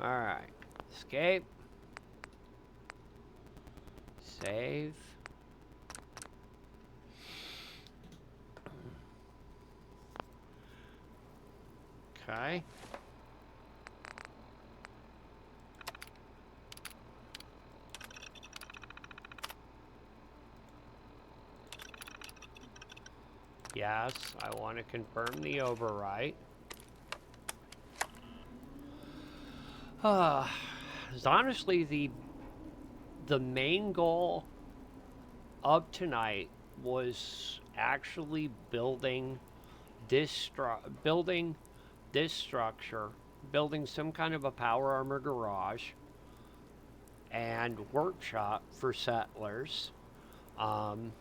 S1: Alright, Escape. Save. Okay. Yes, I want to confirm the overwrite. Honestly, the main goal of tonight was actually building this structure, building some kind of a power armor garage and workshop for settlers. Um,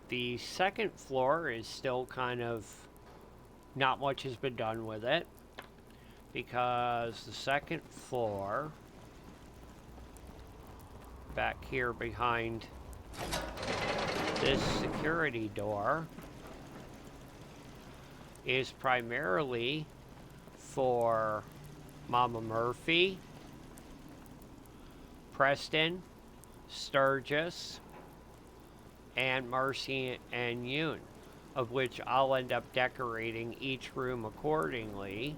S1: the second floor is still kind of not much has been done with it because the second floor back here behind this security door is primarily for Mama Murphy, Preston, Sturgis, and Marcy and Yoon, of which I'll end up decorating each room accordingly.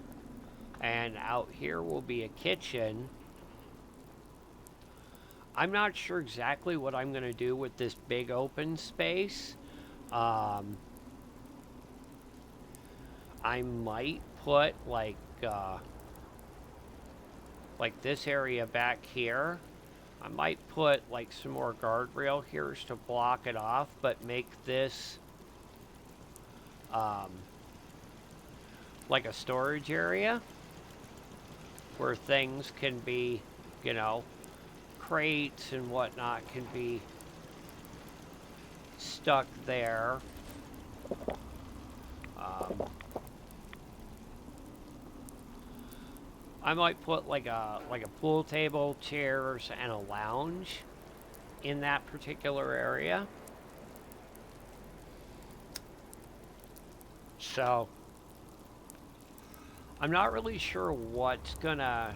S1: And out here will be a kitchen. I'm not sure exactly what I'm going to do with this big open space. I might put like this area back here. I might put like some more guardrail here to block it off, but make this like a storage area where things can be, you know, crates and whatnot can be stuck there. I might put like a pool table, chairs, and a lounge in that particular area. So I'm not really sure what's gonna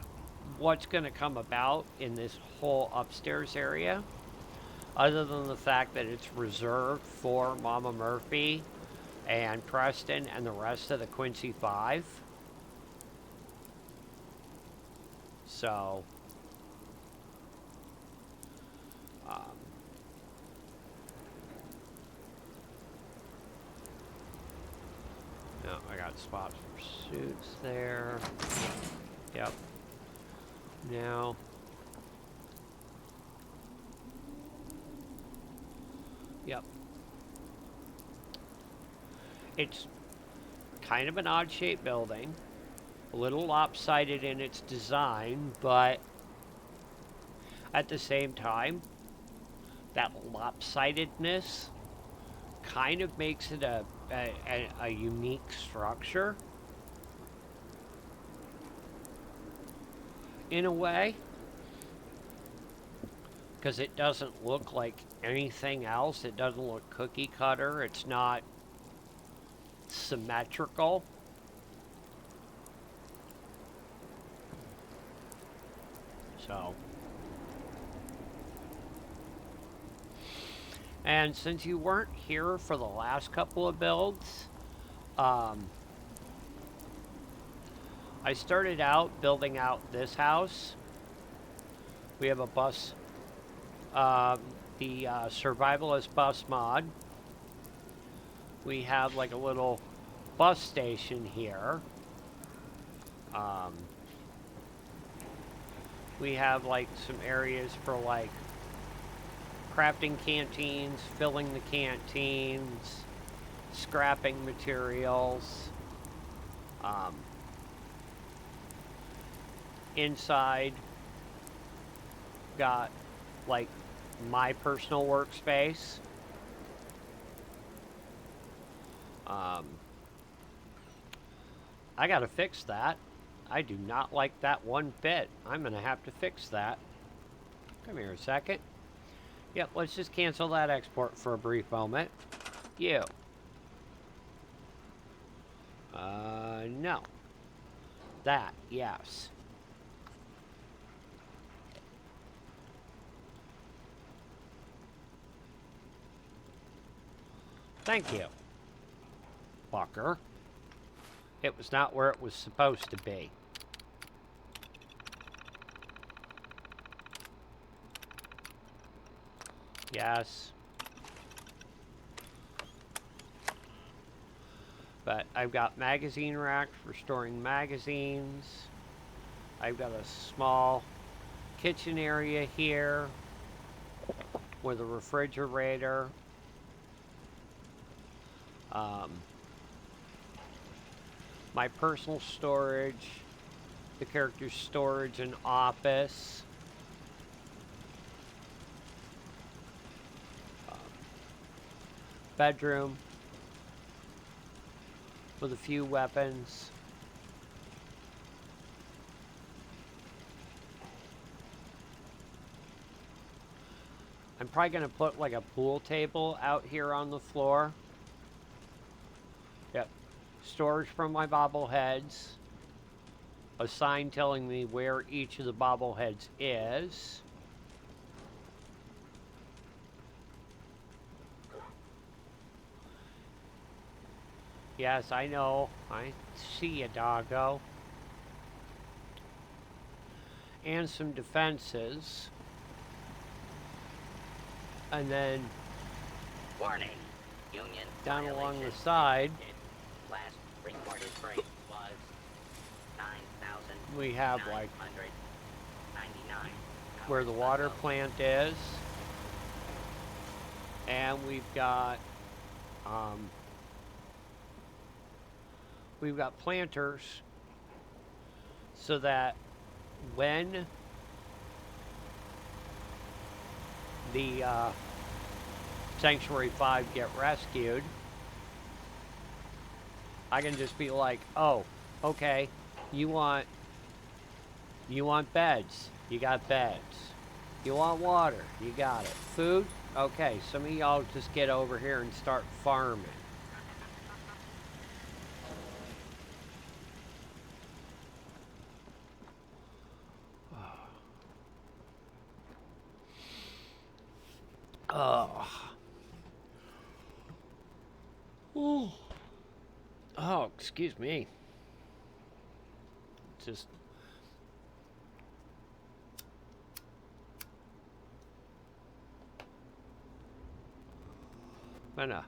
S1: come about in this whole upstairs area, other than the fact that it's reserved for Mama Murphy and Preston and the rest of the Quincy Five. So, no, I got spots for suits there. Yep. Now, yep. It's kind of an odd-shaped building. A little lopsided in its design, but at the same time, that lopsidedness kind of makes it a unique structure in a way, because it doesn't look like anything else. It doesn't look cookie cutter. It's not symmetrical. So, and since you weren't here for the last couple of builds, I started out building out this house. We have a bus, the survivalist bus mod. We have like a little bus station here. We have like some areas for like crafting canteens, filling the canteens, scrapping materials. Inside, got like my personal workspace. I gotta fix that. I do not like that one bit. I'm gonna have to fix that. Come here a second. Yep, let's just cancel that export for a brief moment. You. No. That, yes. Thank you, fucker. It was not where it was supposed to be. Yes. But I've got magazine racks for storing magazines. I've got a small kitchen area here with a refrigerator. My personal storage, the character's storage and office. Bedroom with a few weapons. I'm probably going to put like a pool table out here on the floor. Yep. Storage from my bobbleheads. A sign telling me where each of the bobbleheads is. Yes, I know. I see you, doggo. And some defenses. And then
S2: warning, Union
S1: down along the
S2: violation.
S1: side,
S2: Last recorded break was 9,999
S1: we have like where the water plant is, and we've got planters so that when the Sanctuary 5 get rescued, I can just be like, oh, okay, you want beds, you got beds. You want water, you got it. Food, okay, some of y'all just get over here and start farming. Oh, excuse me. Just been a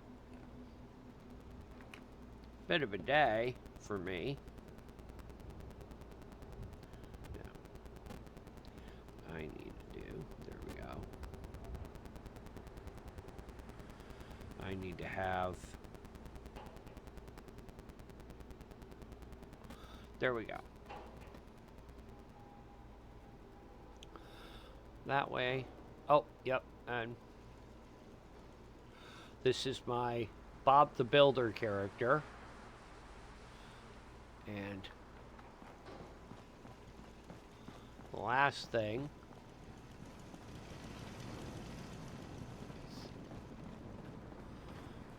S1: bit of a day for me. Yeah. I need to do. There we go. I need to have. There we go. That way. Oh, yep. And this is my Bob the Builder character. And the last thing.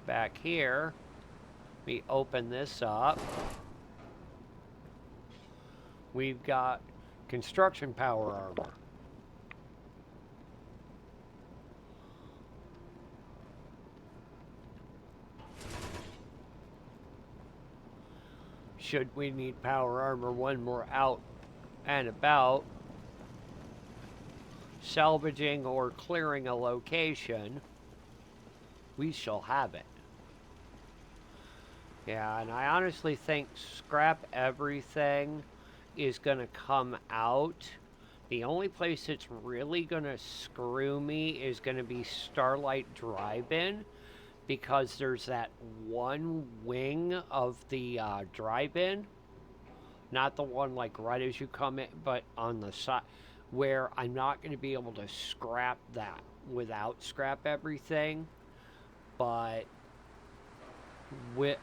S1: Back here, we open this up. We've got construction power armor. Should we need power armor when we're out and about, salvaging or clearing a location, we shall have it. Yeah, and I honestly think scrap everything is going to come out. The only place it's really going to screw me is going to be Starlight Drive-In, because there's that one wing of the drive-in, not the one like right as you come in, but on the side, where I'm not going to be able to scrap that without scrap everything. But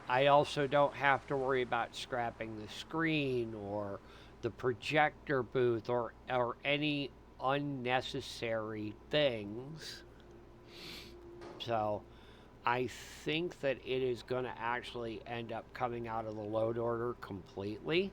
S1: I also don't have to worry about scrapping the screen or the projector booth or any unnecessary things. So I think that it is going to actually end up coming out of the load order completely.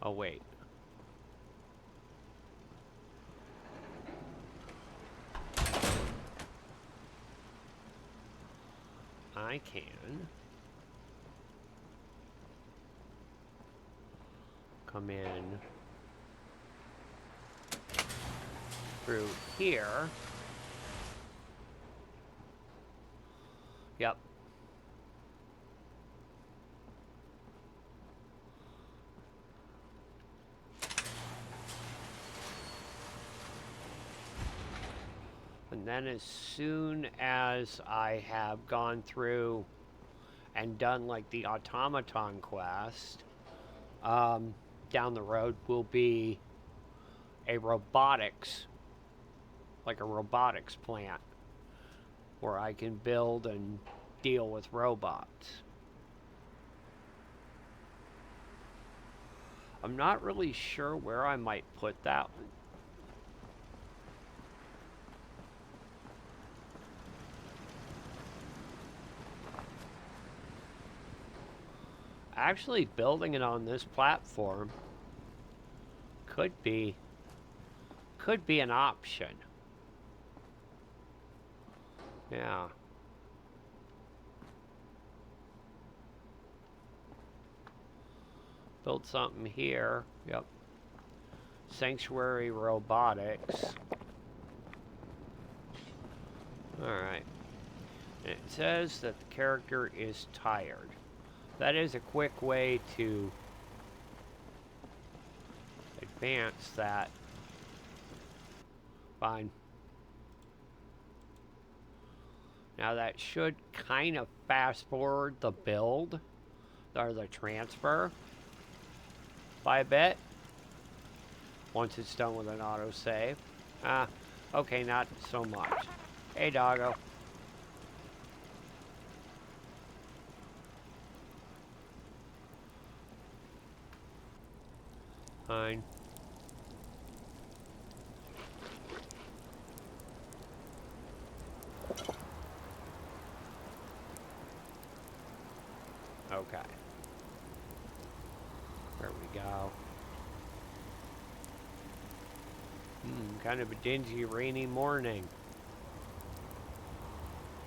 S1: Oh, wait. I can come in through here. Yep. And then as soon as I have gone through and done like the automaton quest, down the road will be a robotics, like a robotics plant, where I can build and deal with robots. I'm not really sure where I might put that one. Actually, building it on this platform could be an option. Yeah. Build something here. Yep. Sanctuary robotics. Alright. And it says that the character is tired. That is a quick way to advance that. Fine. Now that should kind of fast forward the build, or the transfer, by a bit. Once it's done with an autosave. Okay, not so much. Hey, doggo. Fine. Okay. There we go. Kind of a dingy, rainy morning.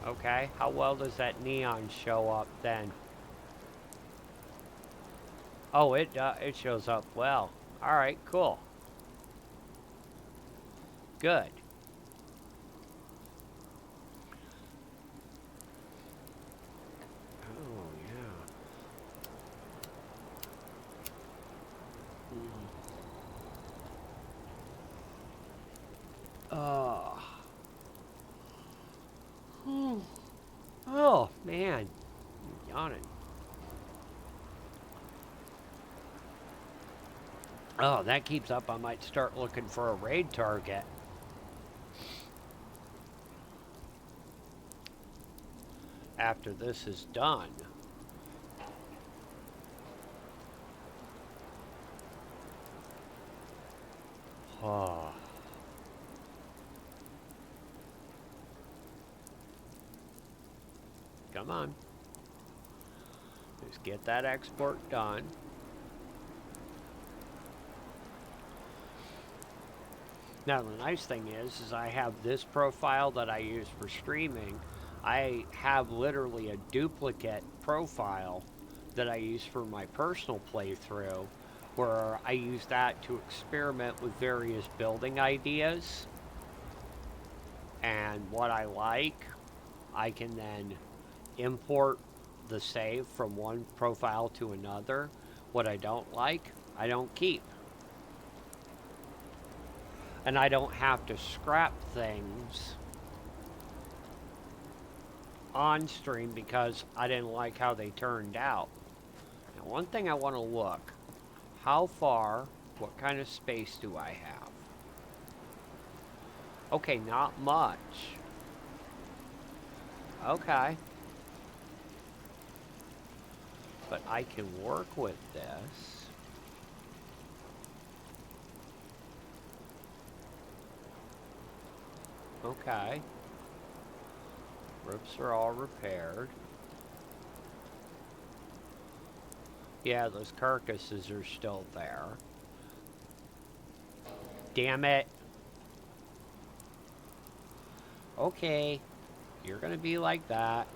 S1: Okay, how well does that neon show up then? Oh, it shows up well. All right, cool. Good. Oh, yeah. Oh, man. I'm yawning. Oh, that keeps up. I might start looking for a raid target. After this is done. Oh. Come on. Just get that export done. Now the nice thing is I have this profile that I use for streaming. I have literally a duplicate profile that I use for my personal playthrough, where I use that to experiment with various building ideas. And what I like, I can then import the save from one profile to another. What I don't like, I don't keep. And I don't have to scrap things on stream because I didn't like how they turned out. Now, one thing I want to look, how far, what kind of space do I have? Okay, not much. Okay. But I can work with this. Okay. Roofs are all repaired. Yeah, those carcasses are still there. Damn it. Okay. You're gonna be like that.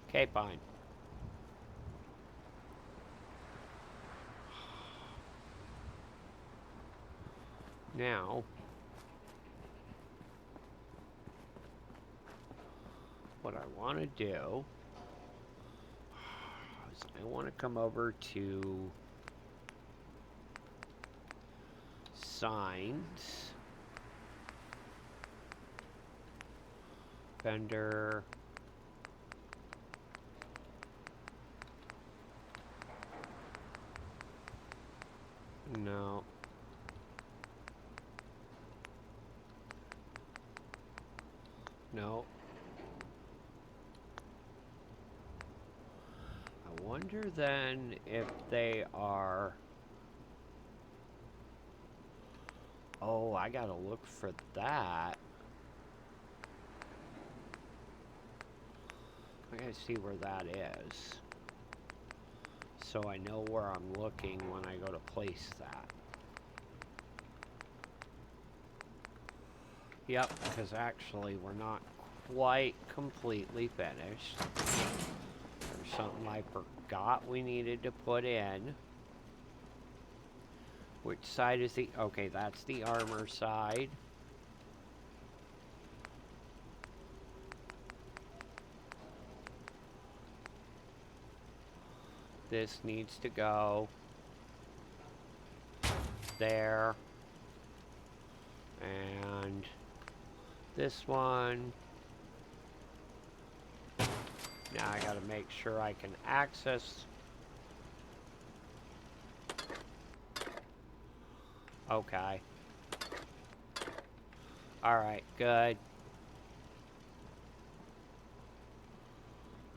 S1: Okay, fine. Now, what I want to do is I want to come over to signs, vendor, no, no. I wonder then if they are... Oh, I gotta look for that. I gotta see where that is, so I know where I'm looking when I go to place that. Yep, because actually we're not quite completely finished. There's something I forgot we needed to put in. Which side is the... Okay, that's the armor side. This needs to go there. And this one. Now I gotta make sure I can access. Okay. Alright, good.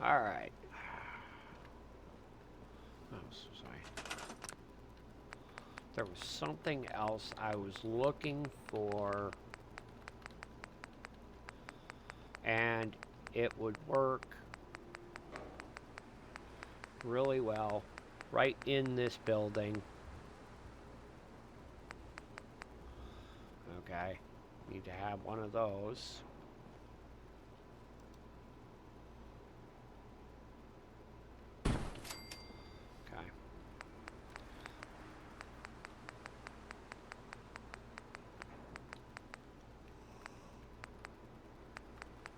S1: Alright. Oh, sorry. There was something else I was looking for. And it would work really well right in this building. Okay, need to have one of those. Okay.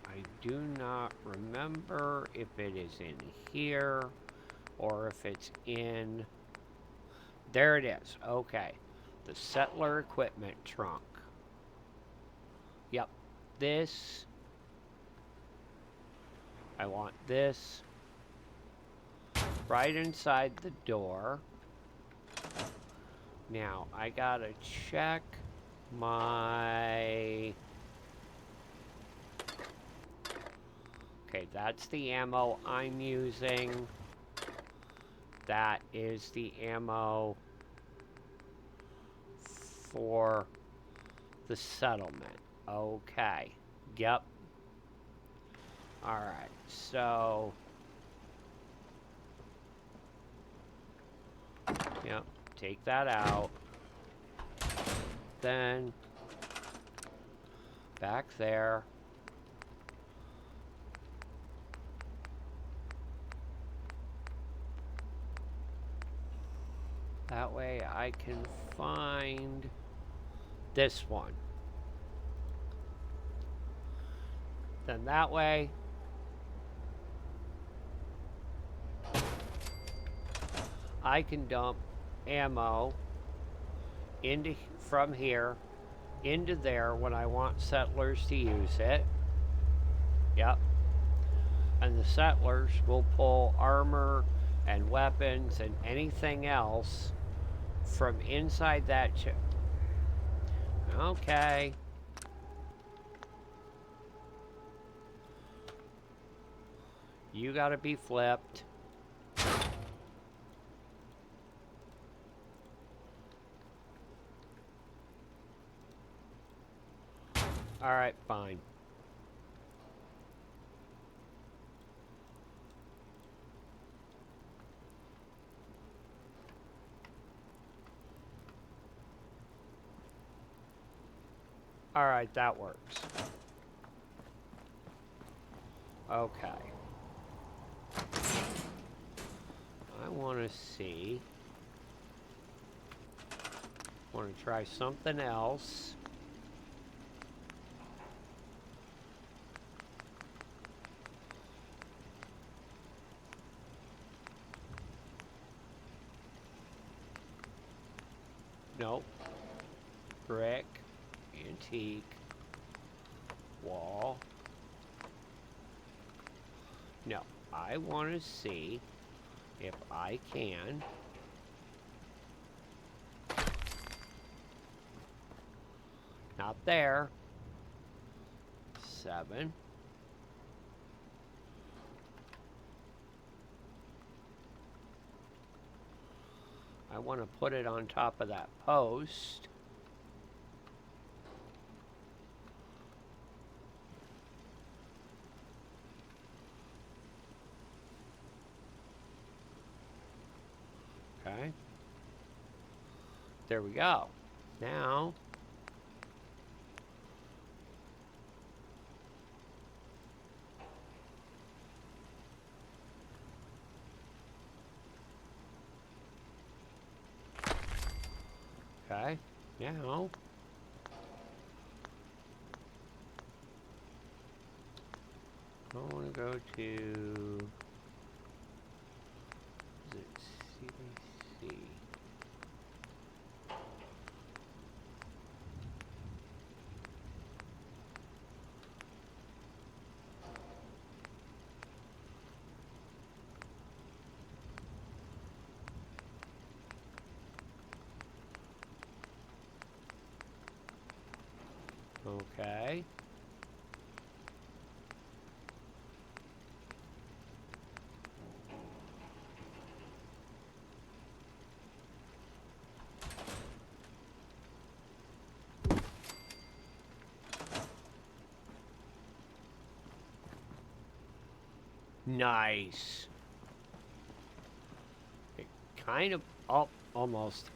S1: I do not remember if it is in here or if it's in... There it is. Okay. The settler equipment trunk. Yep. This. I want this right inside the door. Now, I gotta check my... Okay, that's the ammo I'm using. That is the ammo for the settlement. Okay. Yep. Alright, so... Yep, take that out. Then... Back there. That way I can find this one. Then that way I can dump ammo into from here into there when I want settlers to use it. Yep. And the settlers will pull armor and weapons and anything else from inside that chip. Okay. You gotta be flipped. Alright, fine. Alright, that works. Okay. I want to see. Want to try something else. Nope. Brick. Antique. Wall. No. I want to see if I can not there. 7. I want to put it on top of that post. Okay. There we go. Now, okay. Now, I want to go to, is it CBC? Okay. Nice. It kind of, oh, almost.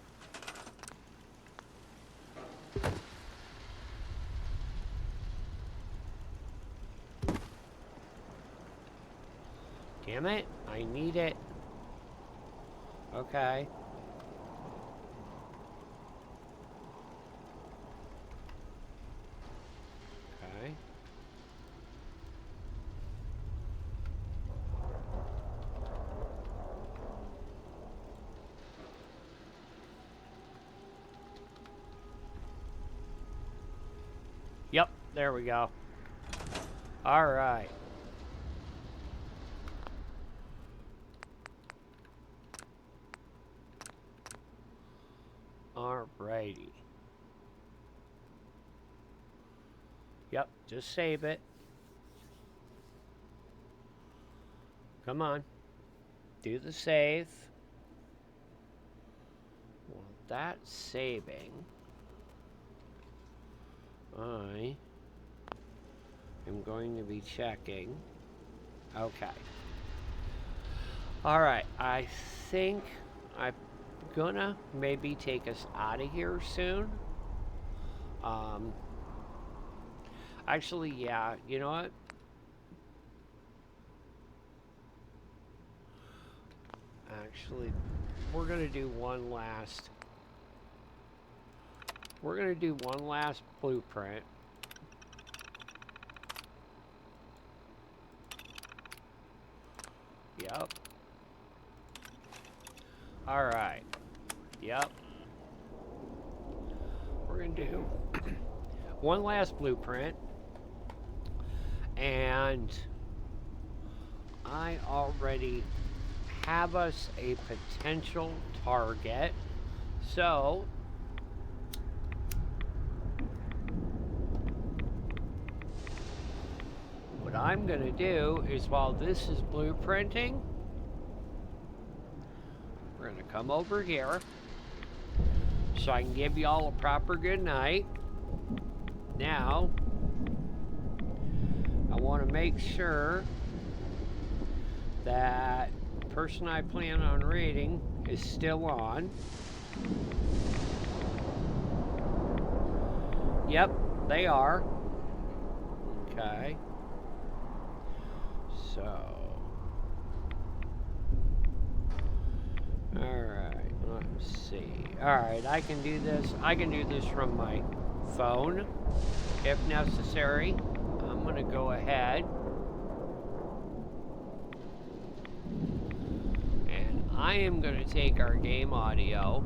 S1: Damn it, I need it. Okay. Okay. Yep, there we go. All right. Alrighty. Yep, just save it. Come on. Do the save. Well, that's saving. I am going to be checking. Okay. Alright, I think I'm gonna maybe take us out of here soon. Actually, yeah, you know what? Actually, we're gonna do one last. We're gonna do one last blueprint. Yep. All right. Yep. We're gonna do one last blueprint, and I already have us a potential target. So what I'm gonna do is, while this is blueprinting, we're gonna come over here so I can give you all a proper good night. Now, I want to make sure that the person I plan on raiding is still on. Yep, They are. Okay. So. Alright, let's see. Alright, I can do this. I can do this from my phone if necessary. I'm going to go ahead. And I am going to take our game audio.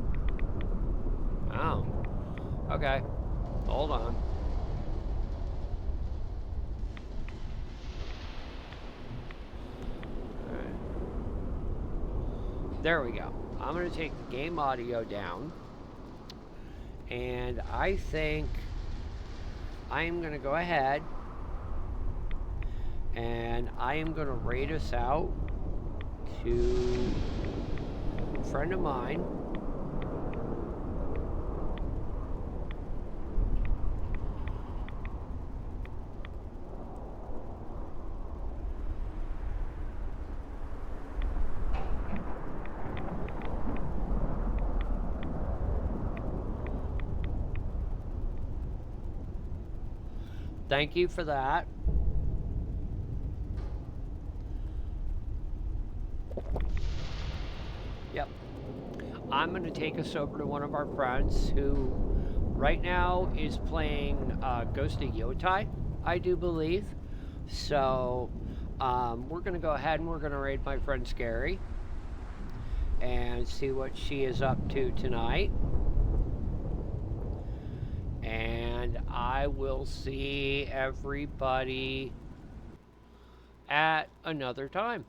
S1: Oh. Okay. Hold on. Alright. There we go. I'm going to take the game audio down. And I think I am going to go ahead and I am going to raid us out to a friend of mine. Thank you for that. Yep. I'm going to take us over to one of our friends who right now is playing Ghost of Yotai, I do believe. So we're going to go ahead and we're going to raid my friend Scary and see what she is up to tonight. And I will see everybody at another time.